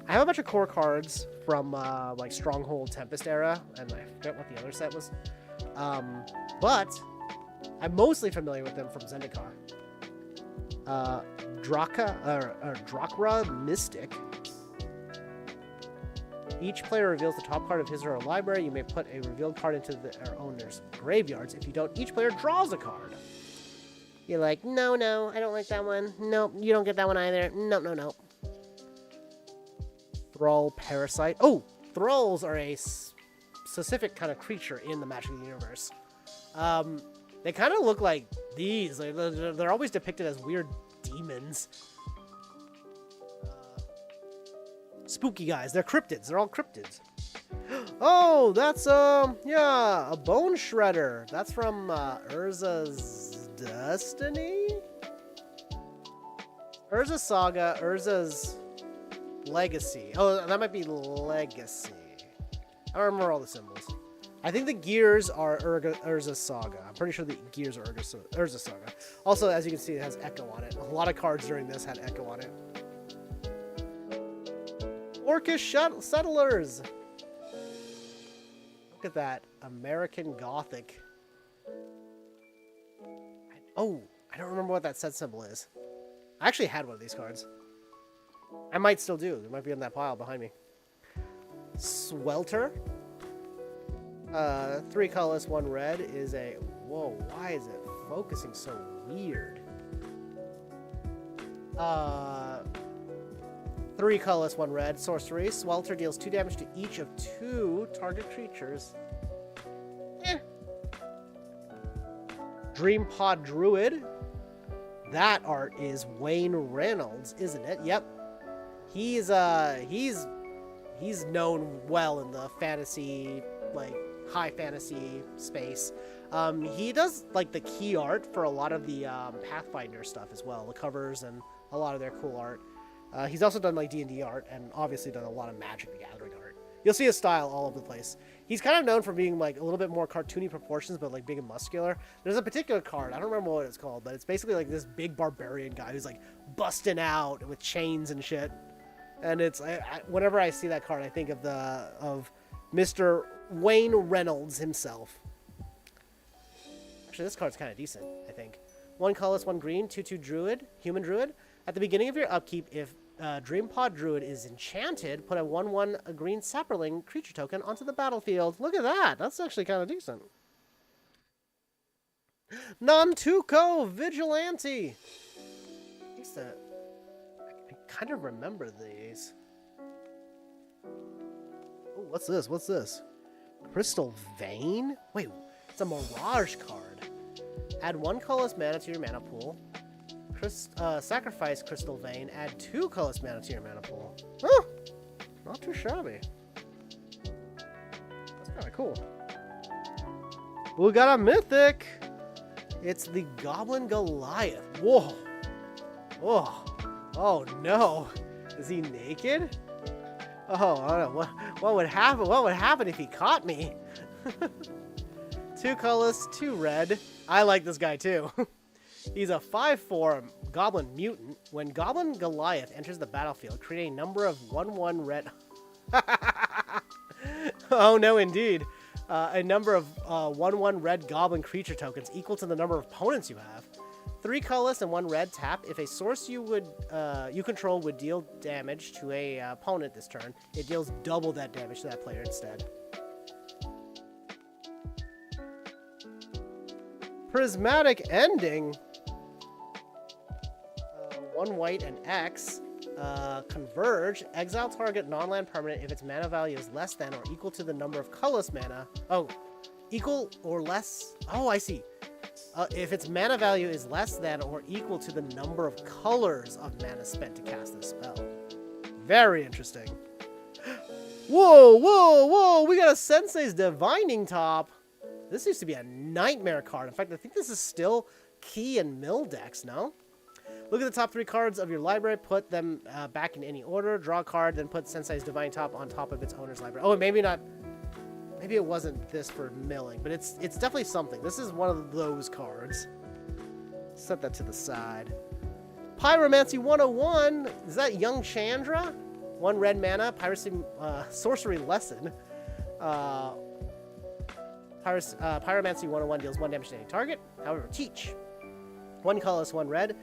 I have a bunch of core cards from like Stronghold Tempest era, and I forget what the other set was. But I'm mostly familiar with them from Zendikar. Drakra Mystic. Each player reveals the top card of his or her library. You may put a revealed card into their owner's graveyards. If you don't, each player draws a card. You're like, no, I don't like that one. Nope, you don't get that one either. Nope. Thrall Parasite. Oh, Thralls are a specific kind of creature in the Magic universe. They kind of look like these. They're always depicted as weird demons. Spooky guys. They're cryptids. They're all cryptids. Oh, that's, yeah, a Bone Shredder. That's from Urza's Destiny? Urza's Saga, Urza's Legacy. Oh, that might be Legacy. I don't remember all the symbols. I think the gears are Urza's Saga. I'm pretty sure the gears are Urza's Saga. Also, as you can see, it has Echo on it. A lot of cards during this had Echo on it. Orcish Settlers! Look at that. American Gothic. Oh, I don't remember what that set symbol is. I actually had one of these cards. I might still do. It might be in that pile behind me. Swelter. 3 colorless, 1 red is a... Whoa, why is it focusing so weird? 3 colorless, 1 red. Sorcery. Swelter deals 2 damage to each of 2 target creatures. Dream Pod Druid. That art is Wayne Reynolds, isn't it? Yep. He's known well in the fantasy, like high fantasy space. He does like the key art for a lot of the Pathfinder stuff as well, the covers and a lot of their cool art. He's also done like D&D art and obviously done a lot of Magic the Gathering art. You'll see his style all over the place. He's kind of known for being like a little bit more cartoony proportions, but like big and muscular. There's a particular card, I don't remember what it's called, but it's basically like this big barbarian guy who's like busting out with chains and shit. And it's whenever I see that card, I think of Mr. Wayne Reynolds himself. Actually, this card's kind of decent, I think. 1 colorless, 1 green, 2/2 druid, human druid. At the beginning of your upkeep, if Dream Pod Druid is enchanted, put a 1/1 green sapperling creature token onto the battlefield. Look at that. That's actually kind of decent. Nantuko Vigilante. I kind of remember these. Oh, what's this? What's this? Crystal Vein? Wait, it's a Mirage card. Add 1 colorless mana to your mana pool. Sacrifice Crystal Vein. Add 2 colorless mana to your mana pool. Oh, not too shabby. That's kind of cool. We got a mythic. It's the Goblin Goliath. Whoa. Oh. Oh no. Is he naked? Oh, I don't know. What would happen? What would happen if he caught me? 2 colorless, 2 red. I like this guy too. He's a 5/4 goblin mutant. When Goblin Goliath enters the battlefield, create a number of 1/1 red. Oh no, indeed. A number of 1/1 red goblin creature tokens equal to the number of opponents you have. 3 colorless and 1 red. Tap. If a source you control would deal damage to a opponent this turn, it deals double that damage to that player instead. Prismatic Ending. 1 white and X. Converge. Exile target non-land permanent if its mana value is less than or equal to the number of colorless mana. Oh, equal or less. Oh, I see. If its mana value is less than or equal to the number of colors of mana spent to cast this spell. Very interesting. Whoa, whoa, whoa! We got a Sensei's Divining Top. This used to be a nightmare card. In fact, I think this is still key and mill decks, no? Look at the top 3 cards of your library, put them back in any order, draw a card, then put Sensei's Divining Top on top of its owner's library. Oh, maybe not. Maybe it wasn't this for milling, but it's definitely something. This is one of those cards. Set that to the side. Pyromancy 101. Is that Young Chandra? 1 red mana, piracy, sorcery lesson. Pyromancy 101 deals 1 damage to any target. However, teach. 1 colorless, 1 red.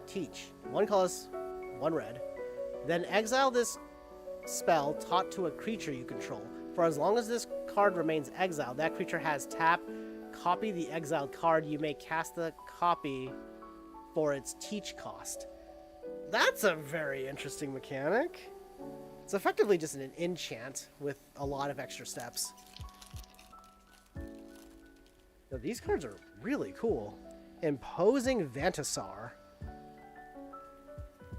Teach. 1 colorless, 1 red. Then exile this spell taught to a creature you control. For as long as this card remains exiled, that creature has tap. Copy the exiled card. You may cast the copy for its teach cost. That's a very interesting mechanic. It's effectively just an enchant with a lot of extra steps. Now, these cards are really cool. Imposing Vantasar.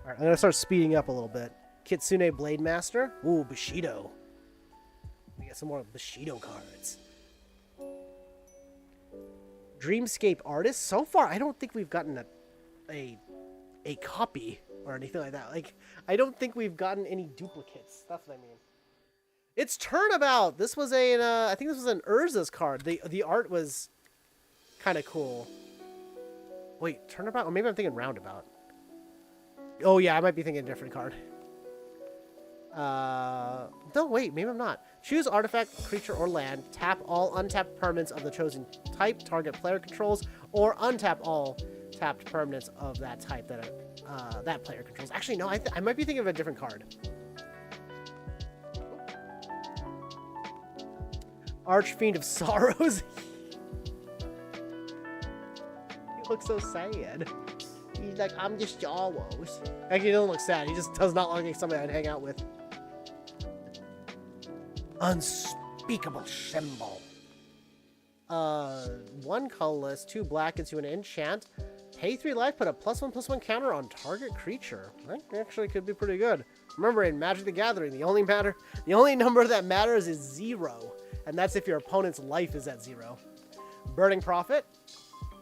Alright, I'm going to start speeding up a little bit. Kitsune Blade Master. Ooh, Bushido. We got some more Bushido cards. Dreamscape Artist. So far, I don't think we've gotten a copy or anything like that. Like, I don't think we've gotten any duplicates. That's what I mean. It's Turnabout. This was I think this was an Urza's card. The art was kind of cool. Wait, Turnabout? Or maybe I'm thinking Roundabout. Oh yeah, I might be thinking a different card. No, wait, maybe I'm not. Choose artifact, creature, or land. Tap all untapped permanents of the chosen type target player controls, or untap all tapped permanents of that type that player controls. Actually, no, I might be thinking of a different card. Archfiend of Sorrows. He looks so sad. He's like, I'm just Jaws. Actually, he doesn't look sad. He just does not look like somebody I'd hang out with. Unspeakable Symbol. 1 colorless, 2 black into an enchant. Pay 3 life, put a +1/+1 counter on target creature. That actually could be pretty good. Remember, in Magic the Gathering, the only number that matters is 0. And that's if your opponent's life is at 0. Burning Prophet.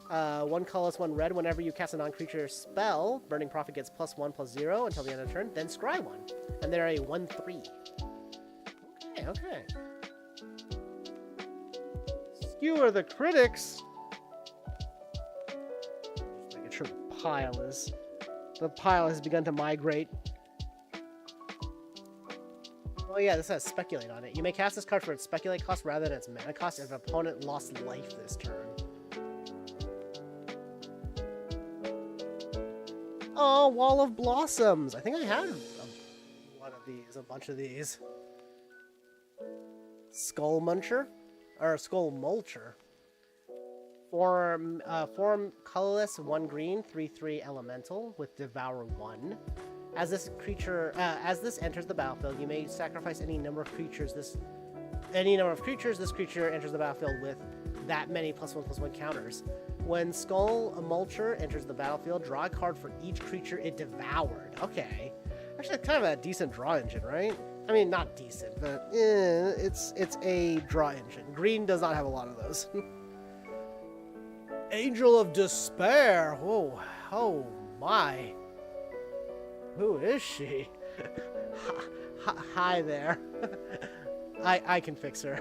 1 colorless, 1 red. Whenever you cast a non-creature spell, Burning Prophet gets +1/+0 until the end of the turn. Then scry 1. And they're a 1/3. Okay. Skewer the critics. Just making sure the pile has begun to migrate. Oh yeah, this has Speculate on it. You may cast this card for its Speculate cost rather than its mana cost if an opponent lost life this turn. Oh, Wall of Blossoms. I think I had a bunch of these. Skull Muncher, or Skull Mulcher. Form colorless, 1 green, 3/3 elemental with Devour 1. As this enters the battlefield, you may sacrifice any number of creatures. This creature enters the battlefield with that many +1/+1 counters. When Skull Mulcher enters the battlefield, draw a card for each creature it devoured. Okay, actually, kind of a decent draw engine, right? I mean, not decent, but it's a draw engine. Green does not have a lot of those. Angel of Despair. Whoa, oh my. Who is she? Hi there. I can fix her.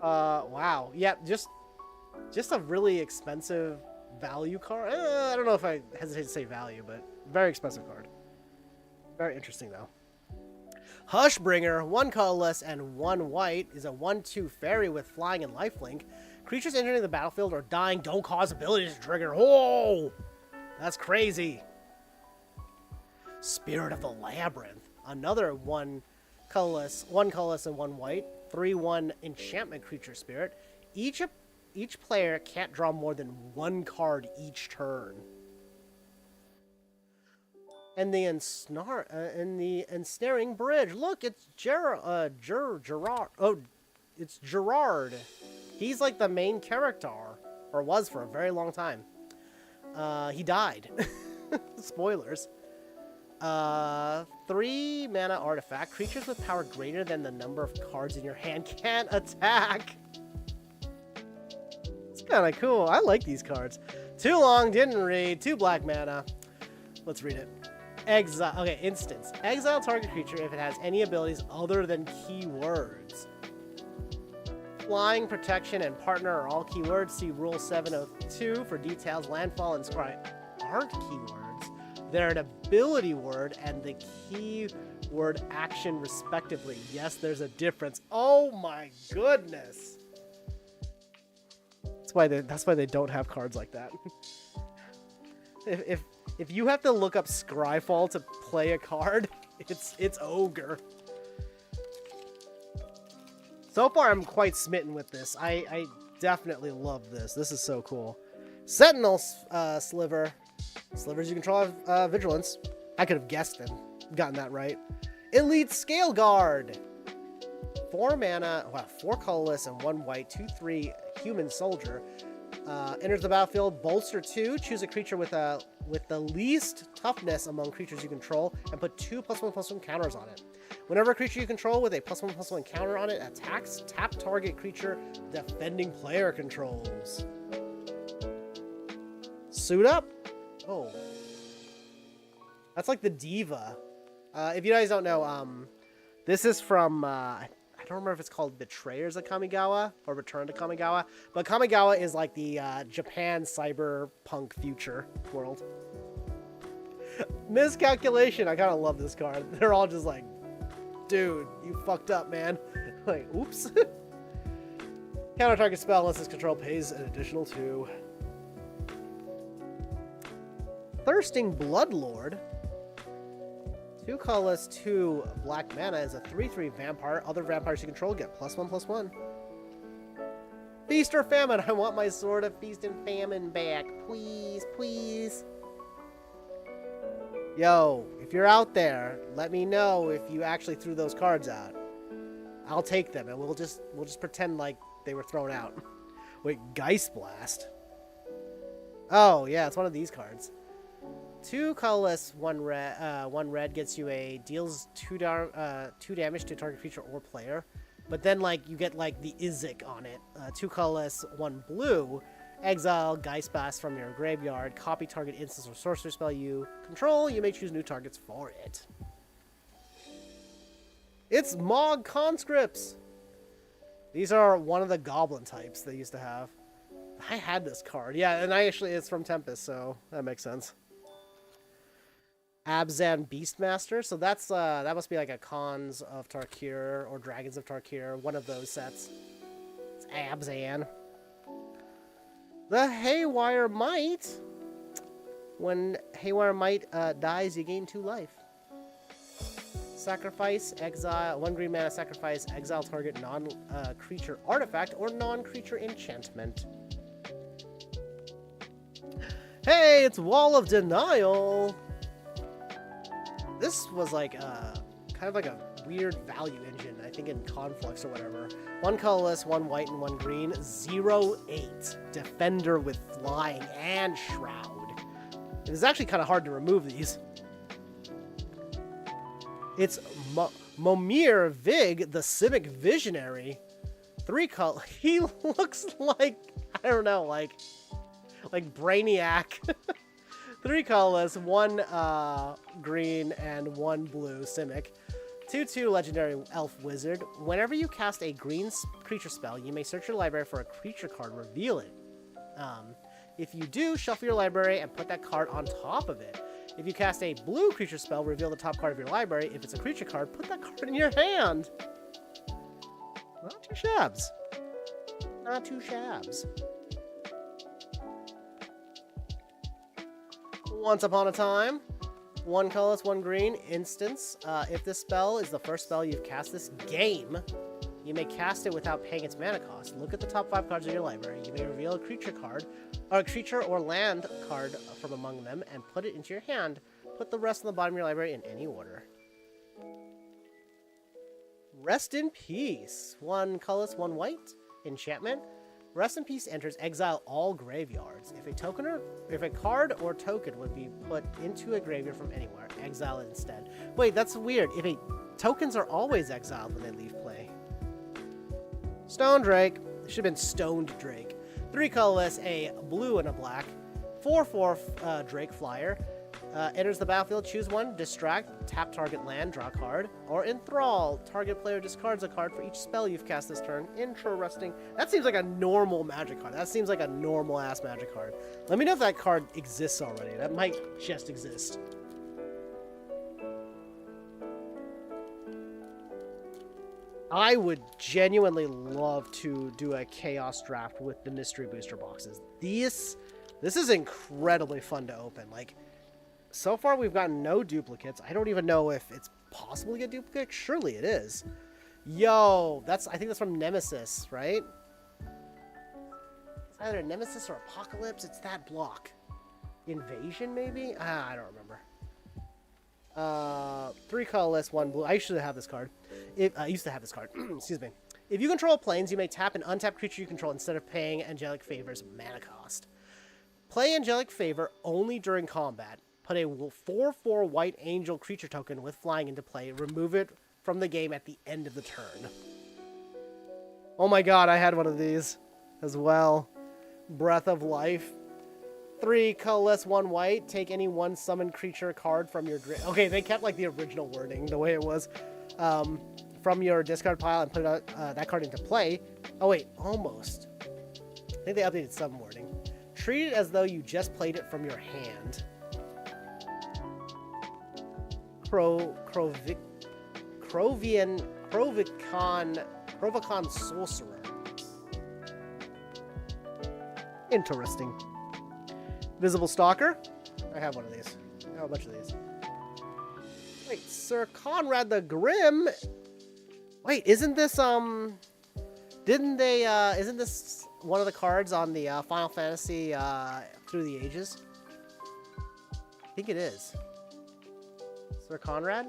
Wow. Yep, just a really expensive value card. I don't know if I hesitate to say value, but very expensive card. Very interesting though. Hushbringer, 1 colorless and 1 white, is a 1/2 fairy with flying and lifelink. Creatures entering the battlefield or dying don't cause abilities to trigger. Whoa! That's crazy. Spirit of the Labyrinth, another 1 colorless and 1 white, 3/1 enchantment creature spirit. Each player can't draw more than 1 card each turn. And the ensnaring bridge. Look, it's Gerard. Oh, it's Gerard. He's like the main character, or was for a very long time. He died. Spoilers. 3 mana artifact. Creatures with power greater than the number of cards in your hand can't attack. It's kind of cool. I like these cards. Too long, didn't read. 2 black mana. Let's read it. Exile. Okay, instance. Exile target creature if it has any abilities other than keywords. Flying, protection, and partner are all keywords. See Rule 702 for details. Landfall and scry aren't keywords. They're an ability word and the keyword action respectively. Yes, there's a difference. Oh my goodness. That's why they don't have cards like that. If you have to look up Scryfall to play a card, it's ogre. So far, I'm quite smitten with this. I definitely love this. This is so cool. Sentinel Sliver. Slivers you control have vigilance. I could have guessed and gotten that right. Elite Scale Guard. 4 mana, wow, 4 colorless and 1 white, 2/3 human soldier. Enters the battlefield, bolster 2, choose a creature with the least toughness among creatures you control, and put 2 +1/+1 counters on it. Whenever a creature you control with a +1/+1 counter on it attacks, tap target creature defending player controls. Suit up? Oh. That's like the Diva. If you guys don't know, this is from, I don't remember if it's called Betrayers of Kamigawa or Return to Kamigawa, but Kamigawa is like the Japan cyberpunk future world. Miscalculation. I kind of love this card. They're all just like, dude, you fucked up, man. Like, oops. Counter target spell unless its control pays an additional 2. Thirsting Bloodlord. 2 colorless, 2 black mana is a 3/3 vampire. Other vampires you control get +1/+1. Feast or Famine. I want my Sword of Feast and Famine back. Please, please. Yo, if you're out there, let me know if you actually threw those cards out. I'll take them and we'll just pretend like they were thrown out. Wait, Geist Blast. Oh, yeah, it's one of these cards. 2 colorless, 1 red gets you deals 2 damage to target creature or player. But then like you get like the Izzik on it. 2 colorless, 1 blue. Exile Geist Blast from your graveyard. Copy target instance or sorcery spell you control. You may choose new targets for it. It's Mog Conscripts. These are one of the goblin types they used to have. I had this card. Yeah, and it's from Tempest, so that makes sense. Abzan Beastmaster. So that's that must be like a Khans of Tarkir or Dragons of Tarkir, one of those sets. It's Abzan. The Haywire Might. When Haywire Might dies, you gain 2 life. Sacrifice, exile, 1 green mana, sacrifice, exile target non-creature artifact or non-creature enchantment. Hey, it's Wall of Denial. This was like kind of like a weird value engine, I think in Conflux or whatever. 1 colorless, 1 white, and 1 green. 0/8. Defender with flying and shroud. It is actually kind of hard to remove these. It's Momir Vig, the Civic Visionary. 3 color. He looks like, I don't know, like Brainiac. 3 colorless, 1 green, and 1 blue Simic. 2/2 legendary elf wizard. Whenever you cast a green creature spell, you may search your library for a creature card, reveal it. If you do, shuffle your library and put that card on top of it. If you cast a blue creature spell, reveal the top card of your library. If it's a creature card, put that card in your hand. Not too shabs. Not too shabs. Once upon a time, 1 colorless, 1 green, instance. If this spell is the first spell you've cast this game, you may cast it without paying its mana cost. Look at the top 5 cards in your library. You may reveal a creature card, or a creature or land card from among them, and put it into your hand. Put the rest on the bottom of your library in any order. Rest in Peace. 1 colorless, 1 white. Enchantment. Rest in Peace enters exile all graveyards. If a card or token would be put into a graveyard from anywhere, exile it instead. Wait, that's weird. Tokens are always exiled when they leave play. Stone Drake. It should have been Stoned Drake. 3 colorless, a blue and a black. 4/4 Drake Flyer. Enters the battlefield, choose 1, distract, tap target land, draw a card, or enthrall. Target player discards a card for each spell you've cast this turn. Interesting. That seems like a normal Magic card. That seems like a normal ass Magic card. Let me know if that card exists already. That might just exist. I would genuinely love to do a Chaos draft with the mystery booster boxes. This is incredibly fun to open. Like, so far we've gotten no duplicates. I don't even know if it's possible to get duplicates. Surely it is. Yo, I think that's from Nemesis, right? It's either Nemesis or Apocalypse. It's that block. Invasion, maybe? I don't remember. 3 colorless, 1 blue. I used to have this card. Excuse me. If you control planes, you may tap an untapped creature you control instead of paying Angelic Favor's mana cost. Play Angelic Favor only during combat. Put a 4/4 white angel creature token with flying into play. Remove it from the game at the end of the turn. Oh my god, I had one of these as well. Breath of Life. 3 colorless, 1 white. Take any 1 summoned creature card from your... Okay, they kept like the original wording, the way it was. From your discard pile and put that card into play. Oh wait, almost. I think they updated some wording. Treat it as though you just played it from your hand. Provocon Sorcerer. Interesting. Visible Stalker. I have one of these. I have a bunch of these. Wait, Sir Conrad the Grim. Wait, isn't this isn't this one of the cards on the Final Fantasy Through the Ages? I think it is. Sir Conrad?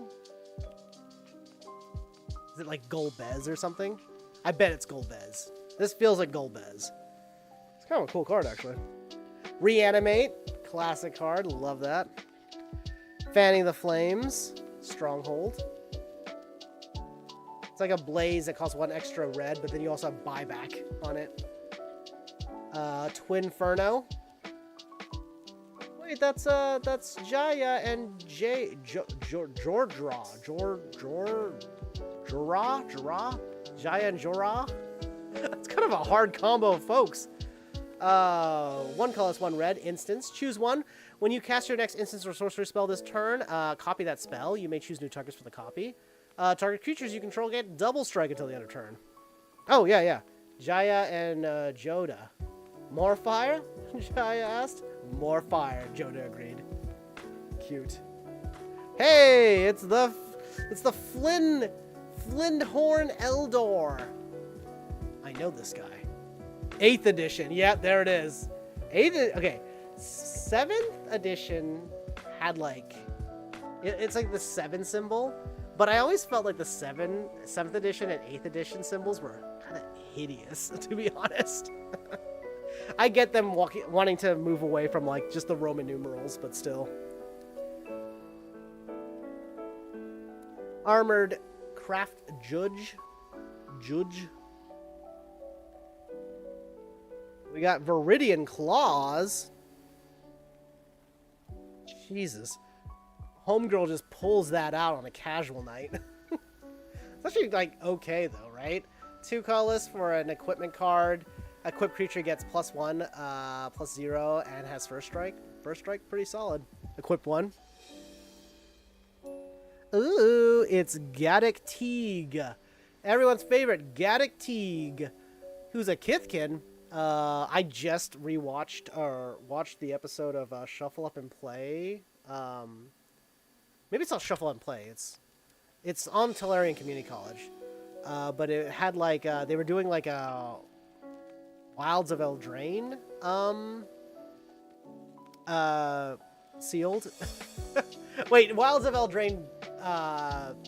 Is it like Golbez or something? I bet it's Golbez. This feels like Golbez. It's kind of a cool card, actually. Reanimate. Classic card. Love that. Fanning the Flames. Stronghold. It's like a blaze that costs 1 extra red, but then you also have buyback on it. Twinferno. Wait, that's Jaya and Jordra. Jaya and Jorah. That's kind of a hard combo, folks. 1 colorless, 1 red. Instance. Choose 1. When you cast your next instance or sorcery spell this turn, copy that spell. You may choose new targets for the copy. Target creatures you control get double strike until the end of turn. Oh, yeah. Jaya and Joda. More fire? Jaya asked. More fire, Joda agreed. Cute. Hey, it's the Flindhorn Eldor. I know this guy. 8th edition. Yeah, there it is. 7th edition had like... It's like the 7 symbol. But I always felt like the 7th edition and 8th edition symbols were kind of hideous, to be honest. I get them wanting to move away from like just the Roman numerals, but still. Armored Craft Judge. We got Viridian Claws. Jesus. Homegirl just pulls that out on a casual night. actually like okay though, right? 2 colorless for an equipment card. Equipped creature gets +1, +0, and has first strike. First strike, pretty solid. Equip 1. Ooh, it's Gaddock Teague. Everyone's favorite, Gaddock Teague, who's a Kithkin. I just rewatched or watched the episode of Shuffle Up and Play. Maybe it's not Shuffle Up and Play. It's on Tellurian Community College. But it had like they were doing like a Wilds of Eldraine sealed. Wait, Wilds of Eldraine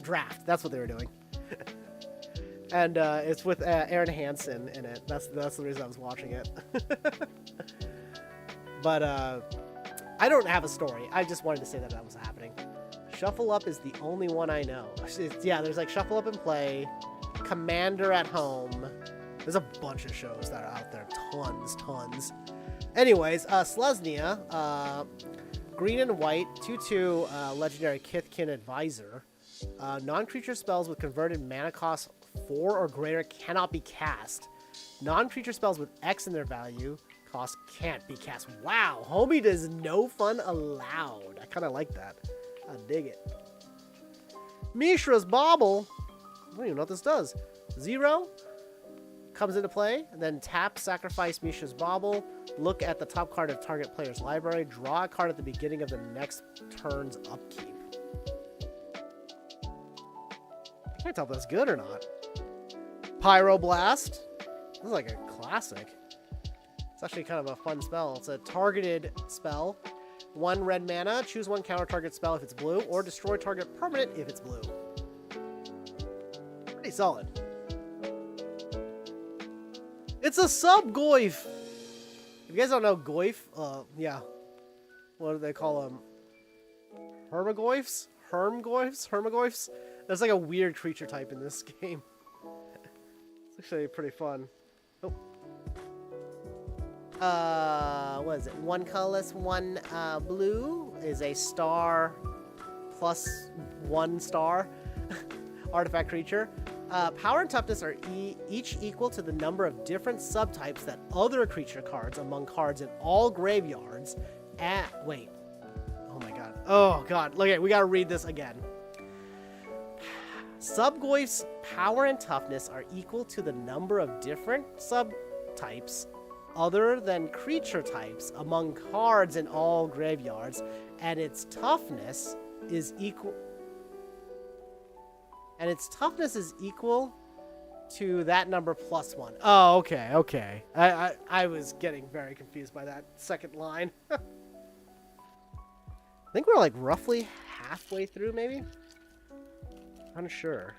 draft. That's what they were doing. And it's with Aaron Hansen in it. That's the reason I was watching it. But I don't have a story. I just wanted to say that was happening. Shuffle Up is the only one I know. Yeah, there's like Shuffle Up and Play, Commander at Home. There's a bunch of shows that are out there. Tons. Anyways, Selesnya, green and white, 2/2 legendary Kithkin Advisor. Non-creature spells with converted mana cost 4 or greater cannot be cast. Non-creature spells with X in their value cost can't be cast. Wow, homie does no fun allowed. I kind of like that. I dig it. Mishra's Bauble. I don't even know what this does. 0 comes into play, and then tap, sacrifice Mishra's Bauble, look at the top card of target player's library, draw a card at the beginning of the next turn's upkeep. I can't tell if that's good or not. Pyroblast. This is like a classic. It's actually kind of a fun spell. It's a targeted spell. 1 red mana, choose 1 counter target spell if it's blue, or destroy target permanent if it's blue. Pretty solid. It's a sub-Goyf! If you guys don't know Goyf, yeah. What do they call them? Hermagoyfs? Hermagoyfs? There's like a weird creature type in this game. It's actually pretty fun. Oh. What is it? 1 colorless, 1 blue is a star plus 1 star artifact creature. Power and toughness are each equal to the number of different subtypes that other creature cards among cards in all graveyards. Wait. Oh my god. Oh god. Look at, we gotta read this again. Sub-Goyf's power and toughness are equal to the number of different subtypes other than creature types among cards in all graveyards, and its toughness is equal to that number plus 1. Oh, okay. I was getting very confused by that second line. I think we're like roughly halfway through, maybe? Unsure.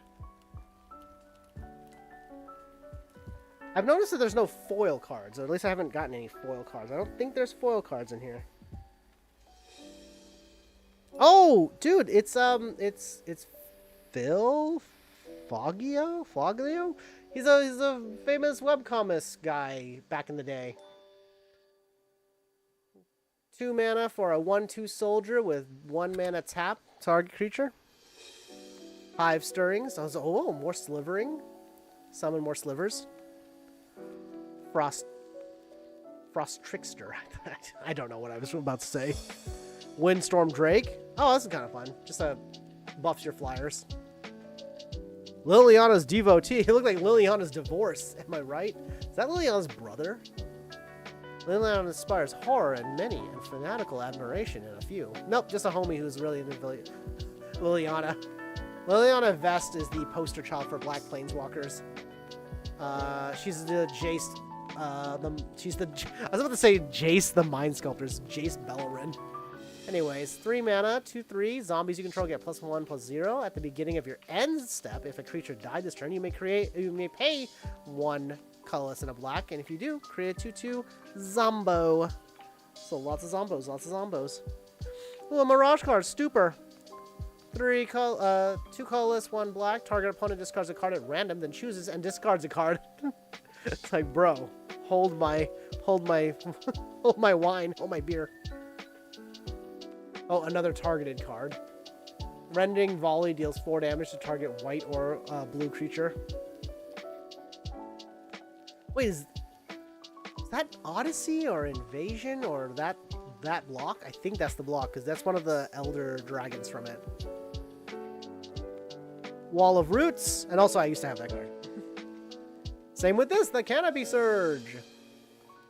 I've noticed that there's no foil cards, or at least I haven't gotten any foil cards. I don't think there's foil cards in here. Oh, dude, it's Phil Foglio? He's a famous webcomics guy back in the day. 2 mana for a 1/2 soldier with 1 mana tap target creature. 5 stirrings. Oh, more slivering. Summon more slivers. Frost Trickster. I don't know what I was about to say. Windstorm Drake. Oh, this is kind of fun. Just buffs your flyers. Liliana's Devotee. He looked like Liliana's divorce. Am I right? Is that Liliana's brother? Liliana inspires horror in many and fanatical admiration in a few. Nope, just a homie who's really into Liliana. Liliana Vest is the poster child for Black Planeswalkers. She's the Jace. I was about to say Jace the Mind Sculptor's Jace Bellerin. Anyways, 3 mana, 2/3. Zombies you control get +1/+0 at the beginning of your end step. If a creature died this turn, you may pay 1 colorless and a black, and if you do, create a 2/2 Zombo. So lots of zombos. Ooh, a Mirage card, Stupor. 2 colorless, 1 black. Target opponent discards a card at random, then chooses and discards a card. It's like, bro, hold my wine, hold my beer. Oh, another targeted card. Rending Volley deals 4 damage to target white or blue creature. Wait, is that Odyssey or Invasion or that block? I think that's the block because that's one of the Elder Dragons from it. Wall of Roots, and also I used to have that card. Same with this, the Canopy Surge.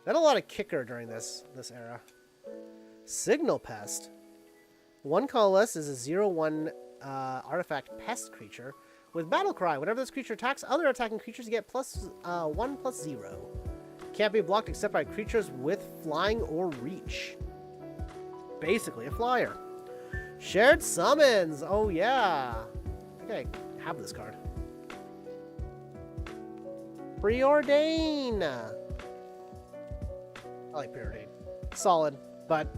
Had a lot of kicker during this era. Signal Pest. 1 colorless is a 0/1 artifact pest creature with Battle Cry. Whenever this creature attacks other attacking creatures, you get +1/+0. Can't be blocked except by creatures with flying or reach. Basically a flyer. Shared Summons. Oh yeah. I think I have this card. Preordain. I like Preordain. Solid, but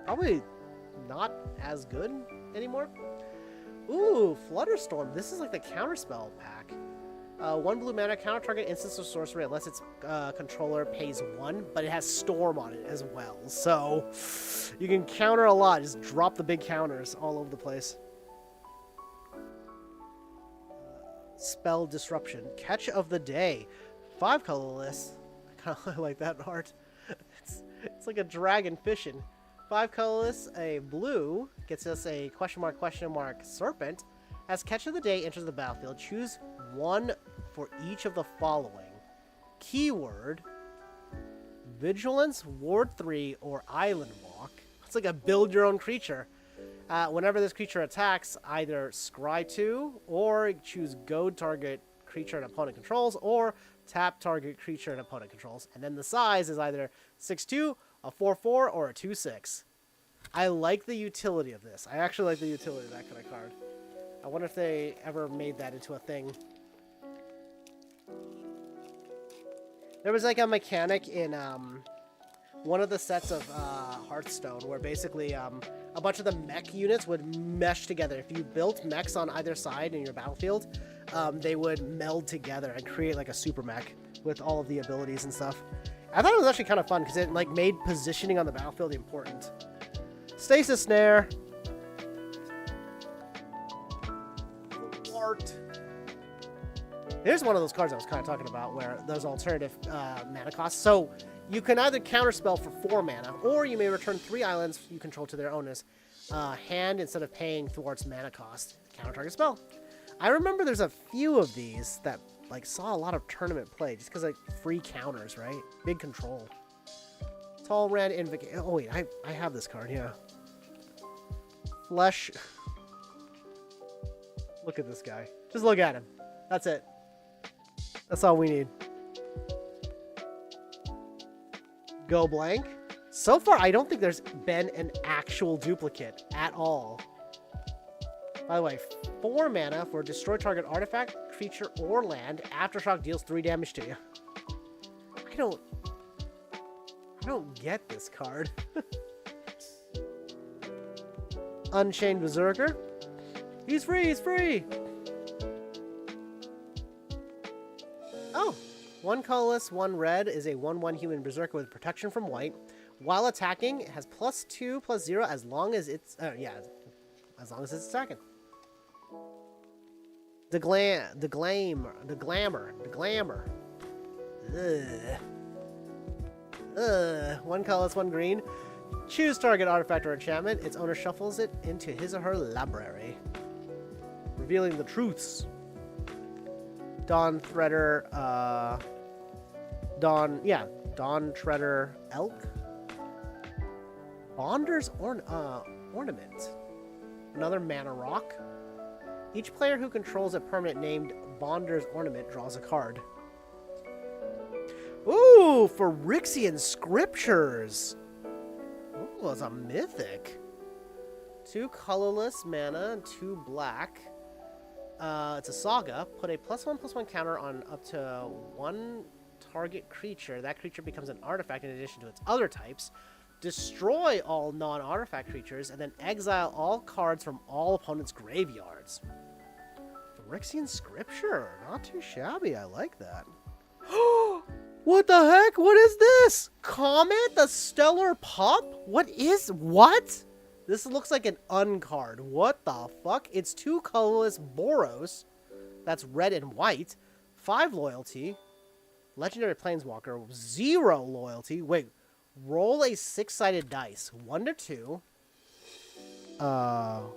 probably not as good anymore. Ooh, Flutterstorm. This is like the counterspell pack. 1 blue mana, counter target instance or sorcery unless its controller pays 1, but it has Storm on it as well. So you can counter a lot. Just drop the big counters all over the place. Spell Disruption. Catch of the Day. 5 colorless. I kind of like that art. It's like a dragon fishing. 5 colorless, a blue, gets us a question mark serpent. As Catch of the Day enters the battlefield, choose 1 for each of the following. Keyword, Vigilance, Ward 3, or Island Walk. It's like a build your own creature. Whenever this creature attacks, either scry 2, or choose goad target creature and opponent controls, or tap target creature and opponent controls. And then the size is either 6/2, a 4/4, or a 2/6. I like the utility of this. I actually like the utility of that kind of card. I wonder if they ever made that into a thing. There was like a mechanic in one of the sets of Hearthstone where basically a bunch of the mech units would mesh together. If you built mechs on either side in your battlefield, they would meld together and create like a super mech with all of the abilities and stuff. I thought it was actually kind of fun because it like made positioning on the battlefield important. Stasis Snare. Wart. Here's one of those cards I was kind of talking about where there's alternative mana costs. So you can either counterspell for 4 mana, or you may return 3 islands you control to their owners' hand instead of paying Thwart's mana cost. Counter target spell. I remember there's a few of these that like saw a lot of tournament play just because like free counters, right? Big control. Tall Red Invocation. Oh wait, I have this card, yeah. Flesh. Look at this guy. Just look at him. That's it. That's all we need. Go blank. So far, I don't think there's been an actual duplicate at all. By the way, 4 mana for destroy target artifact, creature, or land. Aftershock deals 3 damage to you. I don't get this card. Unchained Berserker. He's free, he's free! Oh! 1 colorless, 1 red is a 1/1 human berserker with protection from white. While attacking, it has +2/+0 as long as it's as long as it's attacking. The glamour. Ugh. 1 colorless, 1 green. Choose target artifact or enchantment. Its owner shuffles it into his or her library. Revealing the truths. Dawn Treader Elk. Bonder's Ornament. Another mana rock. Each player who controls a permanent named Bonder's Ornament draws a card. Ooh, Phyrexian Scriptures. Ooh, it's a mythic. 2 colorless mana and 2 black. It's a saga. Put a +1/+1 counter on up to 1 target creature. That creature becomes an artifact in addition to its other types. Destroy all non-artifact creatures, and then exile all cards from all opponents' graveyards. Phyrexian Scripture. Not too shabby. I like that. What the heck? What is this? Comet the Stellar Pup? What? This looks like an uncard. What the fuck? It's 2 colorless Boros. That's red and white. 5 loyalty. Legendary Planeswalker. 0 loyalty. Wait. Roll a 6-sided dice. 1 to 2. Oh.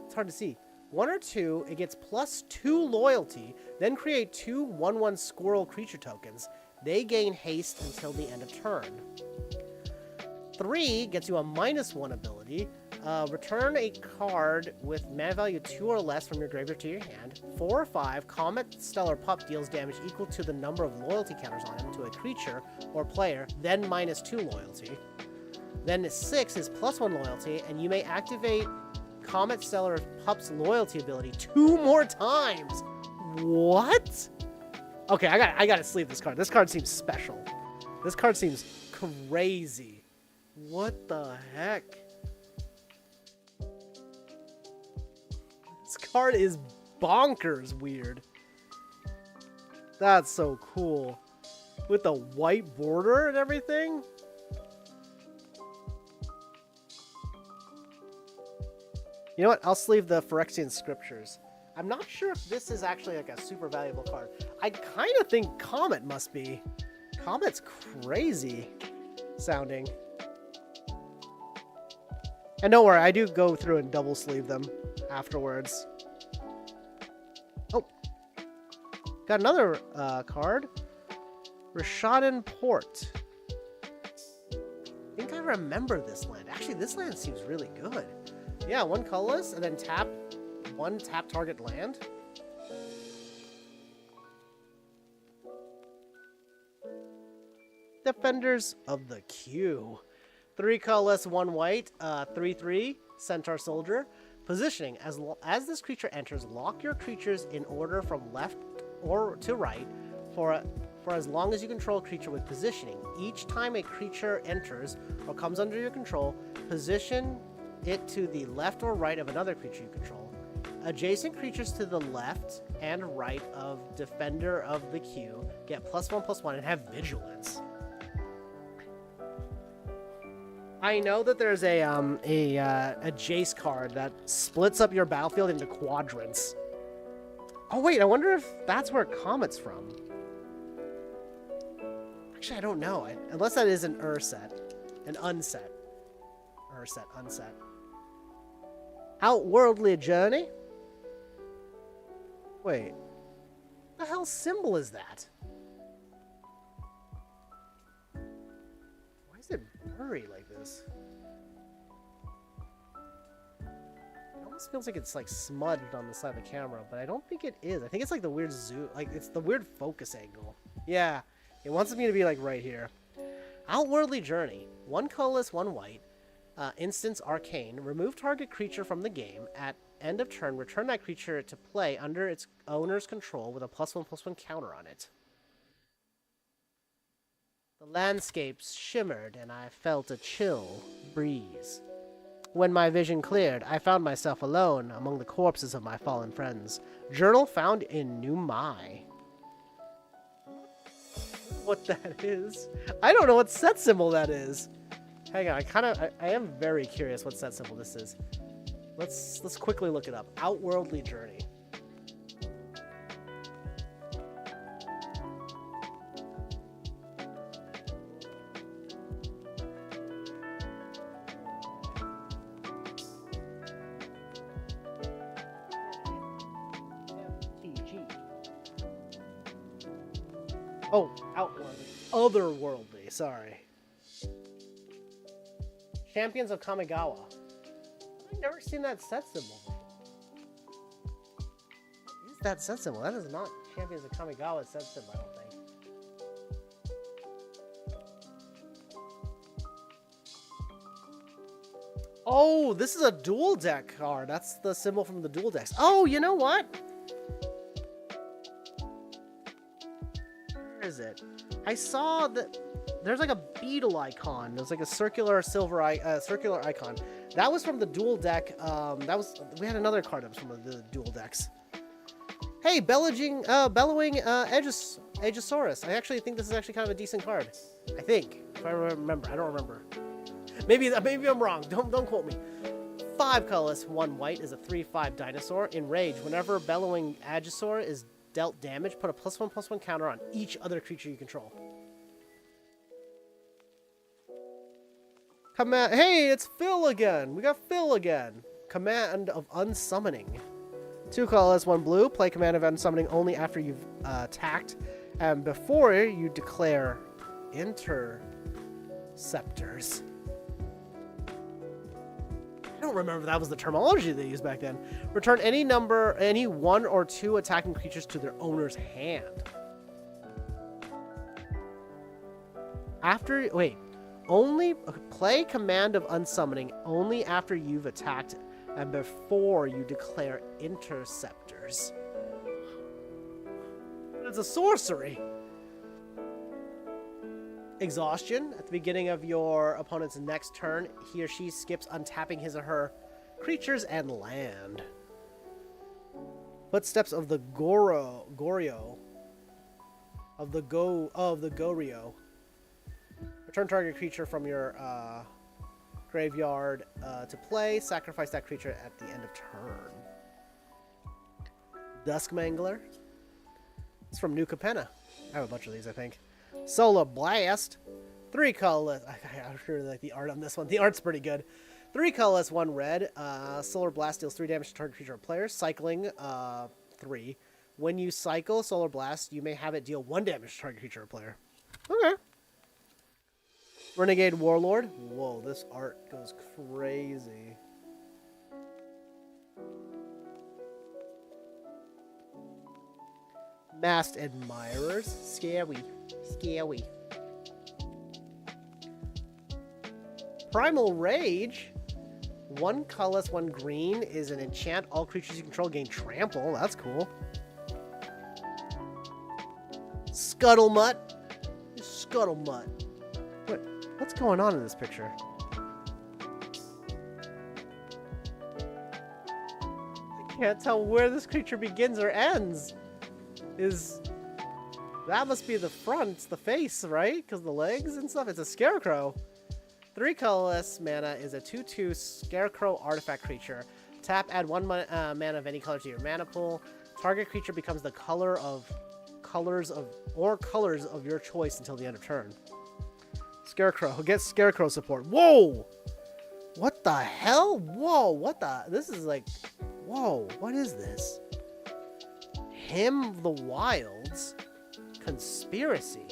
It's hard to see. 1 or 2, it gets +2 loyalty. Then create 2 1/1 squirrel creature tokens. They gain haste until the end of turn. 3 gets you a -1 ability. Return a card with mana value 2 or less from your graveyard to your hand. 4 or 5, Comet Stellar Pup deals damage equal to the number of loyalty counters on him to a creature or player, then -2 loyalty. Then 6 is +1 loyalty, and you may activate Comet Stellar Pup's loyalty ability 2 more times. What? Okay, I gotta sleeve this card. This card seems special. This card seems crazy. What the heck? This card is bonkers weird. That's so cool. With the white border and everything. You know what? I'll sleeve the Phyrexian Scriptures. I'm not sure if this is actually like a super valuable card. I kind of think Comet must be. Comet's crazy sounding. And don't worry, I do go through and double sleeve them afterwards. Oh. Got another card. Rashadan Port. I think I remember this land. Actually, this land seems really good. Yeah, 1 colorless, and then tap 1 tap target land. Defenders of the Queue. 3 colorless, 1 white, 3/3, Centaur Soldier. Positioning. As this creature enters, lock your creatures in order from left or to right for as long as you control a creature with positioning. Each time a creature enters or comes under your control, position it to the left or right of another creature you control. Adjacent creatures to the left and right of Defender of the Queue get +1/+1 and have Vigilance. I know that there's a Jace card that splits up your battlefield into quadrants. Oh wait, I wonder if that's where Comet's from. Actually, I don't know. Unless that is an set. An unset. Set, unset. Outworldly Journey? Wait. What the hell symbol is that? Why is it blurry like this? It almost feels like it's like smudged on the side of the camera, but I don't think it is. I think it's like the weird zoom, like it's the weird focus angle. Yeah, it wants me to be like right here. Outworldly Journey. 1 colorless, 1 white. Instance Arcane. Remove target creature from the game. At end of turn, return that creature to play under its owner's control with a +1/+1 counter on it. The landscapes shimmered and I felt a chill breeze. When my vision cleared, I found myself alone among the corpses of my fallen friends. Journal found in Numai. What that is? I don't know what set symbol that is. Hang on, I am very curious what set symbol this is. Let's quickly look it up. Outworldly Journey. Oh, outworldly. Otherworldly, sorry. Champions of Kamigawa. I've never seen that set symbol before. What is that set symbol? That is not Champions of Kamigawa's set symbol, I don't think. Oh, this is a dual deck card. That's the symbol from the dual decks. Oh, you know what? Where is it? I saw that there's like a beetle icon. There's like a circular circular icon. That was from the dual deck. We had another card that was from the dual decks. Hey, Bellowing Aegisaurus. I actually think this is actually kind of a decent card. I think, if I remember. I don't remember. Maybe I'm wrong. Don't quote me. 5 colorless, 1 white is a 3/5 dinosaur. Enrage. Whenever bellowing Agisaur is dealt damage, put a +1/+1 counter on each other creature you control. Command. Hey, it's Phil again. We got Phil again. Command of Unsummoning. 2 colorless, 1 blue. Play Command of Unsummoning only after you've attacked and before you declare Interceptors. I don't remember if that was the terminology they used back then. Return any 1 or 2 attacking creatures to their owner's hand. Only play Command of Unsummoning only after you've attacked and before you declare Interceptors. It's a sorcery. Exhaustion. At the beginning of your opponent's next turn, he or she skips untapping his or her creatures and land. Footsteps of the Goryo. Return target creature from your graveyard to play. Sacrifice that creature at the end of turn. Duskmangler. It's from New Capenna. I have a bunch of these, I think. Solar Blast. 3 colorless. I really like the art on this one. The art's pretty good. 3 colorless, 1 red. Solar Blast deals 3 damage to target creature or player. Cycling 3. When you cycle Solar Blast, you may have it deal 1 damage to target creature or player. Okay. Renegade Warlord. Whoa, this art goes crazy. Masked Admirers. Scary. Primal Rage. 1 colorless, 1 green is an enchant. All creatures you control gain trample. That's cool. Scuttlemutt. What's going on in this picture? I can't tell where this creature begins or ends. That must be the front, the face, right? Because the legs and stuff. It's a Scarecrow. 3 colorless mana is a 2/2 Scarecrow artifact creature. Tap, add 1 mana of any color to your mana pool. Target creature becomes the colors of your choice until the end of turn. Scarecrow. Get Scarecrow support. Whoa! What the hell? Whoa, this is like... Whoa, what is this? Hymn of the Wilds. Conspiracy.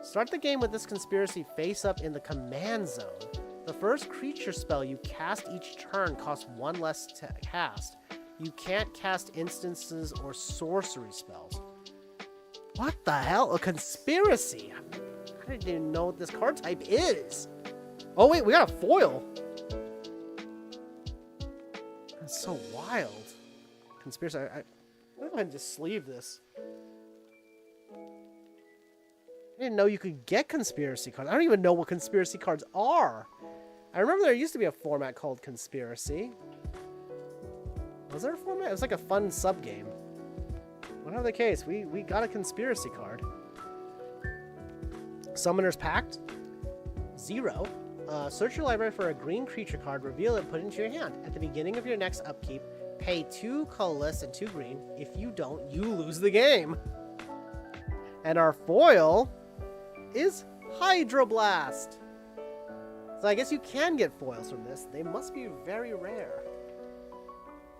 Start the game with this conspiracy face up in the command zone. The first creature spell you cast each turn costs 1 less to cast. You can't cast instances or sorcery spells. What the hell? A conspiracy? I didn't even know what this card type is. Oh wait, we got a foil. That's so wild. Conspiracy. I'm gonna go ahead and just sleeve this. I didn't know you could get conspiracy cards. I don't even know what conspiracy cards are. I remember there used to be a format called Conspiracy. Was there a format? It was like a fun sub-game. Whatever the case, we got a conspiracy card. Summoner's Pact. 0. Search your library for a green creature card, reveal it, put it into your hand. At the beginning of your next upkeep, pay 2 colorless and 2 green. If you don't, you lose the game. And our foil is Hydroblast. So I guess you can get foils from this. They must be very rare.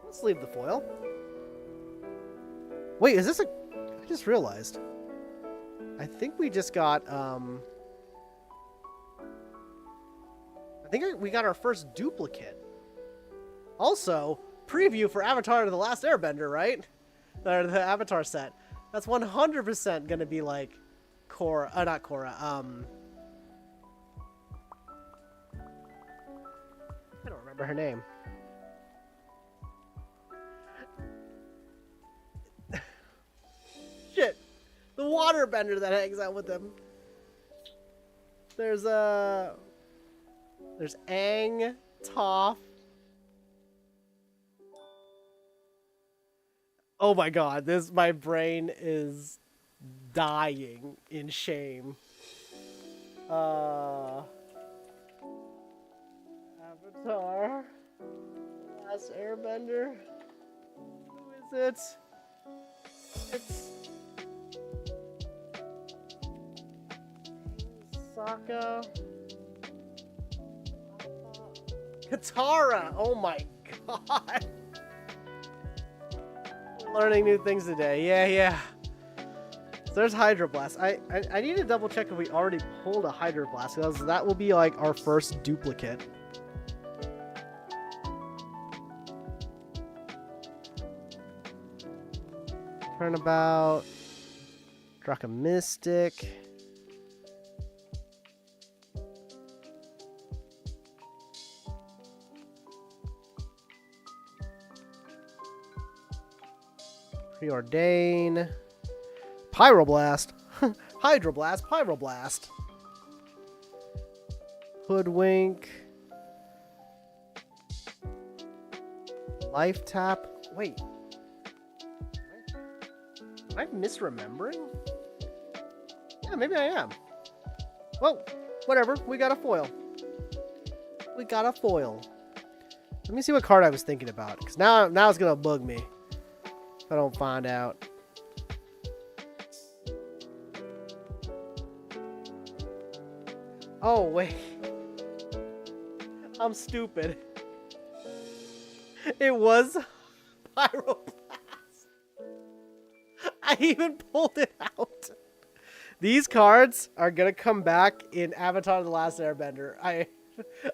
Let's leave the foil. Wait, is this a... I just realized. I think we just got, I think we got our first duplicate. Also, preview for Avatar: The Last Airbender, right? Or the Avatar set. That's 100% gonna be like Korra, not Korra, I don't remember her name. Shit. The waterbender that hangs out with him. There's Aang, Toph. Oh my god, my brain is dying in shame. Avatar. Last Airbender. Who is it? It's Sokka. Katara! Oh my god! We're learning new things today. Yeah. So there's Hydroblast. I need to double check if we already pulled a Hydroblast, because that will be like our first duplicate. Turnabout. Dracomystic. Preordain. Pyroblast. Hydroblast. Pyroblast. Hoodwink. Life Tap. Wait. Am I misremembering? Yeah, maybe I am. Well, whatever. We got a foil. We got a foil. Let me see what card I was thinking about, because now it's gonna bug me if I don't find out. Oh wait, I'm stupid. It was Pyroblast. I even pulled it out. These cards are gonna come back in Avatar: The Last Airbender. I'm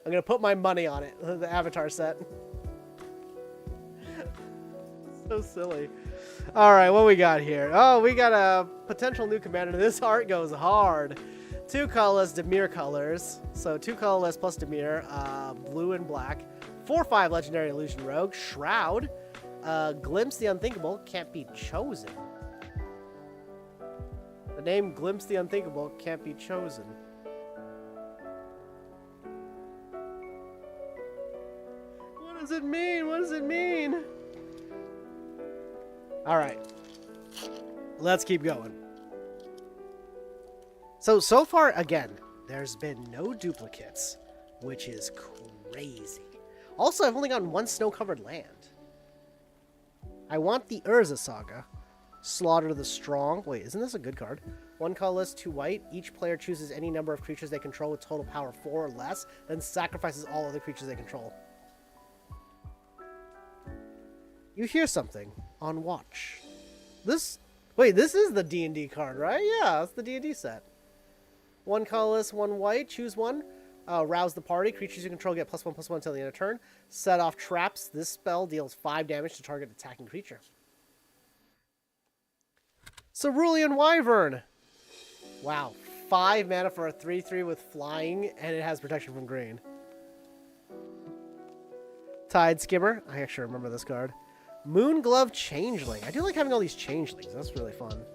gonna put my money on it. The Avatar set. So silly. All right, what we got here? Oh, we got a potential new commander. This art goes hard. 2 colorless Dimir colors. So 2 colorless plus Dimir, blue and black. 4/5 legendary illusion rogue. Shroud. Glimpse the Unthinkable can't be chosen. The name Glimpse the Unthinkable can't be chosen. What does it mean? What does it mean? All right. Let's keep going. So far, again, there's been no duplicates, which is crazy. Also, I've only gotten 1 snow-covered land. I want the Urza Saga. Slaughter the Strong. Wait, isn't this a good card? 1 colorless, 2 white. Each player chooses any number of creatures they control with total power 4 or less, then sacrifices all other creatures they control. You hear something on watch. Wait, this is the D&D card, right? Yeah, that's the D&D set. 1 colorless, 1 white. Choose one. Rouse the party. Creatures you control get +1/+1 until the end of turn. Set off traps. This spell deals 5 damage to target attacking creature. Cerulean Wyvern. Wow. 5 mana for a 3/3 with flying, and it has protection from green. Tide Skimmer. I actually remember this card. Moonglove Changeling. I do like having all these changelings. That's really fun.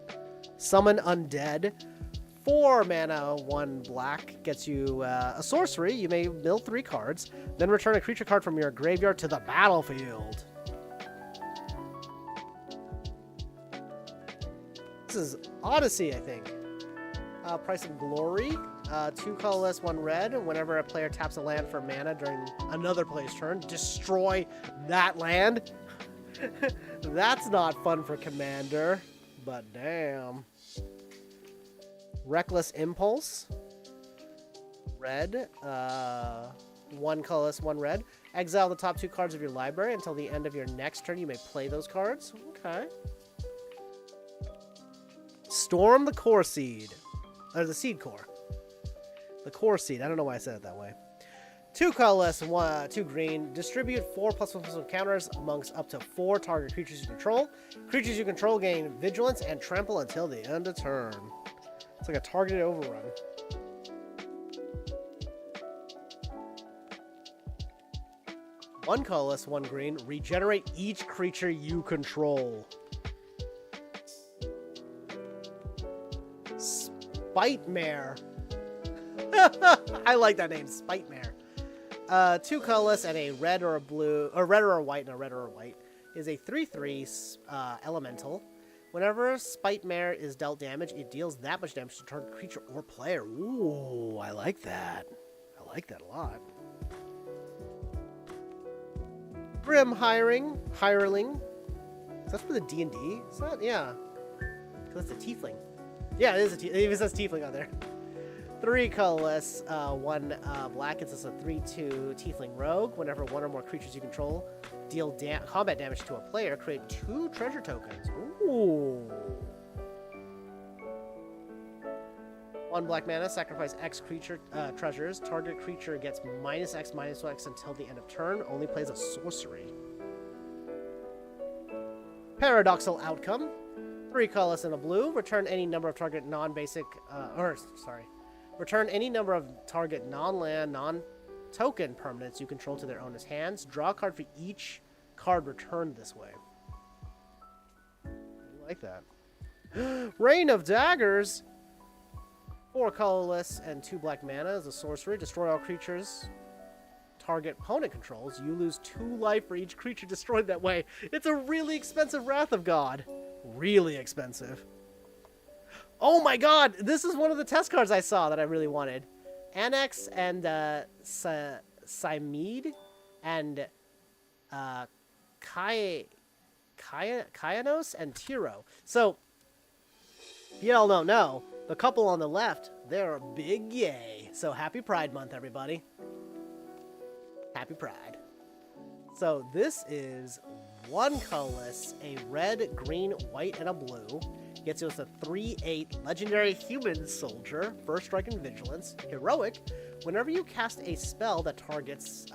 Summon Undead. 4 mana, 1 black. Gets you a sorcery. You may mill 3 cards. Then return a creature card from your graveyard to the battlefield. This is Odyssey, I think. Price of Glory. 2 colorless, 1 red. Whenever a player taps a land for mana during another player's turn, destroy that land. That's not fun for Commander, but damn. Reckless Impulse. Red. 1 colorless, 1 red. Exile the top 2 cards of your library until the end of your next turn. You may play those cards. Okay. Storm the Core Seed. Or the Seed Core. The Core Seed. I don't know why I said it that way. 2 colorless, 2 green. Distribute 4 +1/+1 counters amongst up to 4 target creatures you control. Creatures you control gain vigilance and trample until the end of turn. It's like a targeted overrun. One colorless, 1 green. Regenerate each creature you control. Spite-mare. I like that name, Spite-mare. 2 colorless and a red or a blue, or red or a white and a red or a white is a 3/3 elemental. Whenever Spite-mare is dealt damage, it deals that much damage to target creature or player. Ooh, I like that. I like that a lot. Grim Hireling. Is that for the D&D? Is that? Yeah. Because it's a tiefling. Yeah, it is a tiefling. It even says tiefling on there. 3 colorless, 1 black. It's a 3/2 tiefling rogue. Whenever one or more creatures you control deal combat damage to a player, create 2 treasure tokens. Ooh. 1 black mana, sacrifice X creature treasures. Target creature gets -X/-X until the end of turn. Only plays a sorcery. Paradoxal outcome. 3 colorless and a blue. Return any number of target non-basic, return any number of target non-land, non-token permanents you control to their owner's hands. Draw a card for each card returned this way. I like that. Rain of Daggers. 4 colorless and 2 black mana is a sorcery. Destroy all creatures target opponent controls. You lose 2 life for each creature destroyed that way. It's a really expensive Wrath of God. Really expensive. Oh my god! This is one of the test cards I saw that I really wanted. Annex and Symede and Kaianos and Tiro. So, if you all don't know, the couple on the left, they're a big yay. So happy Pride Month, everybody. Happy Pride. So this is 1 colorless, a red, green, white, and a blue. Gets us a 3/8 legendary human soldier, first strike and vigilance, heroic. Whenever you cast a spell that targets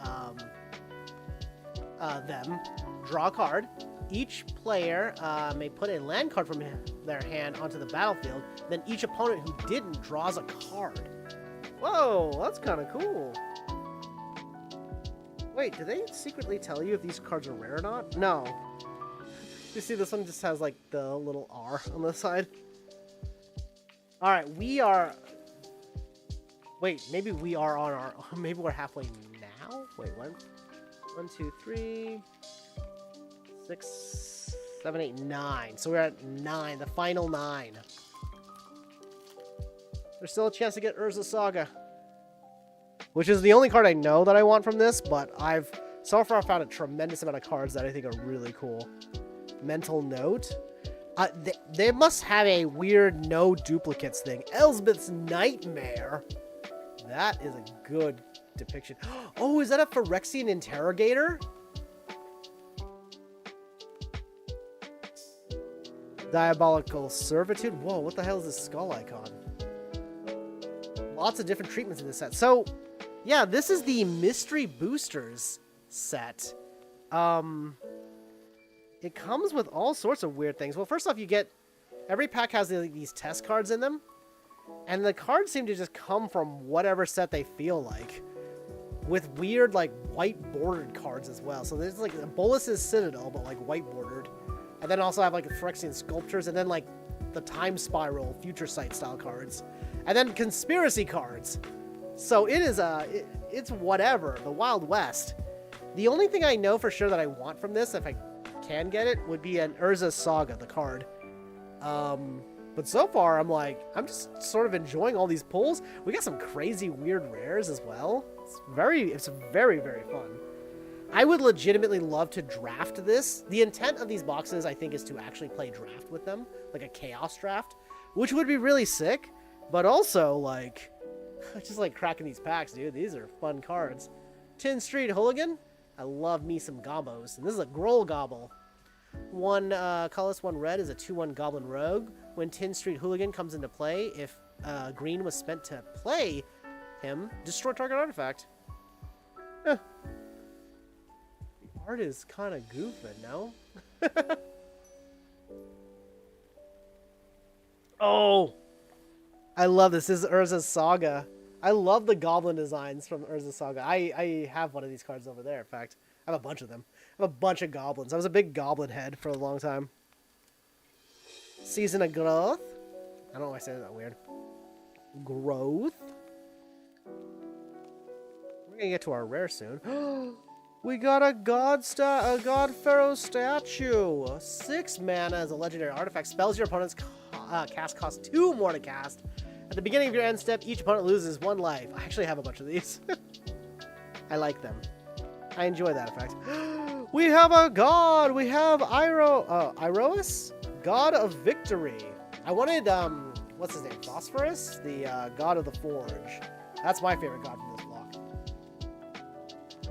them, draw a card. Each player may put a land card from their hand onto the battlefield. Then each opponent who didn't draws a card. Whoa, that's kind of cool. Wait, do they secretly tell you if these cards are rare or not? No. You see, this one just has like the little R on the side. All right, we are. Wait, maybe we are on our. Maybe we're halfway now. Wait, 1, 2, 3, 6, 7, 8, 9. So we're at 9, the final 9. There's still a chance to get Urza Saga, which is the only card I know that I want from this, but I've so far found a tremendous amount of cards that I think are really cool. Mental Note. They must have a weird no duplicates thing. Elsbeth's Nightmare. That is a good depiction. Oh, is that a Phyrexian Interrogator? Diabolical Servitude. Whoa, what the hell is this skull icon? Lots of different treatments in this set. So, yeah, this is the Mystery Boosters set. It comes with all sorts of weird things. Well, first off, you get... Every pack has these test cards in them. And the cards seem to just come from whatever set they feel like. With weird, like, white bordered cards as well. So there's, like, a Bolus's Citadel, but, like, white bordered. And then also have, like, Phyrexian Sculptures. And then, like, the Time Spiral, Future Sight style cards. And then Conspiracy cards. So it is, it's whatever. The Wild West. The only thing I know for sure that I want from this, if I can get it, would be an Urza Saga, the card. But so far, I'm just sort of enjoying all these pulls. We got some crazy weird rares as well. It's very, very fun. I would legitimately love to draft this. The intent of these boxes, I think, is to actually play draft with them, like a chaos draft, which would be really sick. But also, like, just like cracking these packs, dude. These are fun cards. Tin Street Hooligan. I love me some gobbos. And this is a Groll Gobble. 1 colorless, 1 red is a 2/1 Goblin Rogue. When Tin Street Hooligan comes into play, if green was spent to play him, destroy target artifact. The art is kind of goofing, no? Oh! I love this. This is Urza's Saga. I love the goblin designs from Urza's Saga. I have one of these cards over there, in fact. I have a bunch of them. I have a bunch of goblins. I was a big goblin head for a long time. Season of Growth. I don't know why I say that weird. Growth. We're gonna get to our rare soon. We got a God Pharaoh statue. 6 mana as a legendary artifact. Spells your opponent's cast cost 2 more to cast. At the beginning of your end step, each opponent loses 1 life. I actually have a bunch of these. I like them. I enjoy that effect. We have a god. We have Iroas, god of victory. I wanted what's his name? Phosphorus, the god of the forge. That's my favorite god from this block.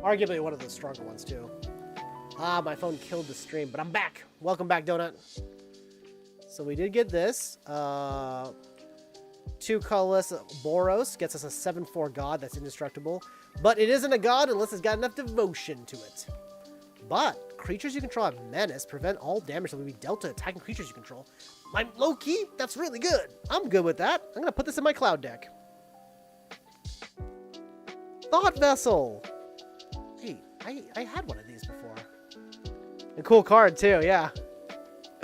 Arguably one of the stronger ones too. Ah, my phone killed the stream, but I'm back. Welcome back, Donut. So we did get this. 2 colorless Boros gets us a 7/4 god that's indestructible. But it isn't a god unless it's got enough devotion to it. But creatures you control have menace, prevent all damage that will be dealt to attacking creatures you control. I'm low-key, that's really good. I'm good with that. I'm gonna put this in my cloud deck. Thought Vessel. Hey, I had one of these before. A cool card too, yeah.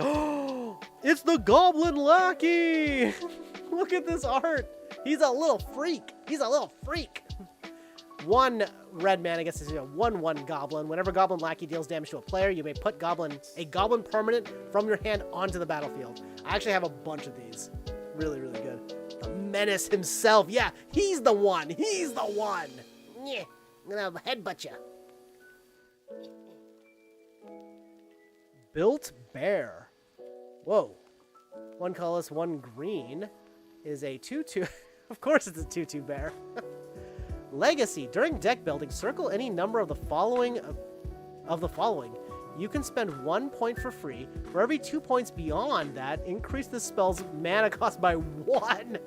Oh, it's the Goblin Lackey! Look at this art. He's a little freak. He's a little freak. 1 red mana gets a 1/1 goblin. Whenever Goblin Lackey deals damage to a player, you may put a goblin permanent from your hand onto the battlefield. I actually have a bunch of these. Really, really good. The Menace himself. Yeah, he's the one. He's the one. Yeah, I'm gonna headbutt you. Built Bear. Whoa. 1 colorless, 1 green is a 2/2. Of course it's a 2/2 bear. Legacy. During deck building, circle any number of the following. You can spend 1 point for free. For every 2 points beyond that, increase the spell's mana cost by 1.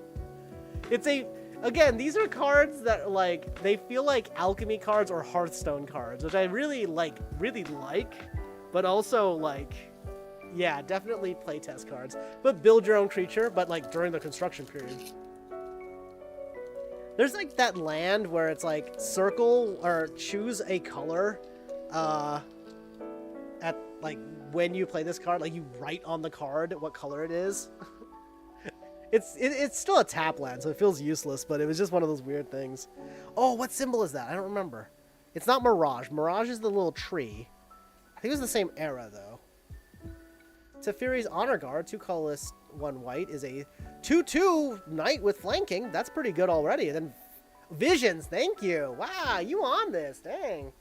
It's a... Again, these are cards that, like, they feel like alchemy cards or Hearthstone cards, which I really like, but also, like, yeah, definitely playtest cards. But build your own creature, but, like, during the construction period. There's, like, that land where it's, like, circle or choose a color, at, like, when you play this card, like, you write on the card what color it is. It's still a tap land, so it feels useless, but it was just one of those weird things. Oh, what symbol is that? I don't remember. It's not Mirage. Mirage is the little tree. I think it was the same era, though. Teferi's Honor Guard, 2 colorless, 1 white, is a 2/2 knight with flanking. That's pretty good already. And then Visions, thank you. Wow, you on this, dang.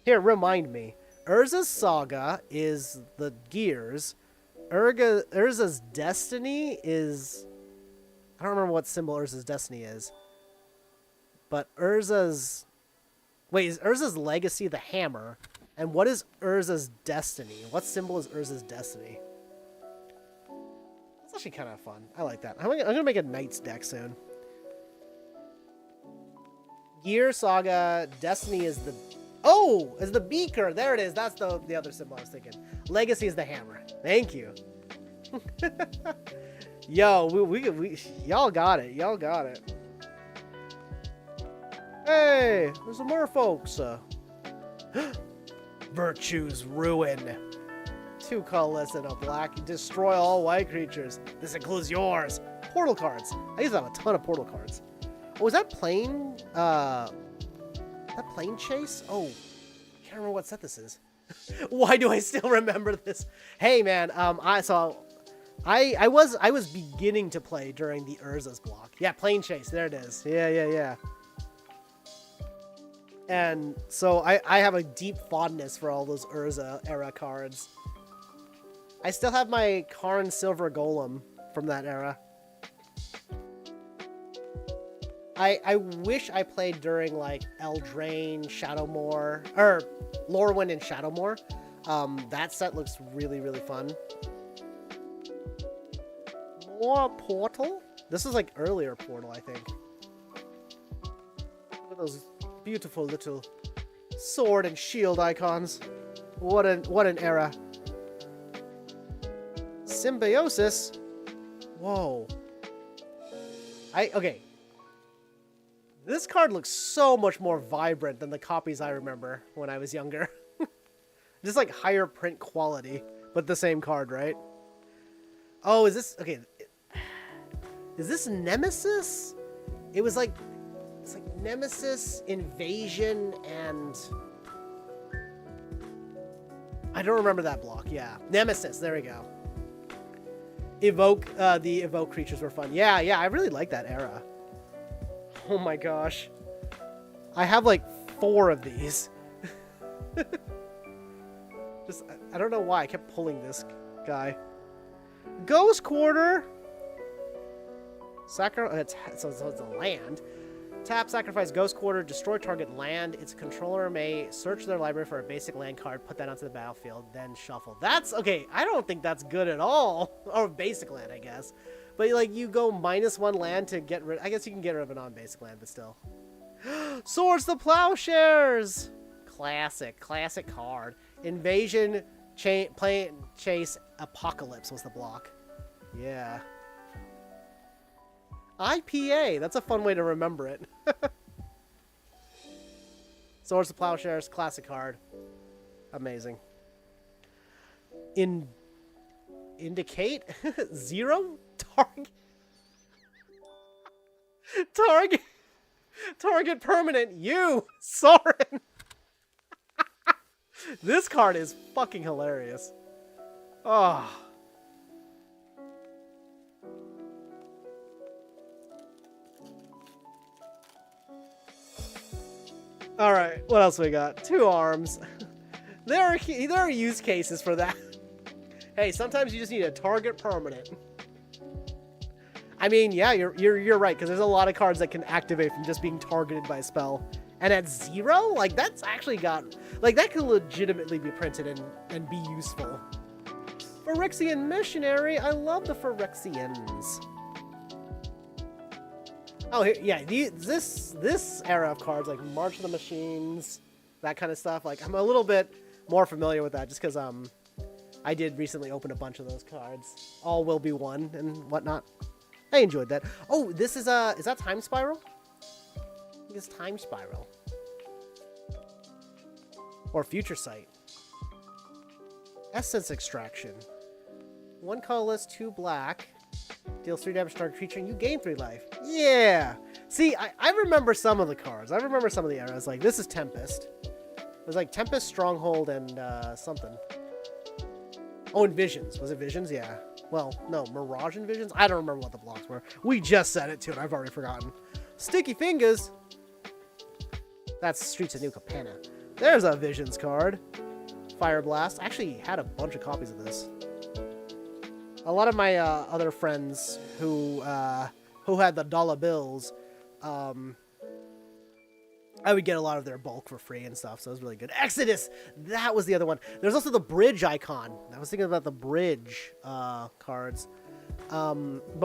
Here, remind me. Urza's Saga is the gears. Urza's Destiny is... I don't remember what symbol Urza's Destiny is. But Urza's... Wait, is Urza's Legacy the hammer? And what is Urza's Destiny? What symbol is Urza's Destiny? That's actually kind of fun. I like that. I'm gonna make a Knights deck soon. Gear Saga Destiny is the... Oh! Is the beaker. There it is. That's the other symbol I was thinking. Legacy is the hammer. Thank you. Yo, we y'all got it. Y'all got it. Hey, there's some more folks. Virtue's Ruin. 2 colorless and a black. Destroy all white creatures. This includes yours. Portal cards. I use that a ton of portal cards. Oh, is that plane? That plane chase? Oh, I can't remember what set this is. Why do I still remember this? Hey, man. I was beginning to play during the Urza's block. Yeah, plane chase. There it is. Yeah. And so I have a deep fondness for all those Urza era cards. I still have my Karn Silver Golem from that era. I wish I played during, like, Eldraine, Shadowmoor, or Lorwyn and Shadowmoor. That set looks really, really fun. More Portal? This is, like, earlier Portal, I think. Look at those beautiful little sword and shield icons. What an era. Symbiosis? Whoa. Okay. This card looks so much more vibrant than the copies I remember when I was younger. Just like higher print quality, but the same card, right? Oh, is this... Okay. Is this Nemesis? It was like... It's like Nemesis, Invasion, and... I don't remember that block, yeah. Nemesis, there we go. Evoke, the Evoke creatures were fun. Yeah, I really like that era. Oh my gosh. I have like 4 of these. Just, I don't know why I kept pulling this guy. Ghost Quarter. So it's a land. Tap, sacrifice Ghost Quarter, destroy target land. Its controller may search their library for a basic land card, put that onto the battlefield, then shuffle. That's, okay, I don't think that's good at all. Or basic land, I guess. But, like, you go -1 land to get rid... I guess you can get rid of a non-basic land, but still. Swords to Plowshares! Classic card. Invasion, Chase, Apocalypse was the block. Yeah. IPA, that's a fun way to remember it. Swords to Plowshares, classic card. Amazing. Indicate? 0? Target permanent, you, Soren. This card is fucking hilarious. Oh. All right, what else we got? 2 arms. There are use cases for that. Hey, sometimes you just need a target permanent. I mean, yeah, you're right, because there's a lot of cards that can activate from just being targeted by a spell. And at 0, like, that's actually got... Like, that could legitimately be printed and be useful. Phyrexian Missionary. I love the Phyrexians. Oh, here, yeah, this era of cards, like March of the Machines, that kind of stuff, like, I'm a little bit more familiar with that, just because, I did recently open a bunch of those cards. All Will Be One and whatnot. I enjoyed that. Oh, this is that Time Spiral? I think it's Time Spiral. Or Future Sight. Essence Extraction. 1 colorless, 2 black. Deals 3 damage to target creature and you gain 3 life. Yeah! See, I remember some of the cards. I remember some of the eras. Like, this is Tempest. It was like Tempest, Stronghold, and something. Oh, and Visions. Was it Visions? Yeah. Well, no, Mirage and Visions? I don't remember what the blocks were. We just said it too, and I've already forgotten. Sticky Fingers. That's Streets of New Capenna. There's a Visions card. Fire Blast. I actually had a bunch of copies of this. A lot of my other friends who had the dollar bills, I would get a lot of their bulk for free and stuff, so it was really good. Exodus! That was the other one. There's also the Bridge icon. I was thinking about the Bridge cards. But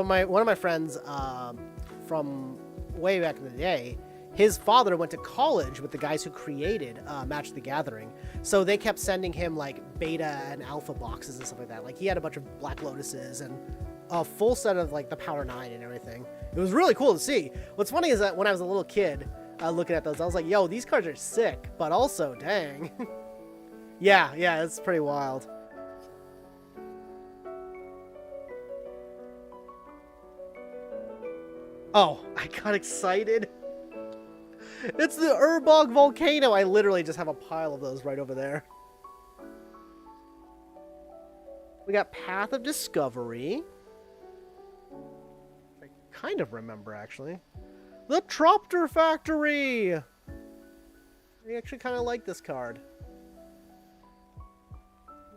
one of my friends from way back in the day, his father went to college with the guys who created Magic the Gathering. So they kept sending him, like, beta and alpha boxes and stuff like that. Like, he had a bunch of Black Lotuses and a full set of, like, the Power 9 and everything. It was really cool to see. What's funny is that when I was a little kid, looking at those, I was like, yo, these cards are sick, but also, dang. yeah, it's pretty wild. Oh, I got excited. It's the Urbog Volcano. I literally just have a pile of those right over there. We got Path of Discovery. I kind of remember, actually. The Tropter Factory! I actually kind of like this card.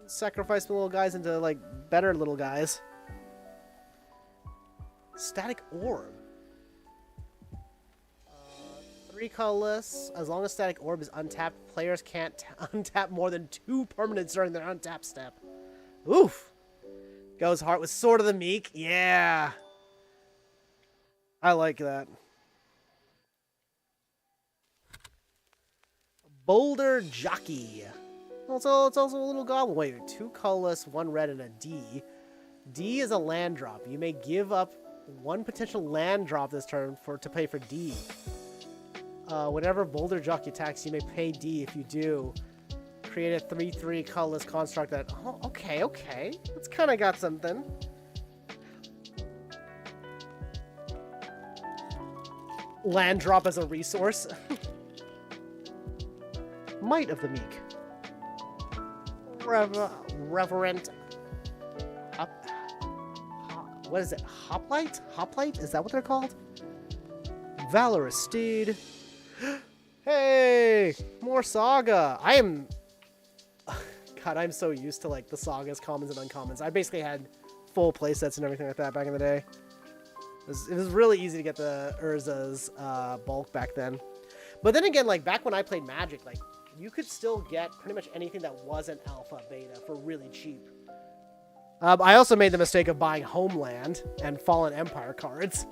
Sacrifice the little guys into, like, better little guys. Static Orb. 3 colorless. As long as Static Orb is untapped, players can't untap more than 2 permanents during their untap step. Oof! Goes hard with Sword of the Meek. Yeah! I like that. Boulder Jockey. It's also a little goblin. Wait, 2 colorless, 1 red, and a D. D is a land drop. You may give up 1 potential land drop this turn to pay for D. Whenever Boulder Jockey attacks, you may pay D. If you do, create a 3/3 colorless construct that... Oh, okay. It's kind of got something. Land drop as a resource. Might of the Meek. Reverent... what is it? Hoplite? Hoplite? Is that what they're called? Valorous Steed. Hey! More Saga! I am God, I'm so used to like the sagas, commons, and uncommons. I basically had full playsets and everything like that back in the day. It was really easy to get the Urza's bulk back then. But then again, like back when I played Magic, like you could still get pretty much anything that wasn't alpha beta for really cheap. I also made the mistake of buying Homeland and Fallen Empire cards.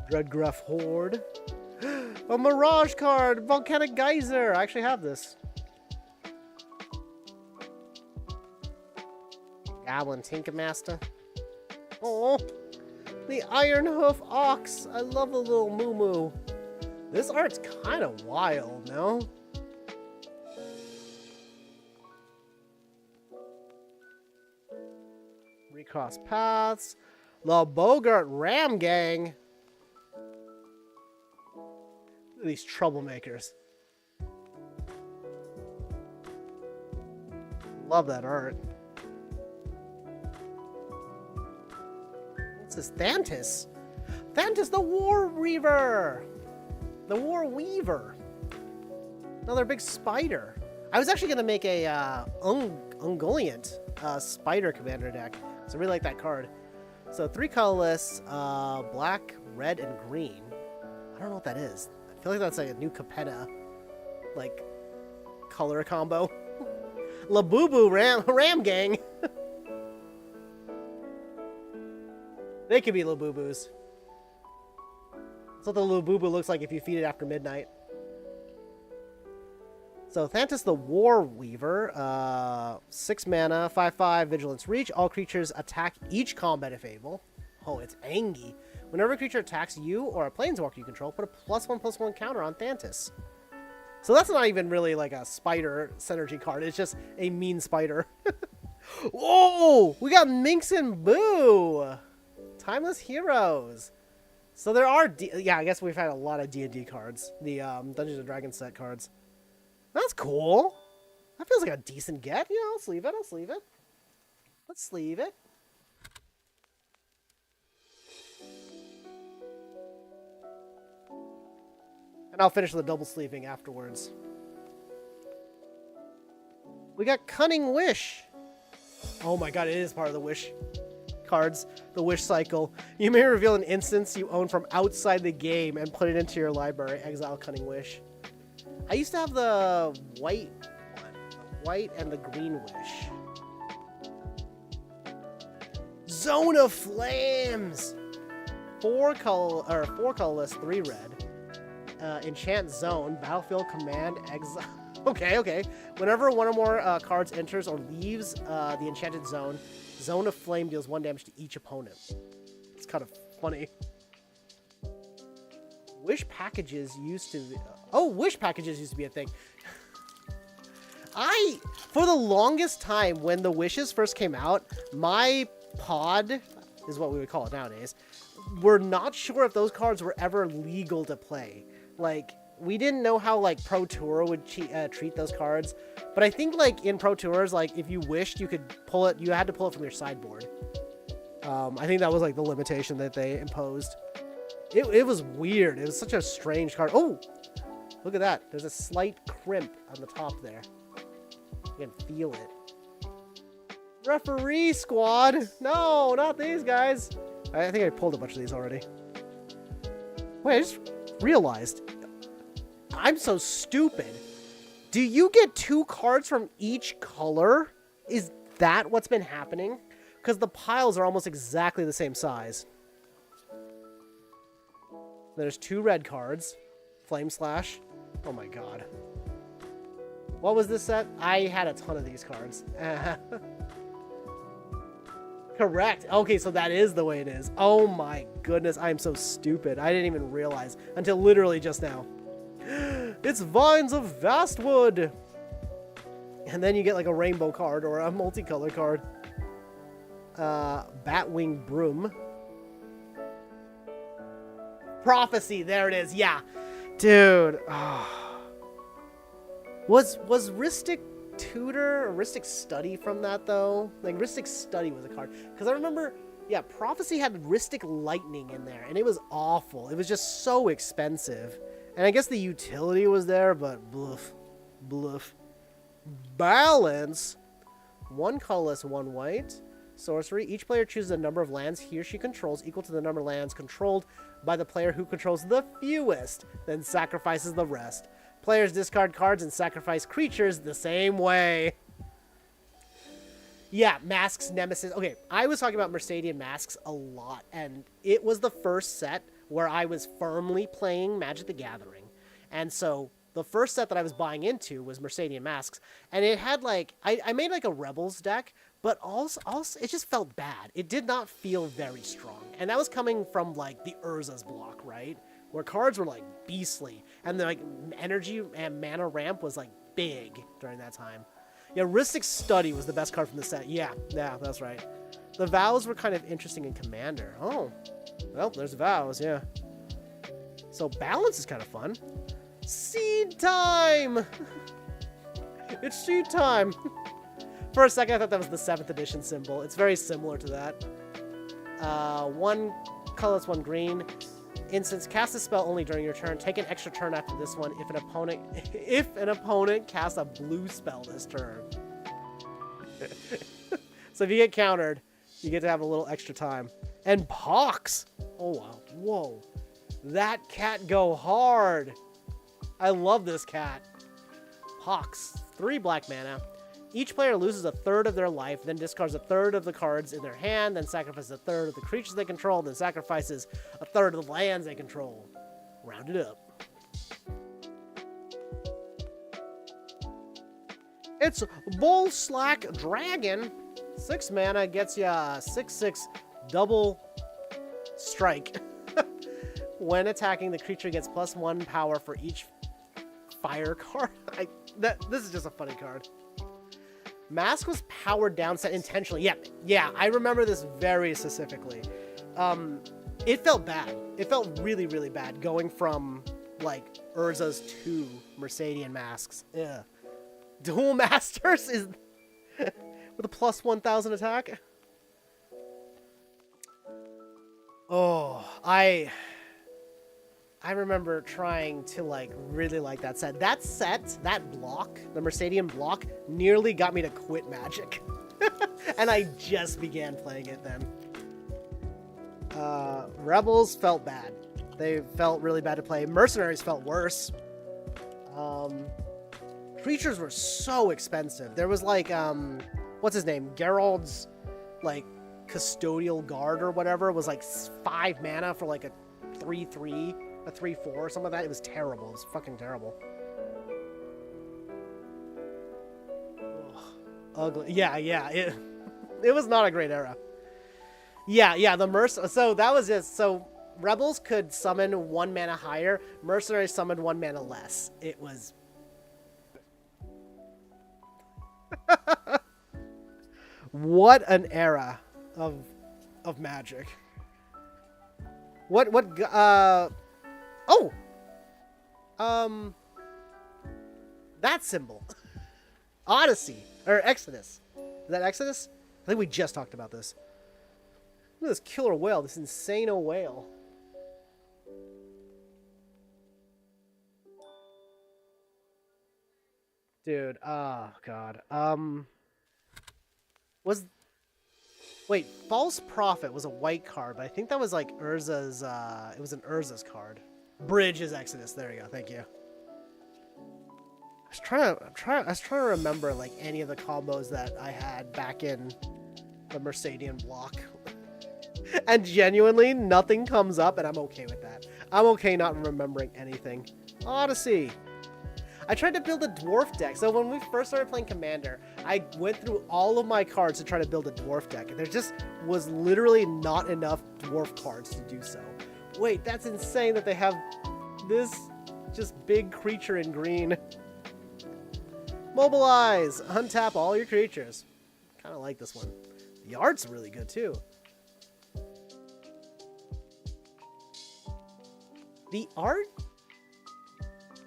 Dreadgruff Horde. A Mirage card! Volcanic Geyser! I actually have this. Goblin Tinkermaster. Oh, the Iron Hoof Ox. I love the little moo-moo. This art's kind of wild, no? Recross Paths. The Bogart Ram Gang. Look at these troublemakers. Love that art. What's this? Thantis. Thantis the War Reaver. The War Weaver. Another big spider. I was actually going to make a Ungoliant spider commander deck. So I really like that card. So 3 colorless, black, red, and green. I don't know what that is. I feel like that's like a new Capetta, like, color combo. Labubu Ram Gang. They could be Labubus. That's what the Labubu looks like if you feed it after midnight. So Thantis the War Weaver, 6 mana, 5/5, Vigilance Reach. All creatures attack each combat if able. Oh, it's Angie. Whenever a creature attacks you or a planeswalker you control, put a +1/+1 counter on Thantis. So that's not even really like a spider synergy card. It's just a mean spider. Whoa! We got Minx and Boo! Timeless Heroes. So there are... yeah, I guess we've had a lot of D&D cards. The Dungeons & Dragons set cards. That's cool. That feels like a decent get. Yeah, I'll sleeve it. I'll sleeve it. Let's sleeve it. And I'll finish the double sleeving afterwards. We got Cunning Wish. Oh my god, it is part of the Wish cards. The Wish cycle. You may reveal an instance you own from outside the game and put it into your library. Exile Cunning Wish. I used to have the white one. The white and the green Wish. Zone of Flames! 4 colorless, 3 red. Enchant Zone, Battlefield Command, Exile. Okay. Whenever one or more cards enters or leaves the enchanted zone, Zone of Flame deals 1 damage to each opponent. It's kind of funny. Wish packages used to be... Wish packages used to be a thing. For the longest time, when the Wishes first came out, my pod, is what we would call it nowadays, we're not sure if those cards were ever legal to play. Like, we didn't know how, like, Pro Tour would treat those cards. But I think, like, in Pro Tours, like, if you wished, you could pull it... You had to pull it from your sideboard. I think that was, like, the limitation that they imposed. It was weird. It was such a strange card. Oh! Look at that. There's a slight crimp on the top there. You can feel it. Referee Squad! No, not these guys! I think I pulled a bunch of these already. Wait, I just realized. I'm so stupid. Do you get 2 cards from each color? Is that what's been happening? Because the piles are almost exactly the same size. There's 2 red cards. Flame Slash. Oh my god. What was this set? I had a ton of these cards. Correct. Okay, so that is the way it is. Oh my goodness, I am so stupid. I didn't even realize until literally just now. It's Vines of Vastwood! And then you get like a rainbow card or a multicolor card. Batwing Broom. Prophecy, there it is, yeah. Dude. Oh. Was Rhystic Tutor or Rhystic Study from that, though? Like, Rhystic Study was a card. Because I remember, yeah, Prophecy had Rhystic Lightning in there, and it was awful. It was just so expensive. And I guess the utility was there, but bluff. Bluff. Balance. 1 colorless, 1 white. Sorcery. Each player chooses a number of lands he or she controls equal to the number of lands controlled by the player who controls the fewest, then sacrifices the rest. Players discard cards and sacrifice creatures the same way. Yeah, Masks, Nemesis. Okay, I was talking about Mercadian Masks a lot, and it was the first set where I was firmly playing Magic the Gathering. And so the first set that I was buying into was Mercadian Masks, and it had like, I made like a Rebels deck, but also it just felt bad. It did not feel very strong. And that was coming from like the Urza's block, right? Where cards were like beastly, and the like energy and mana ramp was like big during that time. Yeah, Rhystic Study was the best card from the set. Yeah, that's right. The Vows were kind of interesting in Commander. Oh, well, there's the Vows, yeah. So Balance is kind of fun. Seed time! It's seed time! For a second, I thought that was the 7th edition symbol. It's very similar to that. 1 colorless, 1 green. Instance, cast a spell only during your turn. Take an extra turn after this one if an opponent casts a blue spell this turn. So if you get countered, you get to have a little extra time. And Pox! Oh wow, whoa. That cat go hard! I love this cat. Pox, 3 black mana. Each player loses a third of their life, then discards a third of the cards in their hand, then sacrifices a third of the creatures they control, then sacrifices a third of the lands they control. Round it up. It's Bull Slack Dragon. 6 mana gets you a 6/6 double strike. When attacking, the creature gets +1 power for each fire card. This is just a funny card. Mask was powered down set intentionally. Yeah, I remember this very specifically. It felt bad. It felt really, really bad going from, like, Urza's to Mercadian Masks. Yeah. Dual Masters is with a +1000 attack. Oh, I remember trying to, like, really like that set. That set, that block, the Mercadian block, nearly got me to quit Magic. And I just began playing it then. Rebels felt bad. They felt really bad to play. Mercenaries felt worse. Creatures were so expensive. There was, like, what's his name? Gerald's, like, Custodial Guard or whatever was, like, 5 mana for, like, a 3/3. A 3/4 or something like that. It was terrible. It was fucking terrible. Ugh. Ugly. Yeah. It was not a great era. Yeah. So that was just so Rebels could summon 1 mana higher. Mercenaries summoned 1 mana less. It was. What an era of Magic. That symbol. Odyssey. Or Exodus. Is that Exodus? I think we just talked about this. Look at this killer whale. This insane whale. Dude, oh god. Wait, False Prophet was a white card, but I think that was like Urza's, it was an Urza's card. Bridge is Exodus. There you go. Thank you. I was trying to remember like any of the combos that I had back in the Mercadian block. And genuinely, nothing comes up, and I'm okay with that. I'm okay not remembering anything. Odyssey. I tried to build a dwarf deck. So when we first started playing Commander, I went through all of my cards to try to build a dwarf deck. And there just was literally not enough dwarf cards to do so. Wait, that's insane that they have this just big creature in green. Mobilize! Untap all your creatures. Kind of like this one. The art's really good too. The art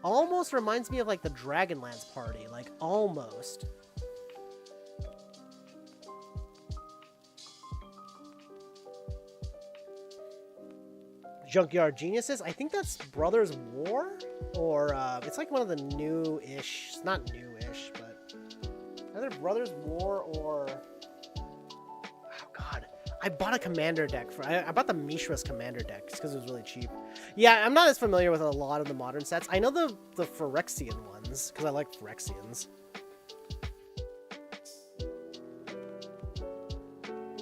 almost reminds me of like the Dragonlance party. Like almost. Junkyard Geniuses. I think that's Brothers War, or it's like one of the new-ish, not new-ish, but either Brothers War or, oh god, I bought a commander deck for. I bought the Mishra's commander deck because it was really cheap. Yeah, I'm not as familiar with a lot of the modern sets. I know the Phyrexian ones because I like Phyrexians.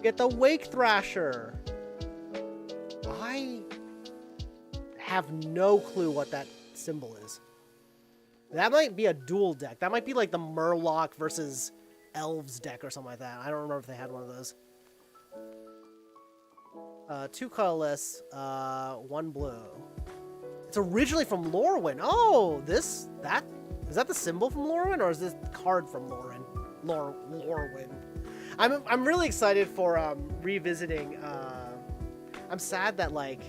Get the Wake Thrasher. I have no clue what that symbol is. That might be a dual deck. That might be like the Murloc versus Elves deck or something like that. I don't remember if they had one of those. 2 colorless, 1 blue. It's originally from Lorwyn. Oh, is that the symbol from Lorwyn, or is this the card from Lorwyn? Lorwyn. I'm really excited for revisiting. I'm sad that like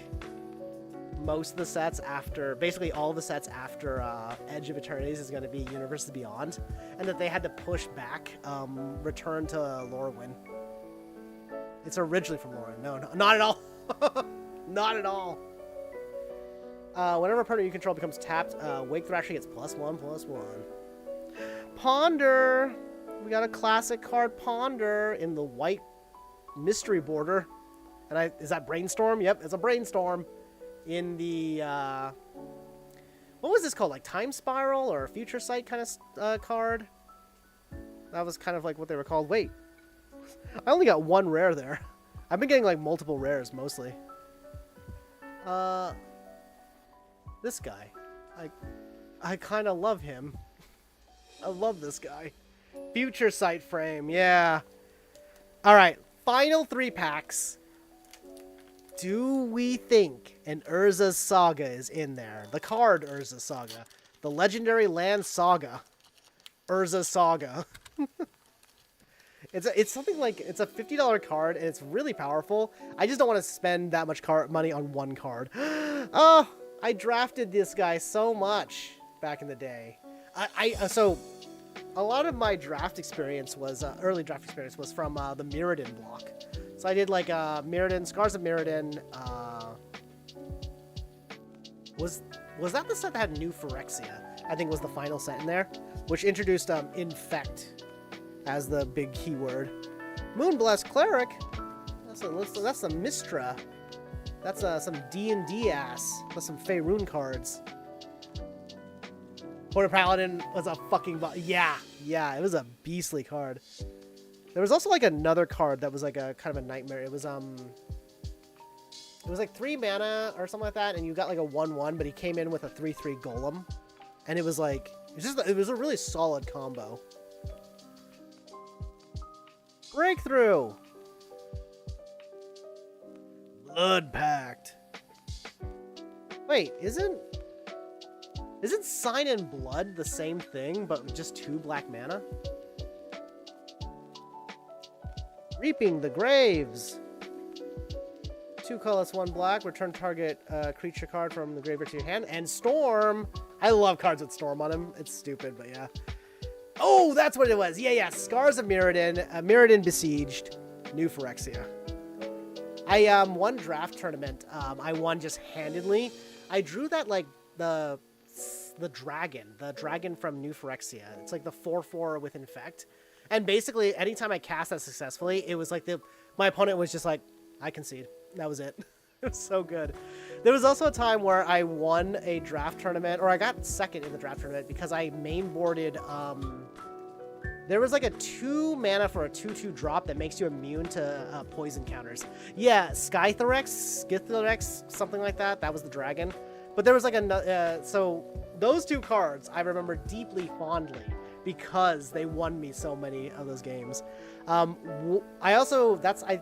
most of the sets after, basically all the sets after Edge of Eternities is going to be Universes Beyond, and that they had to push back Return to Lorwyn. It's originally from Lorwyn. No, not at all. Not at all. Whenever a partner you control becomes tapped, Wake Thrasher gets +1/+1. Ponder. We got a classic card, Ponder, in the white mystery border. And is that Brainstorm? Yep, it's a Brainstorm. In the, what was this called? Like Time Spiral or Future Sight kind of card? That was kind of like what they were called. Wait, I only got 1 rare there. I've been getting like multiple rares mostly. This guy. I kind of love him. I love this guy. Future Sight frame, yeah. All right, final 3 packs. Do we think an Urza's Saga is in there? The card Urza's Saga. The Legendary Land Saga. Urza's Saga. It's something like, it's a $50 card, and it's really powerful. I just don't want to spend that much money on 1 card. Oh, I drafted this guy so much back in the day. So a lot of my draft experience was, early draft experience was from the Mirrodin block. So I did like Mirrodin, Scars of Mirrodin. Was that the set that had new Phyrexia? I think was the final set in there, which introduced Infect as the big keyword. Moonblessed Cleric. That's a Mistra. That's some D&D ass. That's some Faerun cards. Porter Paladin was a fucking... Yeah, it was a beastly card. There was also like another card that was like a kind of a nightmare. It was like 3 mana or something like that, and you got like a 1/1, but he came in with a 3/3 golem, and it was like it was a really solid combo. Breakthrough. Blood Pact. Wait, isn't Sign in Blood the same thing, but with just 2 black mana? Reaping the Graves. 2 colorless, 1 black. Return target creature card from the graveyard to your hand. And Storm. I love cards with Storm on them. It's stupid, but yeah. Oh, that's what it was. Yeah. Scars of Mirrodin. Mirrodin Besieged. New Phyrexia. I won draft tournament. I won just handedly. I drew that like the dragon from New Phyrexia. It's like the 4/4 with Infect. And basically, anytime I cast that successfully, it was like my opponent was just like, I concede. That was it. It was so good. There was also a time where I won a draft tournament, or I got second in the draft tournament because I mainboarded. There was like a 2 mana for a 2/2 drop that makes you immune to poison counters. Yeah, Scytherex, something like that. That was the dragon. But there was like so those 2 cards I remember deeply fondly because they won me so many of those games. I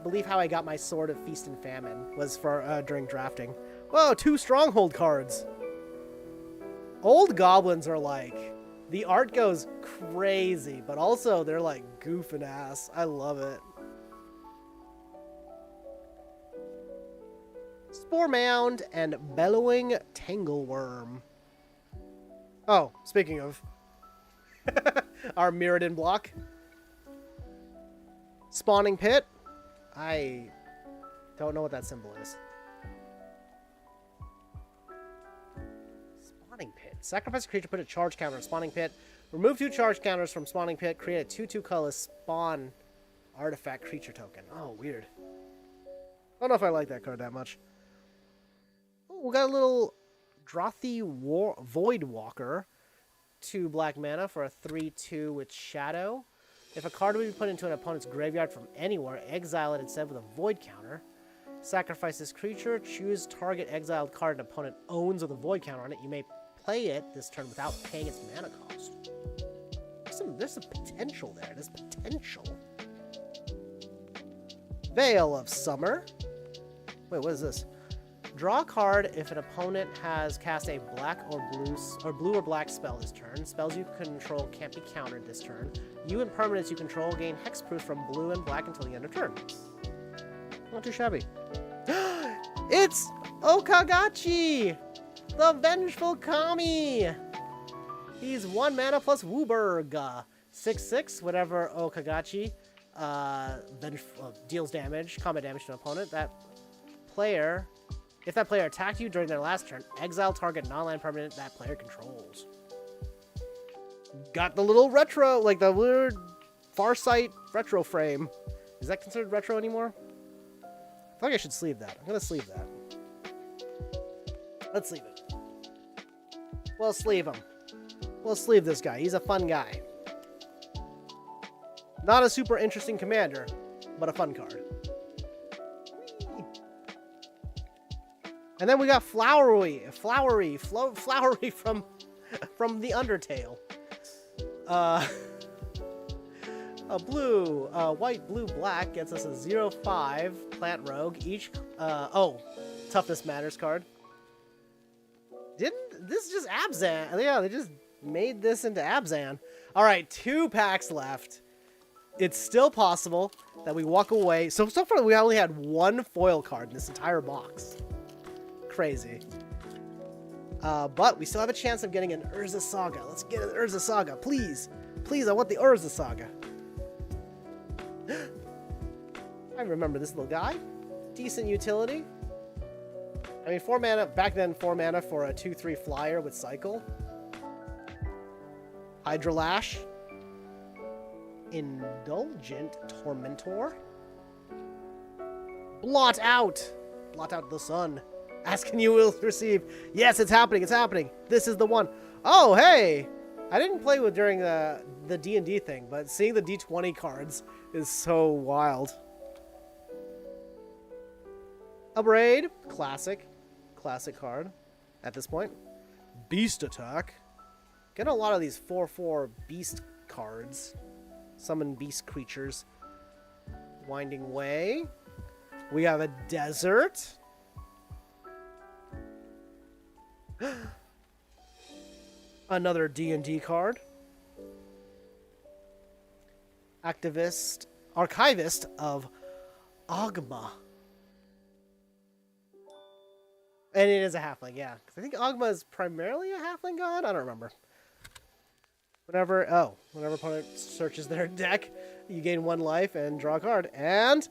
believe how I got my Sword of Feast and Famine was for during drafting. Whoa, 2 stronghold cards. Old goblins are like, the art goes crazy, but also they're like goofing ass. I love it. Spore Mound and Bellowing Tangleworm. Oh, speaking of our Mirrodin block. Spawning Pit. I don't know what that symbol is. Spawning pit. Sacrifice a creature, put a charge counter in spawning pit. Remove 2 charge counters from spawning pit. Create a 2/2 colorless spawn artifact creature token. Oh, weird. I don't know if I like that card that much. Oh, we got a little Drothy Void Walker. 2 black mana for a 3/2 with Shadow. If a card would be put into an opponent's graveyard from anywhere, exile it instead with a Void counter. Sacrifice this creature. Choose target exiled card an opponent owns with a Void counter on it. You may play it this turn without paying its mana cost. There's some potential there. There's potential. Veil of Summer. Wait, what is this? Draw a card if an opponent has cast a black or blue or black spell this turn. Spells you control can't be countered this turn. You and permanents you control gain hexproof from blue and black until the end of turn. Not too shabby. It's Okagachi! The Vengeful Kami! He's 1 mana plus Wooburg. 6/6, whatever Okagachi deals damage, combat damage to an opponent. If that player attacked you during their last turn, exile target non-land permanent that player controls. Got the little retro, like the weird Farsight retro frame. Is that considered retro anymore? I feel like I should sleeve that. I'm gonna sleeve that. Let's sleeve it. We'll sleeve him. We'll sleeve this guy. He's a fun guy. Not a super interesting commander, but a fun card. And then we got Flowery from the Undertale. A blue, white, blue, black gets us a 0/5 plant rogue. Each, toughness matters card. This is just Abzan. Yeah, they just made this into Abzan. All right, 2 packs left. It's still possible that we walk away. So far we only had 1 foil card in this entire box. Crazy. But we still have a chance of getting an Urza Saga. Let's get an Urza Saga, please. Please, I want the Urza Saga. I remember this little guy. Decent utility. I mean, 4 mana, back then 4 mana for a 2/3 flyer with cycle. Hydrolash. Indulgent Tormentor. Blot out the sun. Ask and you will receive. Yes, it's happening. It's happening. This is the one. Oh, hey. I didn't play with during the D&D thing, but seeing the D20 cards is so wild. Abrade. Classic card at this point. Beast Attack. Get a lot of these 4/4 beast cards. Summon beast creatures. Winding Way. We have a desert. Another D&D card. Archivist of Ogma. And it is a halfling, yeah. Because I think Ogma is primarily a halfling god? I don't remember. Whenever opponent searches their deck, you gain 1 life and draw a card. And...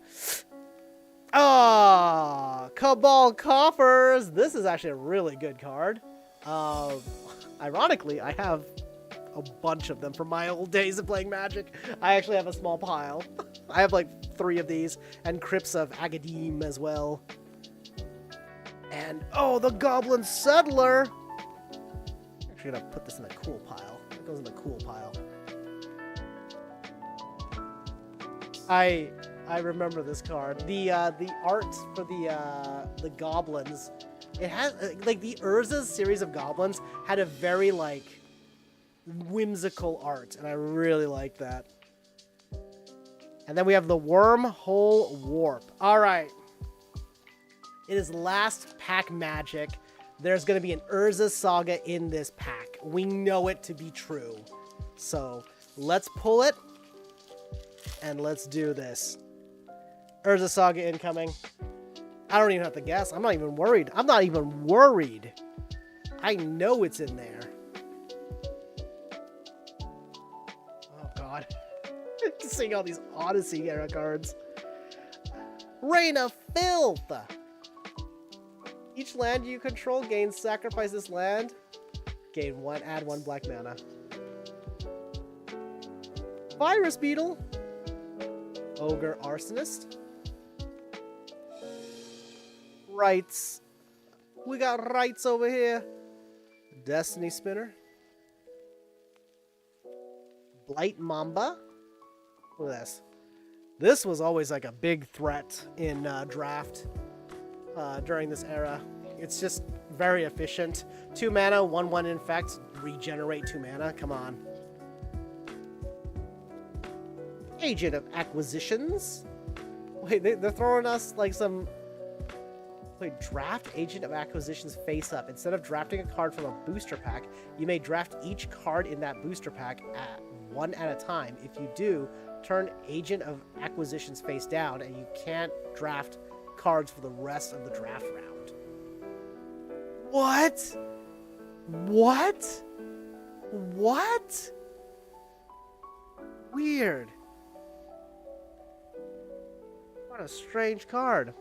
Cabal Coffers! This is actually a really good card. Ironically, I have a bunch of them from my old days of playing Magic. I actually have a small pile. I have like 3 of these, and Crypts of Agadim as well. And, the Goblin Settler! I'm actually gonna put this in a cool pile. It goes in the cool pile. I remember this card. The art for the goblins, it has like the Urza's series of goblins had a very like whimsical art, and I really liked that. And then we have the Wormhole Warp. All right, it is last pack magic. There's gonna be an Urza Saga in this pack. We know it to be true. So let's pull it and let's do this. Urza Saga incoming. I don't even have to guess. I'm not even worried. I know it's in there. Oh, God. Seeing all these Odyssey era cards. Reign of Filth. Each land you control gains sacrifice this land Gain 1, add 1 black mana. Virus Beetle. Ogre Arsonist. Rights. We got rights over here. Destiny Spinner. Blight Mamba. Look at this. This was always like a big threat in draft during this era. It's just very efficient. 2 mana, 1/1 infect, regenerate 2 mana. Come on. Agent of Acquisitions. Wait, they're throwing us like some... Wait, draft Agent of Acquisitions face up. Instead of drafting a card from a booster pack, you may draft each card in that booster pack one at a time. If you do, turn Agent of Acquisitions face down, and you can't draft cards for the rest of the draft round. What? What? What? Weird. What a strange card.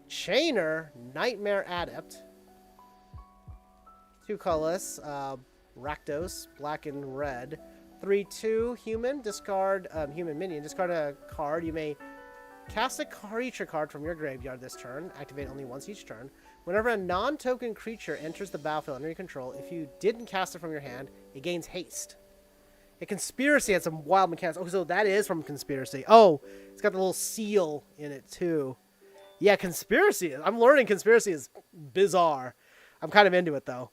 Chainer, Nightmare Adept. 2 colorless, Rakdos, black and red. 3/2 human, discard human minion, discard a card. You may cast a creature card from your graveyard this turn, activate only once each turn. Whenever a non-token creature enters the battlefield under your control, if you didn't cast it from your hand, it gains haste. A Conspiracy had some wild mechanics. Oh, so that is from Conspiracy. Oh, it's got the little seal in it too. Yeah, Conspiracy. I'm learning Conspiracy is bizarre. I'm kind of into it though.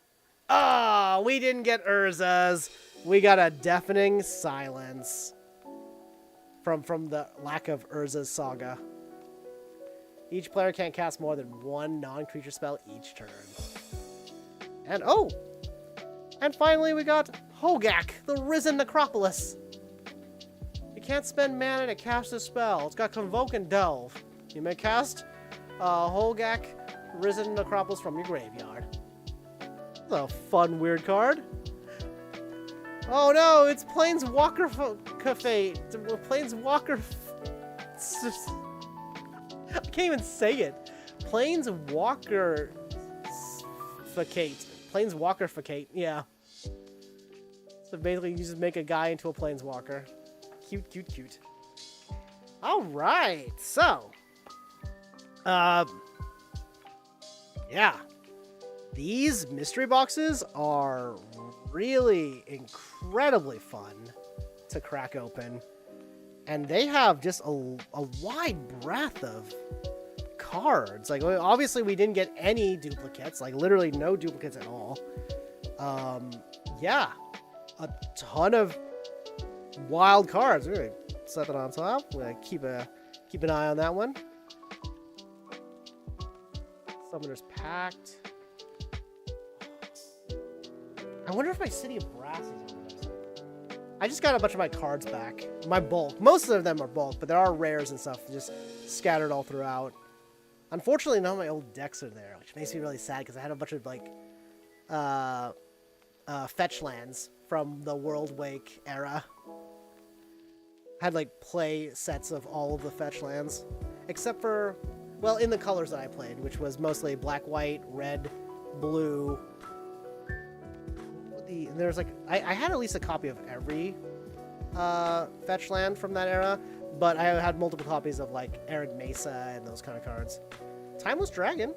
Ah, we didn't get Urza's. We got a Deafening Silence from the lack of Urza's Saga. Each player can't cast more than 1 non-creature spell each turn. And oh! And finally we got Hogak, the Risen Necropolis. You can't spend mana to cast a spell. It's got Convoke and Delve. You may cast Hogak, Risen Necropolis from your graveyard. That's a fun, weird card. Oh no, it's Planeswalker Cafe. Planeswalker... I can't even say it. Planeswalker-ficate, yeah. So basically you just make a guy into a Planeswalker. Cute, cute, cute. Alright, so... yeah. These mystery boxes are really incredibly fun to crack open. And they have just a wide breadth of cards. Like, obviously we didn't get any duplicates. Like, literally no duplicates at all. Yeah. A ton of wild cards. We're going to set that on top. We're going to keep an eye on that one. Summoner's Pact. I wonder if my City of Brass is on this. I just got a bunch of my cards back. My bulk. Most of them are bulk, but there are rares and stuff just scattered all throughout. Unfortunately, none of my old decks are there, which makes me really sad because I had a bunch of, like, fetch lands from the World Wake era. I had, like, play sets of all of the fetch lands. Except for, well, in the colors that I played, which was mostly black, white, red, blue. There's like I had at least a copy of every fetch land from that era, but I had multiple copies of like Arid Mesa and those kind of cards. Timeless Dragon.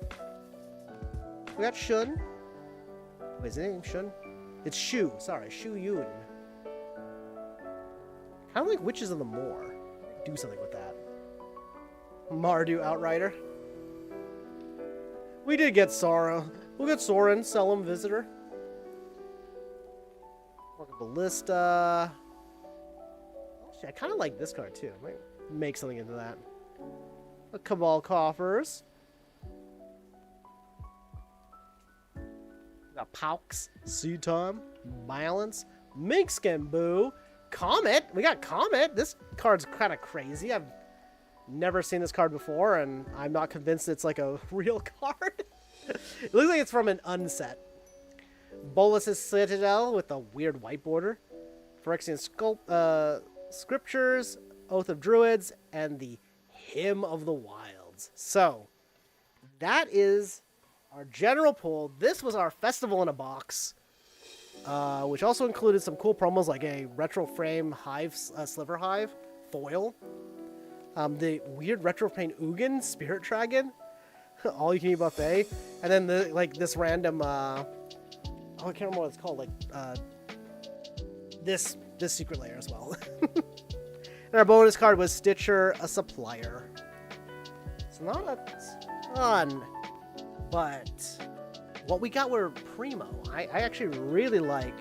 We got Shun. Wait, is his name Shun? It's Shu. Sorry, Shu Yun. Kind of like Witches of the Moor. Do something with that. Mardu Outrider. We did get Sora. We'll get Sorin, Solemn Visitor. Ballista. Actually, I kind of like this card too. I might make something into that. A Cabal Coffers. We got Pauks, Seed Time, Balance, Minkskin Comet. We got Comet. This card's kind of crazy. I've never seen this card before, and I'm not convinced it's like a real card. It looks like it's from an unset. Bolus's Citadel with a weird white border. Phyrexian Scriptures, Oath of Druids, and the Hymn of the Wilds. So, that is our general pool. This was our festival in a box. which also included some cool promos like a retro frame hive, sliver hive foil, the weird retro frame Ugin spirit dragon, all you can eat buffet, and then this random I can't remember what it's called, this secret layer as well. And our bonus card was Stitcher, a supplier. It's not a ton, but what we got were primo. I actually really like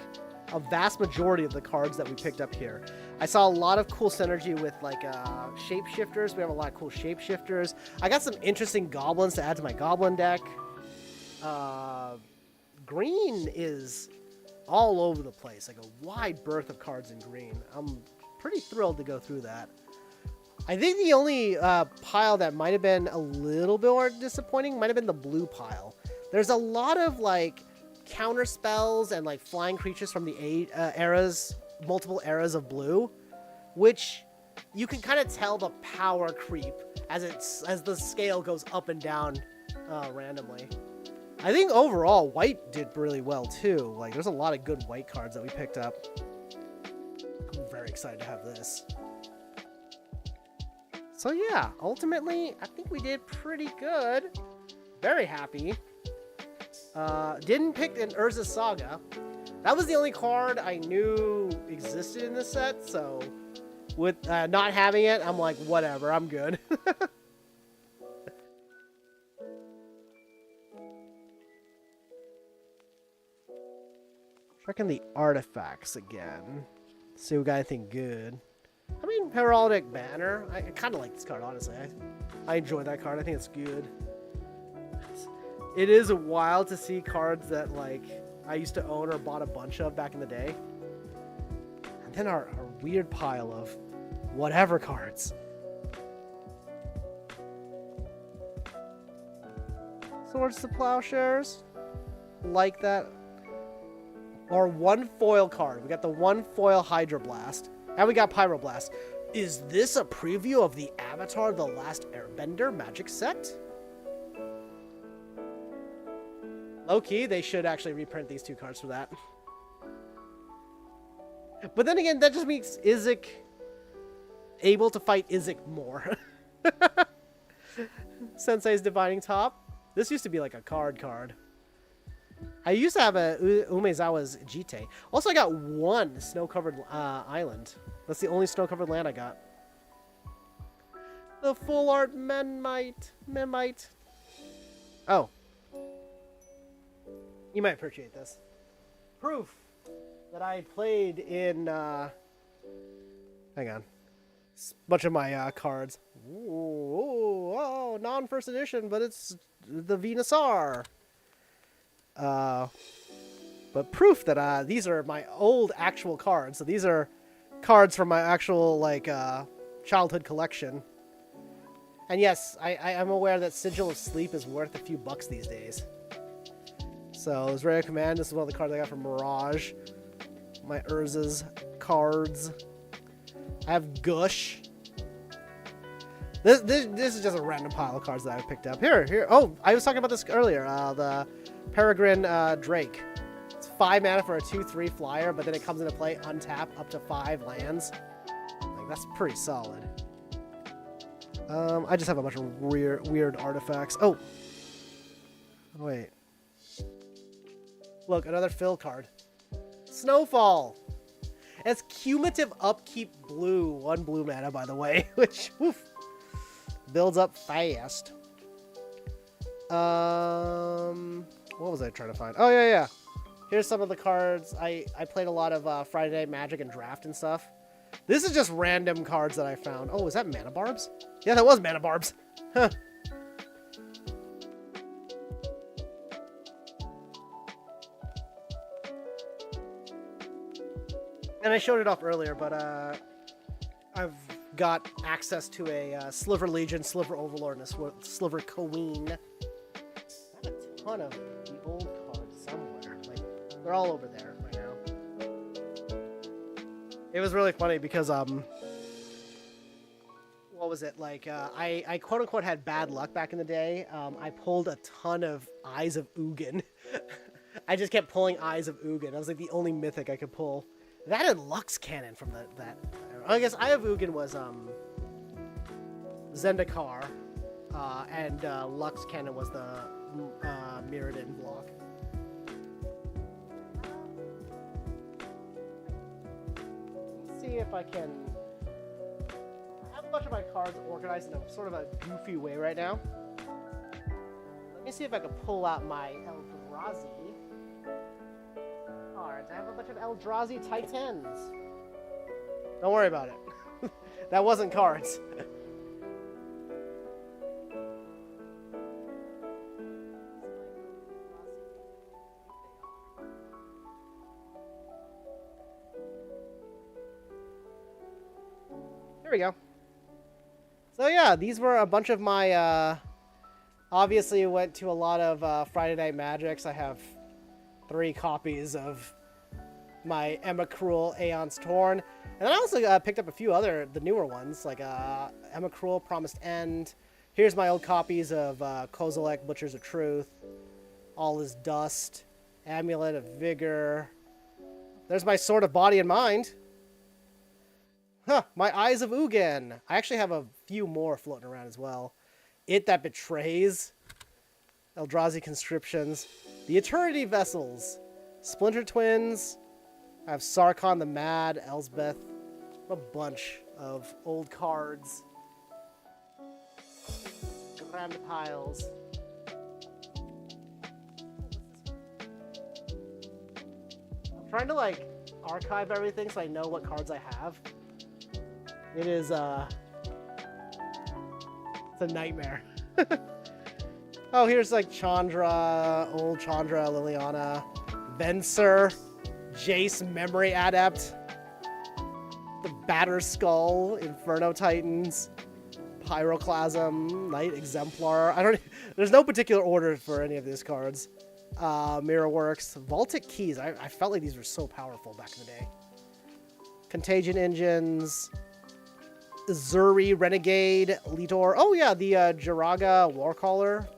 a vast majority of the cards that we picked up here. I saw a lot of cool synergy with shapeshifters. We have a lot of cool shapeshifters. I got some interesting goblins to add to my goblin deck. Green is all over the place, like a wide berth of cards in green. I'm pretty thrilled to go through that. I think the only pile that might have been a little bit more disappointing might have been the blue pile. There's a lot of counter spells and flying creatures from the multiple eras of blue, which you can kind of tell the power creep as the scale goes up and down randomly. I think overall white did really well too. There's a lot of good white cards that we picked up. I'm very excited to have this. So yeah, ultimately I think we did pretty good. Very happy. Didn't pick an Urza Saga. That was the only card I knew existed in this set, so with not having it, I'm like, whatever, I'm good. Checking the artifacts again. See if we got anything good. I mean, Heraldic Banner. I kind of like this card, honestly. I enjoy that card. I think it's good. It is wild to see cards that I used to own or bought a bunch of back in the day. And then our weird pile of whatever cards. Swords to Plowshares. Like that. Or one foil card. We got the one foil Hydroblast. And we got Pyroblast. Is this a preview of the Avatar The Last Airbender magic set? Low-key, they should actually reprint these two cards for that. But then again, that just makes Izzet able to fight Izzet more. Sensei's Divining Top. This used to be like a card. I used to have a Umezawa's Jite. Also, I got one snow-covered island. That's the only snow-covered land I got. The full art Memite. Oh. You might appreciate this. Proof that I played in, hang on. Bunch of my cards. Ooh, non-first edition, but it's the Venusaur. But proof that these are my old actual cards. So these are cards from my actual childhood collection. And yes, I'm aware that Sigil of Sleep is worth a few bucks these days. So this Rare Command, this is one of the cards I got from Mirage. My Urza's cards. I have Gush. This is just a random pile of cards that I picked up. Here. Oh, I was talking about this earlier. The Peregrine Drake. It's 5 mana for a 2/3 flyer, but then it comes into play untap up to 5 lands. That's pretty solid. I just have a bunch of weird artifacts. Oh, wait. Look, another fill card. Snowfall. It's cumulative upkeep blue. 1 blue mana, by the way, which builds up fast. What was I trying to find? Oh, yeah. Here's some of the cards. I played a lot of Friday Night Magic and Draft and stuff. This is just random cards that I found. Oh, is that Mana Barbs? Yeah, that was Mana Barbs. Huh. And I showed it off earlier, but I've got access to a Sliver Legion, Sliver Overlord, and a Sliver Queen. I have a ton of the old cards somewhere. They're all over there right now. It was really funny because what was it I quote unquote had bad luck back in the day. I pulled a ton of Eyes of Ugin I just kept pulling Eyes of Ugin. I was like the only mythic I could pull. That and Lux Cannon from that. I guess Eye of Ugin was Zendikar, and Lux Cannon was the Mirrodin block. Let's see if I can. I have a bunch of my cards organized in a sort of a goofy way right now. Let me see if I can pull out my Eldrazi cards. I have a bunch of Eldrazi Titans. Don't worry about it. That wasn't cards. Here we go. So yeah, these were a bunch of my, obviously went to a lot of Friday Night Magics. I have 3 copies of my Emrakul Aeon's Torn. And then I also picked up a few the newer ones, like Emrakul Promised End. Here's my old copies of Kozilek Butchers of Truth. All is Dust. Amulet of Vigor. There's my Sword of Body and Mind. Huh, my Eyes of Ugin. I actually have a few more floating around as well. It That Betrays. Eldrazi Conscriptions. The Eternity Vessels. Splinter Twins. I have Sarkhan the Mad, Elsbeth. A bunch of old cards. Grand piles. I'm trying to like archive everything so I know what cards I have. It is it's a nightmare. Oh, here's like Chandra, old Chandra, Liliana, Venser, Jace Memory Adept, the Batter Skull, Inferno Titans, Pyroclasm, Knight Exemplar. There's no particular order for any of these cards. Mirrorworks, Vaultic Keys. I felt like these were so powerful back in the day. Contagion Engines, Zuri Renegade, Litor. Oh yeah, the Jiraga Warcaller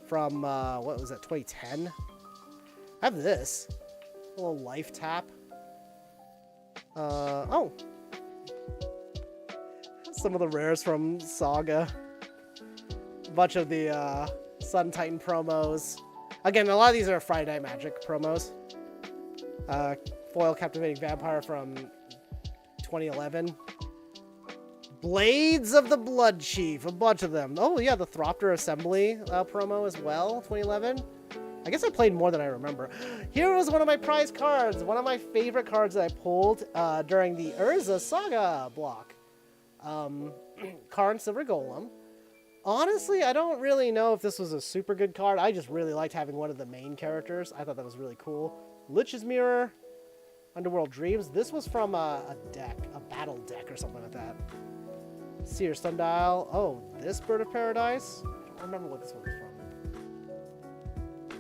from what was that, 2010? I have this. A little life tap. Oh. Some of the rares from Saga. A bunch of the Sun Titan promos. Again, a lot of these are Friday Night Magic promos. Foil Captivating Vampire from 2011. Blades of the Blood Chief, a bunch of them. Oh yeah, the Thropter Assembly promo as well, 2011. I guess I played more than I remember. Here was one of my prize cards, one of my favorite cards that I pulled during the Urza Saga block. Karn Silver Golem. Honestly, I don't really know if this was a super good card. I just really liked having one of the main characters. I thought that was really cool. Lich's Mirror, Underworld Dreams. This was from a deck, a battle deck or something like that. Seer Sundial. Oh, this Bird of Paradise. I don't remember what this one was from.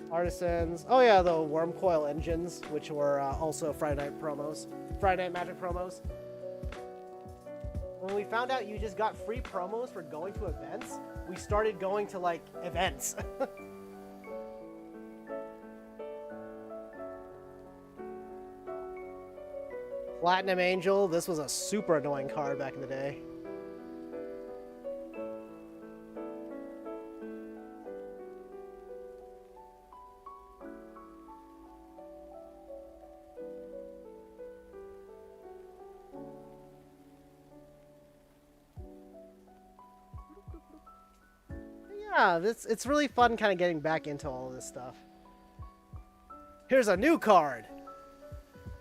Artisans. Oh yeah, the Worm Coil Engines, which were also Friday Night promos. Friday Night Magic promos. When we found out you just got free promos for going to events, we started going to like events. Platinum Angel. This was a super annoying card back in the day. Yeah, it's really fun kind of getting back into all of this stuff. Here's a new card.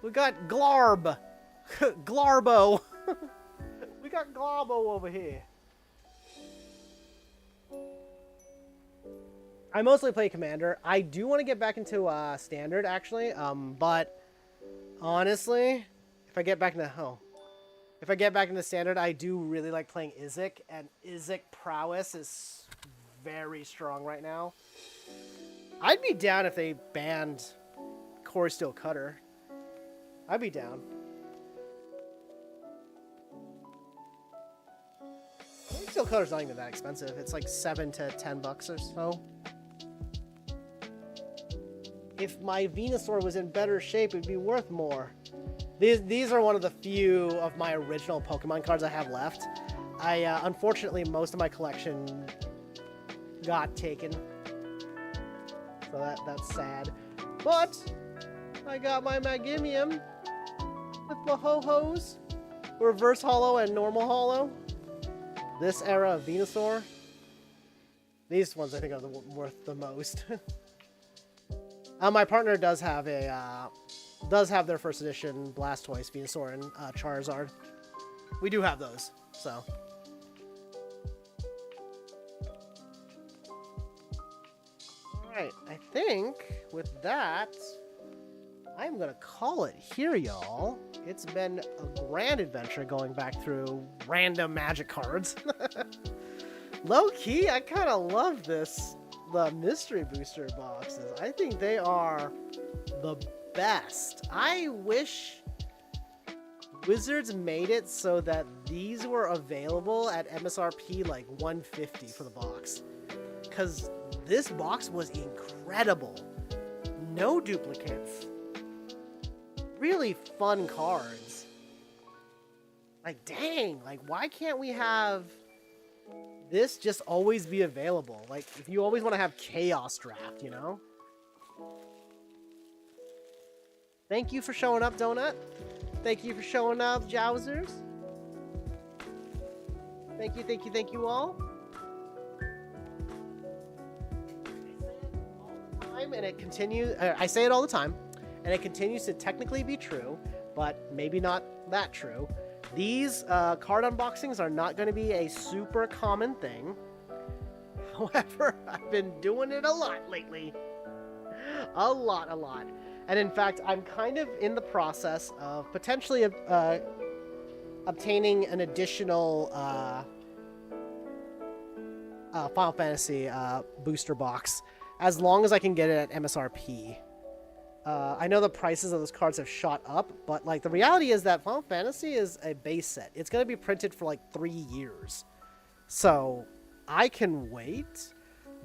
We got Glarb. Glarbo. We got Glarbo over here. I mostly play Commander. I do want to get back into Standard, actually. But honestly, if I get back into Standard, I do really like playing Izek, and Izek prowess is very strong right now. I'd be down if they banned Core Steel Cutter. I'd be down. Core Steel Cutter's not even that expensive. It's like $7 to $10 or so. if my Venusaur was in better shape, it'd be worth more. These are one of the few of my original Pokemon cards I have left. Unfortunately, most of my collection got taken. So that's sad. But I got my Magimium with the Ho-Hos, Reverse Holo and Normal Holo. This era of Venusaur. These ones I think are worth the most. My partner does have their first edition Blastoise, Venusaur, and Charizard. We do have those, so. Alright, I think with that, I'm gonna call it here, y'all. It's been a grand adventure going back through random magic cards. Low-key, I kind of love the mystery booster boxes. I think they are the best. I wish Wizards made it so that these were available at MSRP like $150 for the box. Because this box was incredible. No duplicates. Really fun cards. Like, dang, like, why can't we have this just always be available? Like, if you always want to have Chaos Draft, you know? Thank you for showing up, Donut. Thank you for showing up, Jowsers. Thank you all. And it continues. I say it all the time, and it continues to technically be true, but maybe not that true. These card unboxings are not going to be a super common thing. However, I've been doing it a lot lately. A lot. And in fact, I'm kind of in the process of potentially obtaining an additional Final Fantasy booster box, as long as I can get it at MSRP. I know the prices of those cards have shot up, but like the reality is that Final Fantasy is a base set. It's going to be printed for like 3 years. So I can wait,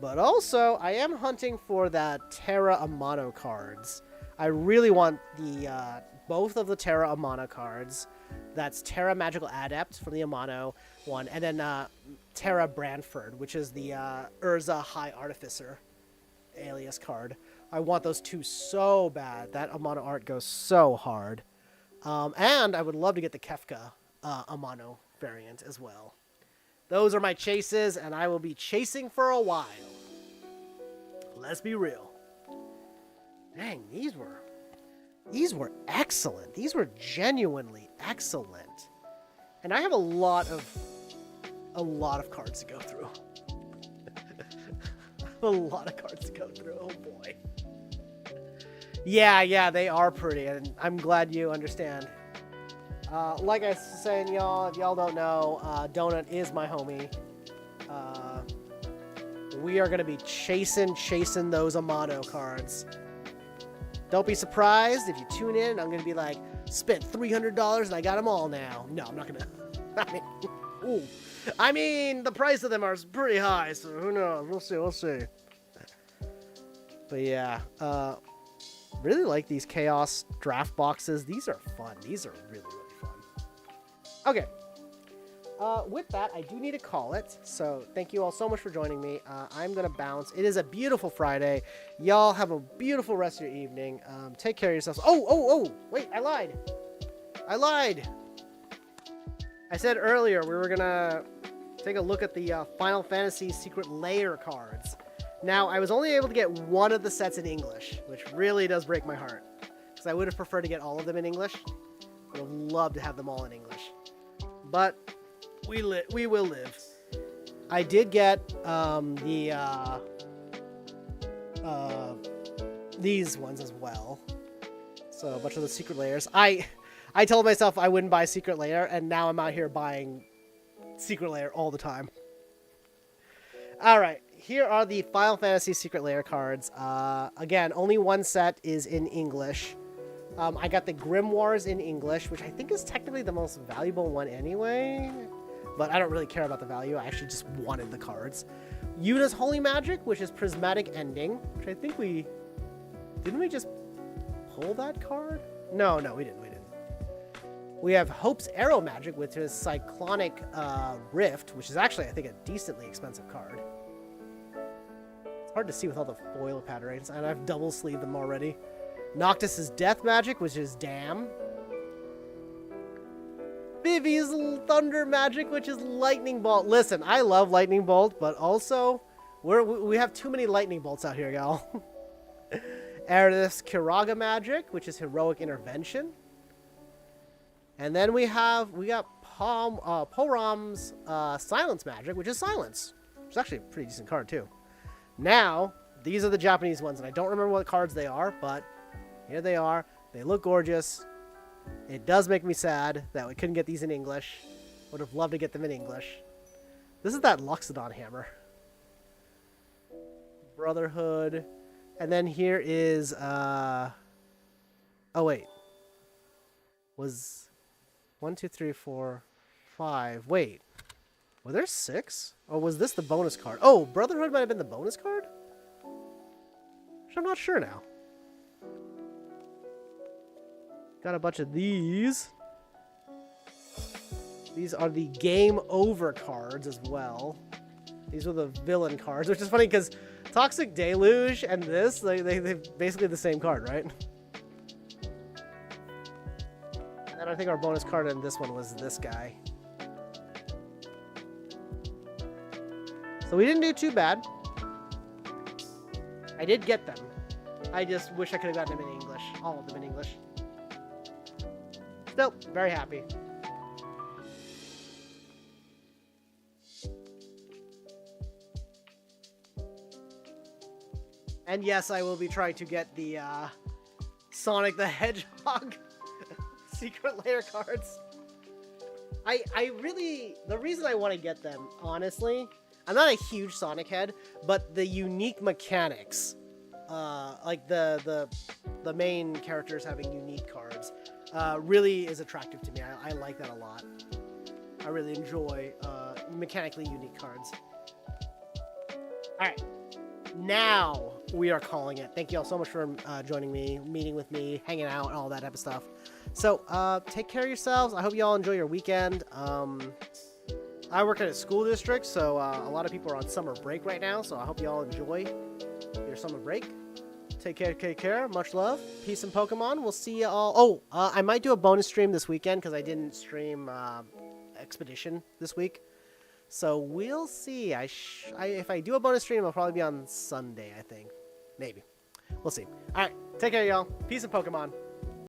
but also I am hunting for that Terra Amano cards. I really want the both of the Terra Amano cards. That's Terra Magical Adept from the Amano one, and then Terra Branford, which is the Urza High Artificer alias card. I want those two so bad. That Amano art goes so hard. And I would love to get the Kefka Amano variant as well. Those are my chases, and I will be chasing for a while. Let's be real. Dang, these were excellent. These were genuinely excellent. And I have a lot of cards to go through. A lot of cards to go through. Oh boy. Yeah, they are pretty, and I'm glad you understand. Like I was saying, y'all, if y'all don't know, Donut is my homie. We are gonna be chasing those Amano cards. Don't be surprised if you tune in and I'm gonna be like, spent $300 and I got them all now. No, I'm not gonna. I mean, the price of them are pretty high, so who knows? We'll see. But yeah, really like these Chaos Draft boxes. These are fun. These are really fun. Okay. With that, I do need to call it. So thank you all so much for joining me. I'm going to bounce. It is a beautiful Friday. Y'all have a beautiful rest of your evening. Take care of yourselves. Oh, wait, I lied. I said earlier we were going to take a look at the Final Fantasy Secret Lair cards. Now, I was only able to get one of the sets in English, which really does break my heart, because I would have preferred to get all of them in English. I would have loved to have them all in English. But we will live. I did get these ones as well. So a bunch of the Secret Lairs. I told myself I wouldn't buy Secret Lair, and now I'm out here buying Secret Lair all the time. Alright, here are the Final Fantasy Secret Lair cards. Again, only one set is in English. I got the Grimoires in English, which I think is technically the most valuable one anyway. But I don't really care about the value. I actually just wanted the cards. Yuna's Holy Magic, which is Prismatic Ending, which I think we Didn't we just pull that card? No, we didn't. We have Hope's Arrow Magic, which is Cyclonic Rift, which is actually, I think, a decently expensive card. It's hard to see with all the foil patterns, and I've double sleeved them already. Noctis's Death Magic, which is Damn. Vivi's Thunder Magic, which is Lightning Bolt. Listen, I love Lightning Bolt, but also, we have too many Lightning Bolts out here, y'all. Aridus Kiraga Magic, which is Heroic Intervention. And then we got Poram's Silence Magic, which is Silence. Which is actually a pretty decent card, too. Now, these are the Japanese ones, and I don't remember what cards they are, but here they are. They look gorgeous. It does make me sad that we couldn't get these in English. Would have loved to get them in English. This is that Luxodon Hammer. Brotherhood. And then here is, oh wait. Was 1, 2, 3, 4, 5. Wait. Were there 6? Or was this the bonus card? Oh, Brotherhood might have been the bonus card? Which I'm not sure now. Got a bunch of these. These are the Game Over cards as well. These were the villain cards, which is funny because Toxic Deluge and this, they're basically the same card, right? And I think our bonus card in this one was this guy. So we didn't do too bad. I did get them. I just wish I could have gotten them in English. All of them in English. Still, very happy. And yes, I will be trying to get the Sonic the Hedgehog Secret Lair cards. I really, the reason I want to get them, honestly, I'm not a huge Sonic head, but the unique mechanics, like the main characters having unique cards, really is attractive to me. I like that a lot. I really enjoy mechanically unique cards. Alright. Now we are calling it. Thank you all so much for joining me, meeting with me, hanging out, and all that type of stuff. So, take care of yourselves. I hope you all enjoy your weekend. I work at a school district, so a lot of people are on summer break right now, so I hope you all enjoy your summer break. Take care. Much love. Peace and Pokemon. We'll see you all. Oh, I might do a bonus stream this weekend because I didn't stream Expedition this week. So we'll see. If I do a bonus stream, it'll probably be on Sunday, I think. Maybe. We'll see. All right. Take care, y'all. Peace and Pokemon.